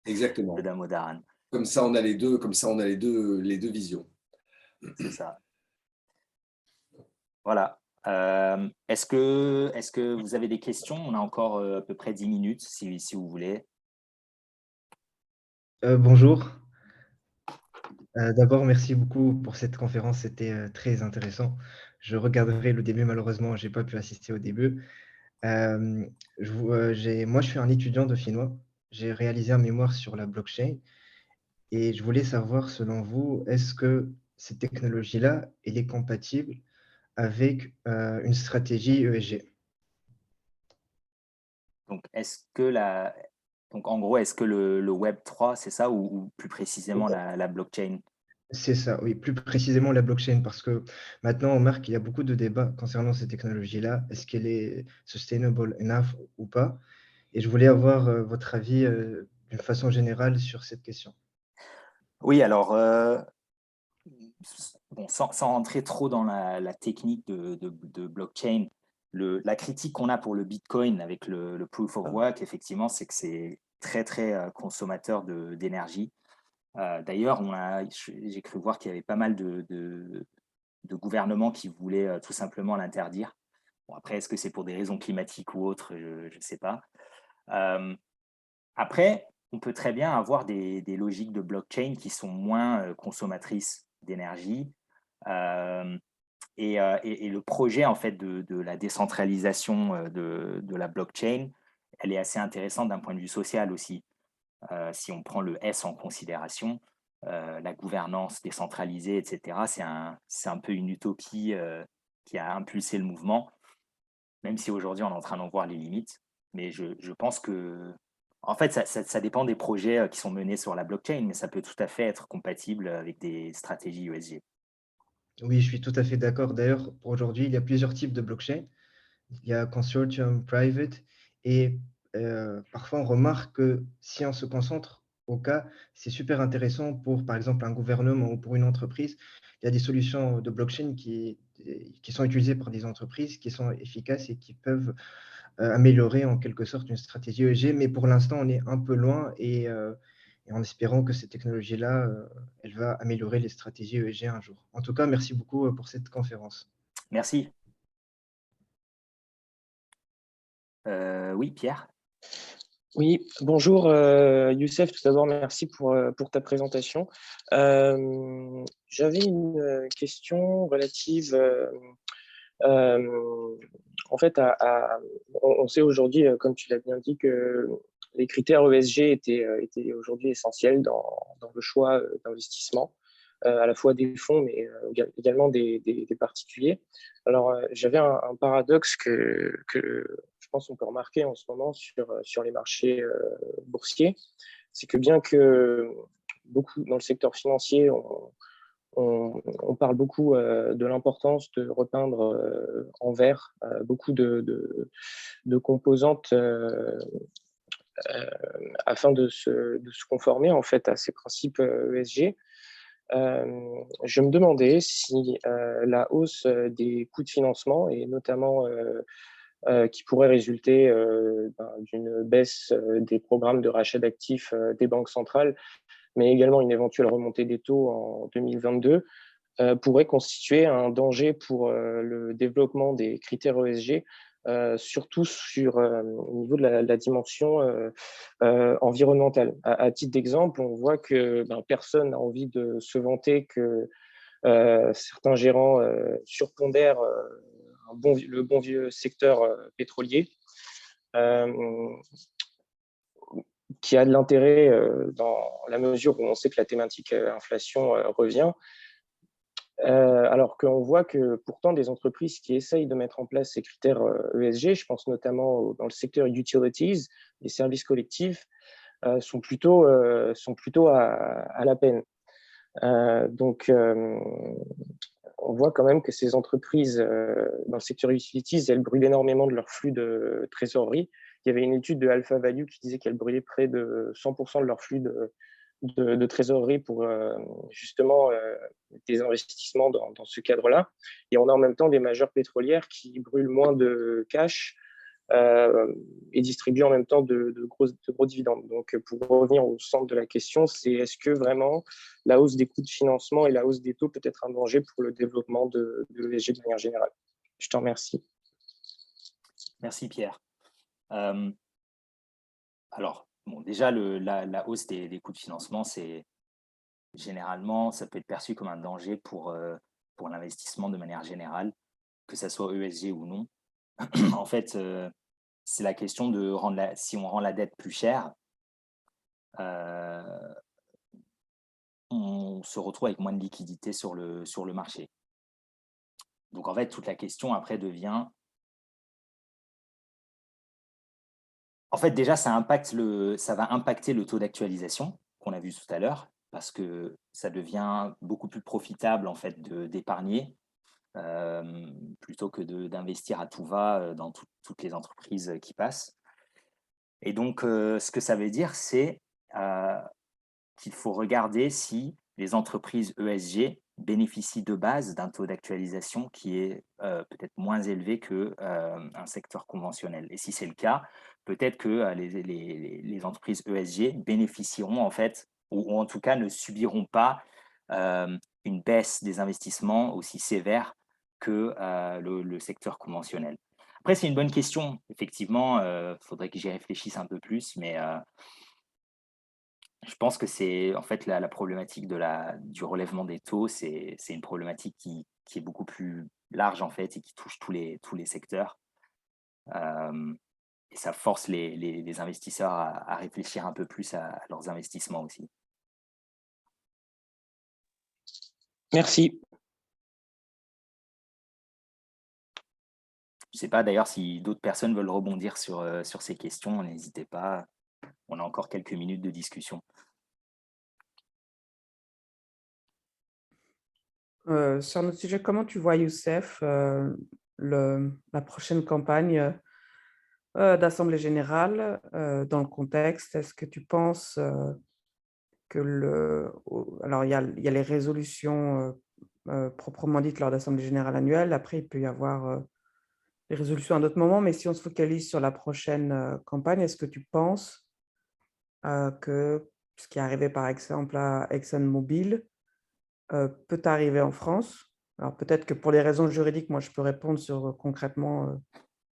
Exactement. de Damodaran. Comme ça, on a les deux visions. C'est ça. Voilà. Est-ce que vous avez des questions? On a encore à peu près 10 minutes, si vous voulez. Bonjour. D'abord, merci beaucoup pour cette conférence, c'était très intéressant. Je regarderai le début, malheureusement, je n'ai pas pu assister au début. Moi, je suis un étudiant de finnois. J'ai réalisé un mémoire sur la blockchain et je voulais savoir, selon vous, est-ce que cette technologie-là, elle est compatible avec une stratégie ESG? Donc, en gros, est-ce que le Web3, c'est ça, ou plus précisément la blockchain? C'est ça, oui, plus précisément la blockchain, parce que maintenant, on remarque qu'il y a beaucoup de débats concernant cette technologie-là. Est-ce qu'elle est sustainable enough ou pas? Et je voulais avoir votre avis d'une façon générale sur cette question. Oui, alors, bon, sans rentrer trop dans la technique de blockchain, la critique qu'on a pour le Bitcoin avec le Proof of Work, effectivement, c'est que c'est très, très consommateur d'énergie. D'ailleurs, j'ai cru voir qu'il y avait pas mal de gouvernements qui voulaient tout simplement l'interdire. Bon, après, est-ce que c'est pour des raisons climatiques ou autres? Je ne sais pas. Après, on peut très bien avoir des logiques de blockchain qui sont moins consommatrices d'énergie. Et le projet en fait de la décentralisation de la blockchain, elle est assez intéressante d'un point de vue social aussi. Si on prend le S en considération, la gouvernance décentralisée, etc., c'est un peu une utopie qui a impulsé le mouvement, même si aujourd'hui on est en train d'en voir les limites. Mais je pense que, en fait, ça dépend des projets qui sont menés sur la blockchain, mais ça peut tout à fait être compatible avec des stratégies ESG. Oui, je suis tout à fait d'accord. D'ailleurs, pour aujourd'hui, il y a plusieurs types de blockchain. il y a consortium, private, et parfois on remarque que si on se concentre au cas, c'est super intéressant pour, par exemple, un gouvernement ou pour une entreprise. Il y a des solutions de blockchain qui sont utilisées par des entreprises, qui sont efficaces et qui peuvent améliorer en quelque sorte une stratégie ESG, mais pour l'instant, on est un peu loin et en espérant que cette technologie-là, elle va améliorer les stratégies ESG un jour. En tout cas, merci beaucoup pour cette conférence. Merci. Oui, Pierre. Oui, bonjour Youssef, tout d'abord merci pour ta présentation. J'avais une question relative en fait on sait aujourd'hui, comme tu l'as bien dit, que les critères ESG étaient aujourd'hui essentiels dans le choix d'investissement, à la fois des fonds mais également des particuliers. Alors j'avais un paradoxe que je pense qu'on peut remarquer en ce moment sur les marchés boursiers, c'est que bien que beaucoup dans le secteur financier, on parle beaucoup de l'importance de repeindre en vert beaucoup de composantes afin de se conformer en fait à ces principes ESG. Je me demandais si la hausse des coûts de financement et notamment qui pourrait résulter d'une baisse des programmes de rachat d'actifs des banques centrales, mais également une éventuelle remontée des taux en 2022, pourrait constituer un danger pour le développement des critères ESG, surtout au niveau de la dimension environnementale. À titre d'exemple, on voit que personne n'a envie de se vanter que certains gérants surpondèrent le bon vieux secteur pétrolier, qui a de l'intérêt dans la mesure où on sait que la thématique inflation revient, alors qu'on voit que pourtant des entreprises qui essayent de mettre en place ces critères ESG, je pense notamment dans le secteur utilities, les services collectifs, sont plutôt à la peine. Donc, on voit quand même que ces entreprises dans le secteur utilities, elles brûlent énormément de leur flux de trésorerie. Il y avait une étude de Alpha Value qui disait qu'elles brûlaient près de 100% de leur flux de trésorerie pour justement des investissements dans ce cadre-là. Et on a en même temps des majeures pétrolières qui brûlent moins de cash et distribuent en même temps de gros dividendes. Donc, pour revenir au centre de la question, c'est est-ce que vraiment la hausse des coûts de financement et la hausse des taux peut être un danger pour le développement de l'ESG de manière générale? Je te remercie. Merci, Pierre. Alors, bon, déjà, la hausse des coûts de financement, généralement, ça peut être perçu comme un danger pour l'investissement de manière générale, que ça soit ESG ou non. En fait, c'est la question de si on rend la dette plus chère, on se retrouve avec moins de liquidité sur le marché. Donc, en fait, toute la question après devient… En fait, déjà, ça va impacter le taux d'actualisation qu'on a vu tout à l'heure, parce que ça devient beaucoup plus profitable en fait d'épargner plutôt que d'investir à tout va dans toutes les entreprises qui passent. Et donc, ce que ça veut dire, c'est qu'il faut regarder si les entreprises ESG bénéficient de base d'un taux d'actualisation qui est peut-être moins élevé qu'un secteur conventionnel. Et si c'est le cas, peut-être que les entreprises ESG bénéficieront en fait, ou en tout cas ne subiront pas une baisse des investissements aussi sévère que le secteur conventionnel. Après, c'est une bonne question. Effectivement, faudrait que j'y réfléchisse un peu plus, mais je pense que c'est en fait la problématique du relèvement des taux, c'est une problématique qui est beaucoup plus large en fait et qui touche tous les secteurs. Et ça force les investisseurs à réfléchir un peu plus à leurs investissements aussi. Merci. Je ne sais pas d'ailleurs si d'autres personnes veulent rebondir sur ces questions, n'hésitez pas, on a encore quelques minutes de discussion. Sur notre sujet, comment tu vois, Youssef, la prochaine campagne d'Assemblée générale dans le contexte? Est-ce que tu penses alors il y a les résolutions proprement dites lors d'Assemblée générale annuelle. Après, il peut y avoir les résolutions à d'autres moments, mais si on se focalise sur la prochaine campagne, est-ce que tu penses que ce qui est arrivé par exemple à ExxonMobil peut arriver en France? Alors peut-être que pour les raisons juridiques, moi je peux répondre sur concrètement,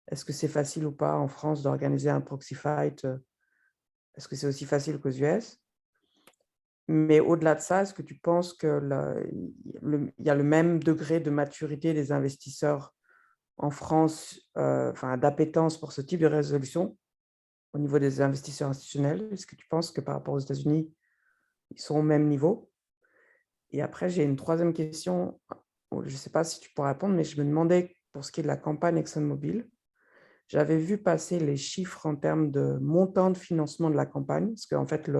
est-ce que c'est facile ou pas en France d'organiser un proxy fight? Est-ce que c'est aussi facile qu'aux US? Mais au-delà de ça, est-ce que tu penses que il y a le même degré de maturité des investisseurs en France, enfin d'appétence pour ce type de résolution au niveau des investisseurs institutionnels? Est-ce que tu penses que par rapport aux États-Unis, ils sont au même niveau? Et après, j'ai une troisième question. Je ne sais pas si tu pourras répondre, mais je me demandais pour ce qui est de la campagne ExxonMobil, j'avais vu passer les chiffres en termes de montant de financement de la campagne, parce qu'en fait,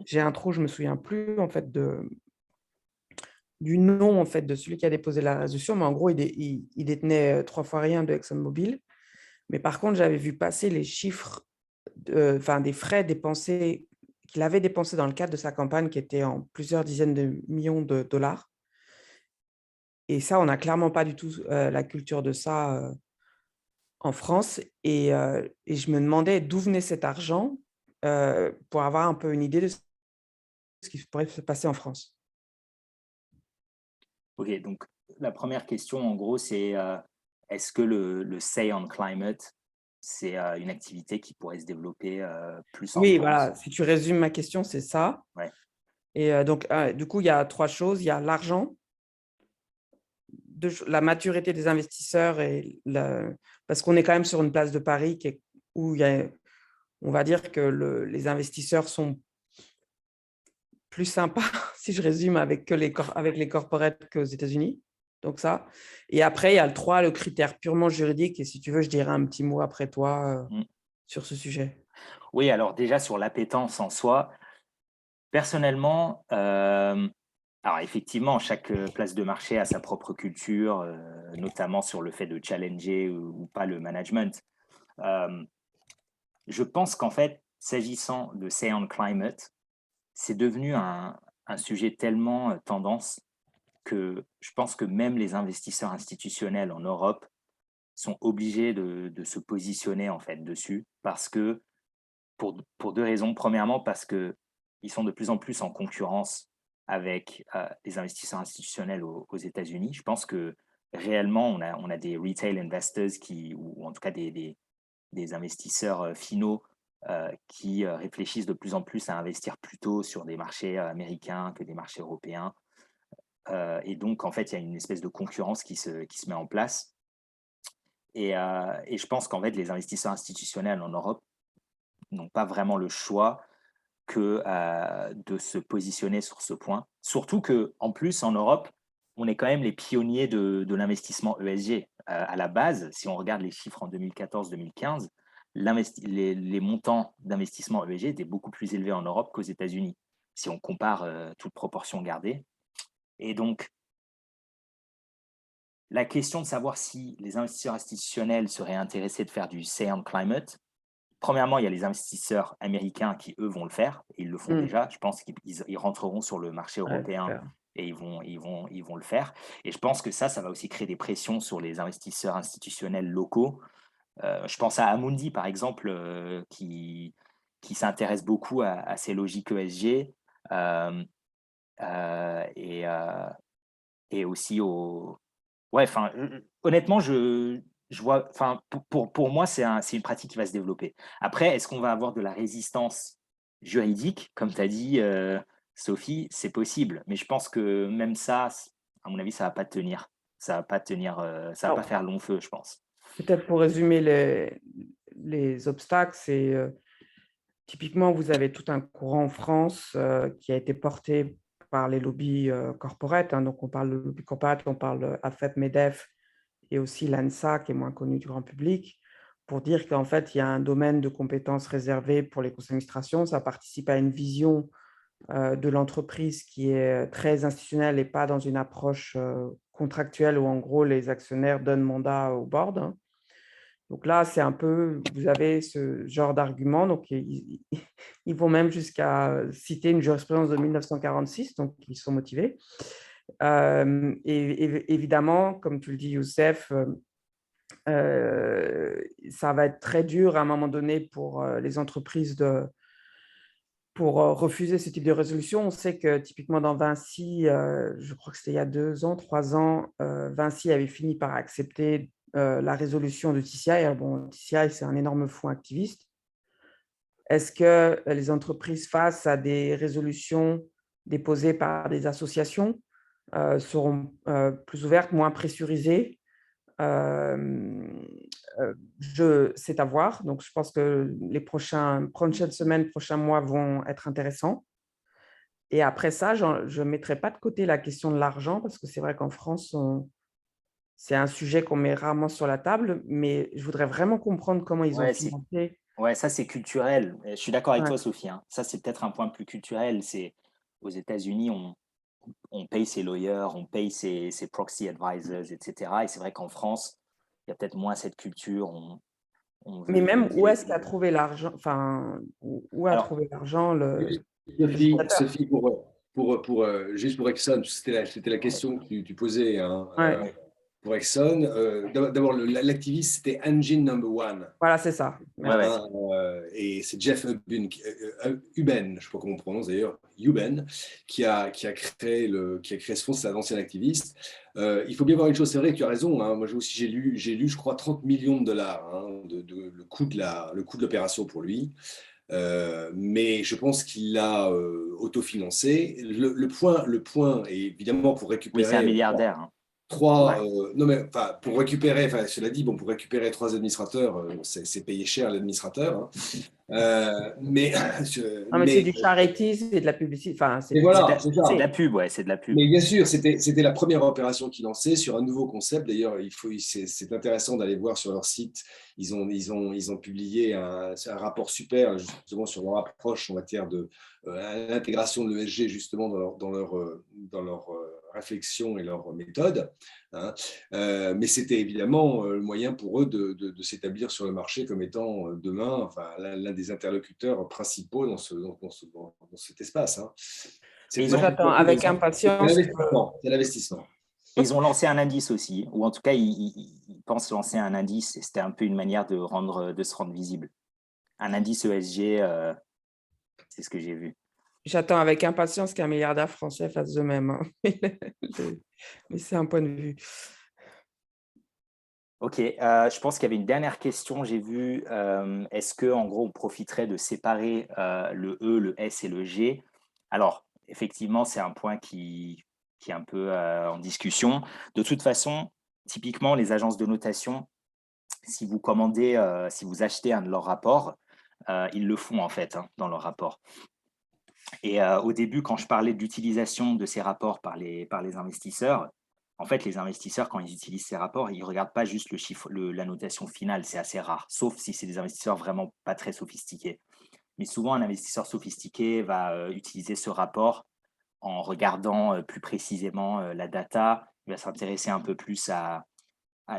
j'ai un trou, je ne me souviens plus en fait du nom en fait, de celui qui a déposé la résolution, mais en gros, il détenait 3 fois rien de ExxonMobil. Mais par contre, j'avais vu passer les chiffres des frais dépensés qu'il avait dépensés dans le cadre de sa campagne, qui était en plusieurs dizaines de millions de dollars. Et ça, on n'a clairement pas du tout la culture de ça en France. Et je me demandais d'où venait cet argent pour avoir un peu une idée de ce qui pourrait se passer en France. Ok, donc la première question, en gros, c'est est-ce que le Say on Climate, c'est une activité qui pourrait se développer plus en Oui, France? voilà, si tu résumes ma question, c'est ça. Ouais. Et donc, du coup, il y a 3 choses. Il y a l'argent, la maturité des investisseurs, parce qu'on est quand même sur une place de Paris où on va dire que les investisseurs sont plus sympas, si je résume, avec les corporates qu'aux États-Unis. Donc ça. Et après, il y a le critère purement juridique. Et si tu veux, je dirai un petit mot après toi sur ce sujet. Oui, alors déjà sur l'appétence en soi, personnellement, alors effectivement, chaque place de marché a sa propre culture, notamment sur le fait de challenger ou pas le management. Je pense qu'en fait, s'agissant de Say on Climate, c'est devenu un sujet tellement tendance que je pense que même les investisseurs institutionnels en Europe sont obligés de se positionner en fait dessus parce que pour 2 raisons. Premièrement, parce qu'ils sont de plus en plus en concurrence avec les investisseurs institutionnels aux États-Unis. Je pense que réellement, on a des retail investors ou en tout cas des investisseurs finaux qui réfléchissent de plus en plus à investir plutôt sur des marchés américains que des marchés européens. Et donc, en fait, il y a une espèce de concurrence qui se met en place. Et je pense qu'en fait, les investisseurs institutionnels en Europe n'ont pas vraiment le choix que de se positionner sur ce point. Surtout qu'en plus, en Europe, on est quand même les pionniers de l'investissement ESG. À la base, si on regarde les chiffres en 2014-2015, les montants d'investissement ESG étaient beaucoup plus élevés en Europe qu'aux États-Unis, si on compare toutes proportions gardées. Et donc, la question de savoir si les investisseurs institutionnels seraient intéressés de faire du Say on Climate, premièrement, il y a les investisseurs américains qui, eux, vont le faire. Et ils le font déjà. Je pense qu'ils rentreront sur le marché européen et ils vont le faire. Et je pense que ça va aussi créer des pressions sur les investisseurs institutionnels locaux. Je pense à Amundi, par exemple, qui s'intéresse beaucoup à ces logiques ESG et aussi au... Ouais, enfin, honnêtement, je vois, enfin, pour moi, c'est une pratique qui va se développer. Après, est-ce qu'on va avoir de la résistance juridique, comme tu as dit, Sophie? C'est possible, mais je pense que même ça, à mon avis, ça va pas tenir. Ça va pas tenir, ça va pas faire long feu, je pense. Peut-être pour résumer les obstacles, c'est typiquement, vous avez tout un courant en France qui a été porté par les lobbies corporate. Donc, on parle de lobby corporate, on parle AFEP-MEDEF et aussi l'ANSA, qui est moins connu du grand public, pour dire qu'en fait, il y a un domaine de compétences réservé pour les conseils d'administration. Ça participe à une vision de l'entreprise qui est très institutionnelle et pas dans une approche contractuel où en gros les actionnaires donnent mandat au board, hein. Donc là, c'est un peu, vous avez ce genre d'argument. Donc, ils vont même jusqu'à citer une jurisprudence de 1946, donc ils sont motivés. Et évidemment, comme tu le dis, Youssef, ça va être très dur à un moment donné pour les entreprises pour refuser ce type de résolution. On sait que typiquement dans Vinci, je crois que c'était il y a 2 ans, 3 ans, Vinci avait fini par accepter la résolution de TCI. Bon, TCI, c'est un énorme fonds activiste. Est-ce que les entreprises face à des résolutions déposées par des associations seront plus ouvertes, moins pressurisées? C'est à voir. Donc, je pense que les prochaines semaines, prochains mois vont être intéressants. Et après ça, je ne mettrai pas de côté la question de l'argent parce que c'est vrai qu'en France, c'est un sujet qu'on met rarement sur la table, mais je voudrais vraiment comprendre comment ils ont Ouais, financé. ouais, ça c'est culturel. Je suis d'accord avec Ouais. toi, Sophie, hein. Ça, c'est peut-être un point plus culturel. C'est aux États-Unis, on paye ses lawyers, on paye ses proxy advisors, etc. Et c'est vrai qu'en France, il y a peut-être moins cette culture. On Mais veut même, où éviter. est-ce qu'a trouvé l'argent? Enfin, où a Alors, trouvé l'argent le Sophie, législateur? juste pour Exxon, c'était la question que tu posais, hein, Ouais, pour Exxon. D'abord, l'activiste, c'était Engine Number One. voilà, c'est ça. ouais, ouais. Merci. Et c'est Jeff Ubben, je ne sais pas comment on prononce d'ailleurs, Ubben, qui a créé ce fonds, c'est un ancien activiste. Il faut bien voir une chose, c'est vrai que tu as raison, hein, moi aussi j'ai lu, je crois, 30 millions de dollars, hein, le coût de l'opération pour lui. Mais je pense qu'il l'a autofinancé. Le point est évidemment pour Oui, c'est un récupérer milliardaire, hein. non mais enfin, pour récupérer, cela dit, bon, pour récupérer 3 administrateurs, c'est payer cher l'administrateur, hein. Mais, Non, mais c'est du charity, c'est de la publicité. Enfin, mais c'est voilà, c'est C'est de ça. la pub, ouais, c'est de la pub. Mais bien sûr, c'était la première opération qu'ils lançaient sur un nouveau concept. D'ailleurs, c'est intéressant d'aller voir sur leur site. Ils ont publié un rapport super justement sur leur approche en matière de l'intégration de l'ESG justement dans leur réflexion et leur méthode, hein. Mais c'était évidemment le moyen pour eux de s'établir sur le marché comme étant demain, enfin, l'un des interlocuteurs principaux dans cet espace, hein. Et Moi, j'attends avec C'est impatience. l'investissement. C'est l'investissement. ils ont lancé un indice aussi, ou en tout cas, ils pensent lancer un indice, et c'était un peu une manière de se rendre visible. Un indice ESG, c'est ce que j'ai vu. J'attends avec impatience qu'un milliardaire français fasse de même, hein. Mais c'est un point de vue. Ok, je pense qu'il y avait une dernière question, j'ai vu. Est-ce que, en gros, on profiterait de séparer le E, le S et le G? Alors, effectivement, c'est un point qui est un peu en discussion. De toute façon, typiquement, les agences de notation, si vous commandez, si vous achetez un de leurs rapports, ils le font en fait, hein, dans leur rapport. Et au début, quand je parlais de l'utilisation de ces rapports par les investisseurs, en fait, les investisseurs, quand ils utilisent ces rapports, ils ne regardent pas juste le chiffre, la notation finale, c'est assez rare, sauf si c'est des investisseurs vraiment pas très sophistiqués. Mais souvent, un investisseur sophistiqué va utiliser ce rapport en regardant plus précisément la data, il va s'intéresser un peu plus à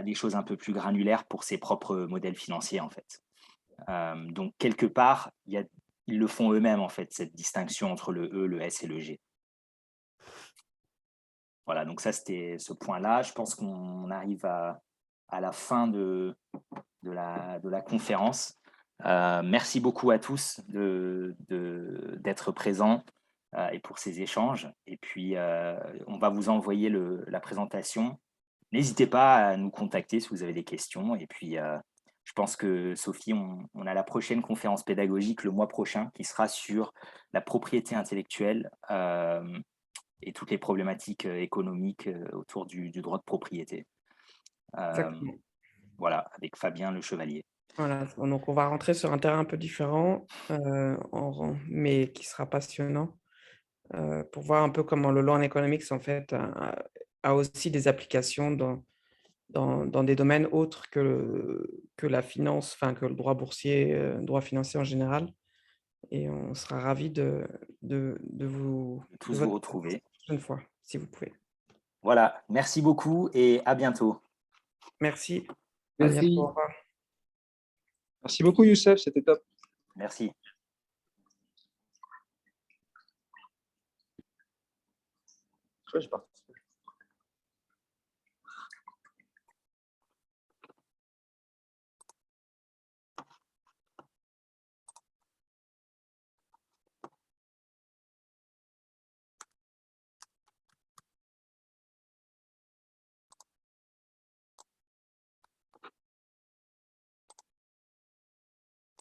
des choses un peu plus granulaires pour ses propres modèles financiers, en fait. Donc, quelque part, ils le font eux-mêmes, en fait, cette distinction entre le E, le S et le G. Voilà, donc ça, c'était ce point-là. Je pense qu'on arrive à la fin de la conférence. Merci beaucoup à tous d'être présents et pour ces échanges. Et puis, on va vous envoyer la présentation. N'hésitez pas à nous contacter si vous avez des questions. Et puis, je pense que, Sophie, on a la prochaine conférence pédagogique le mois prochain qui sera sur la propriété intellectuelle et toutes les problématiques économiques autour du droit de propriété. Exactement. Voilà, avec Fabien Le Chevalier. Voilà, donc on va rentrer sur un terrain un peu différent, mais qui sera passionnant, pour voir un peu comment le law and economics, en fait, a aussi des applications dans des domaines autres que la finance, enfin que le droit boursier, droit financier en général. Et on sera ravis de Tous vous retrouver. une fois, si vous pouvez. Voilà, merci beaucoup et à bientôt. Merci. À Merci. bientôt, au revoir. Merci beaucoup, Youssef, c'était top. Merci. Ouais, j'ai participé.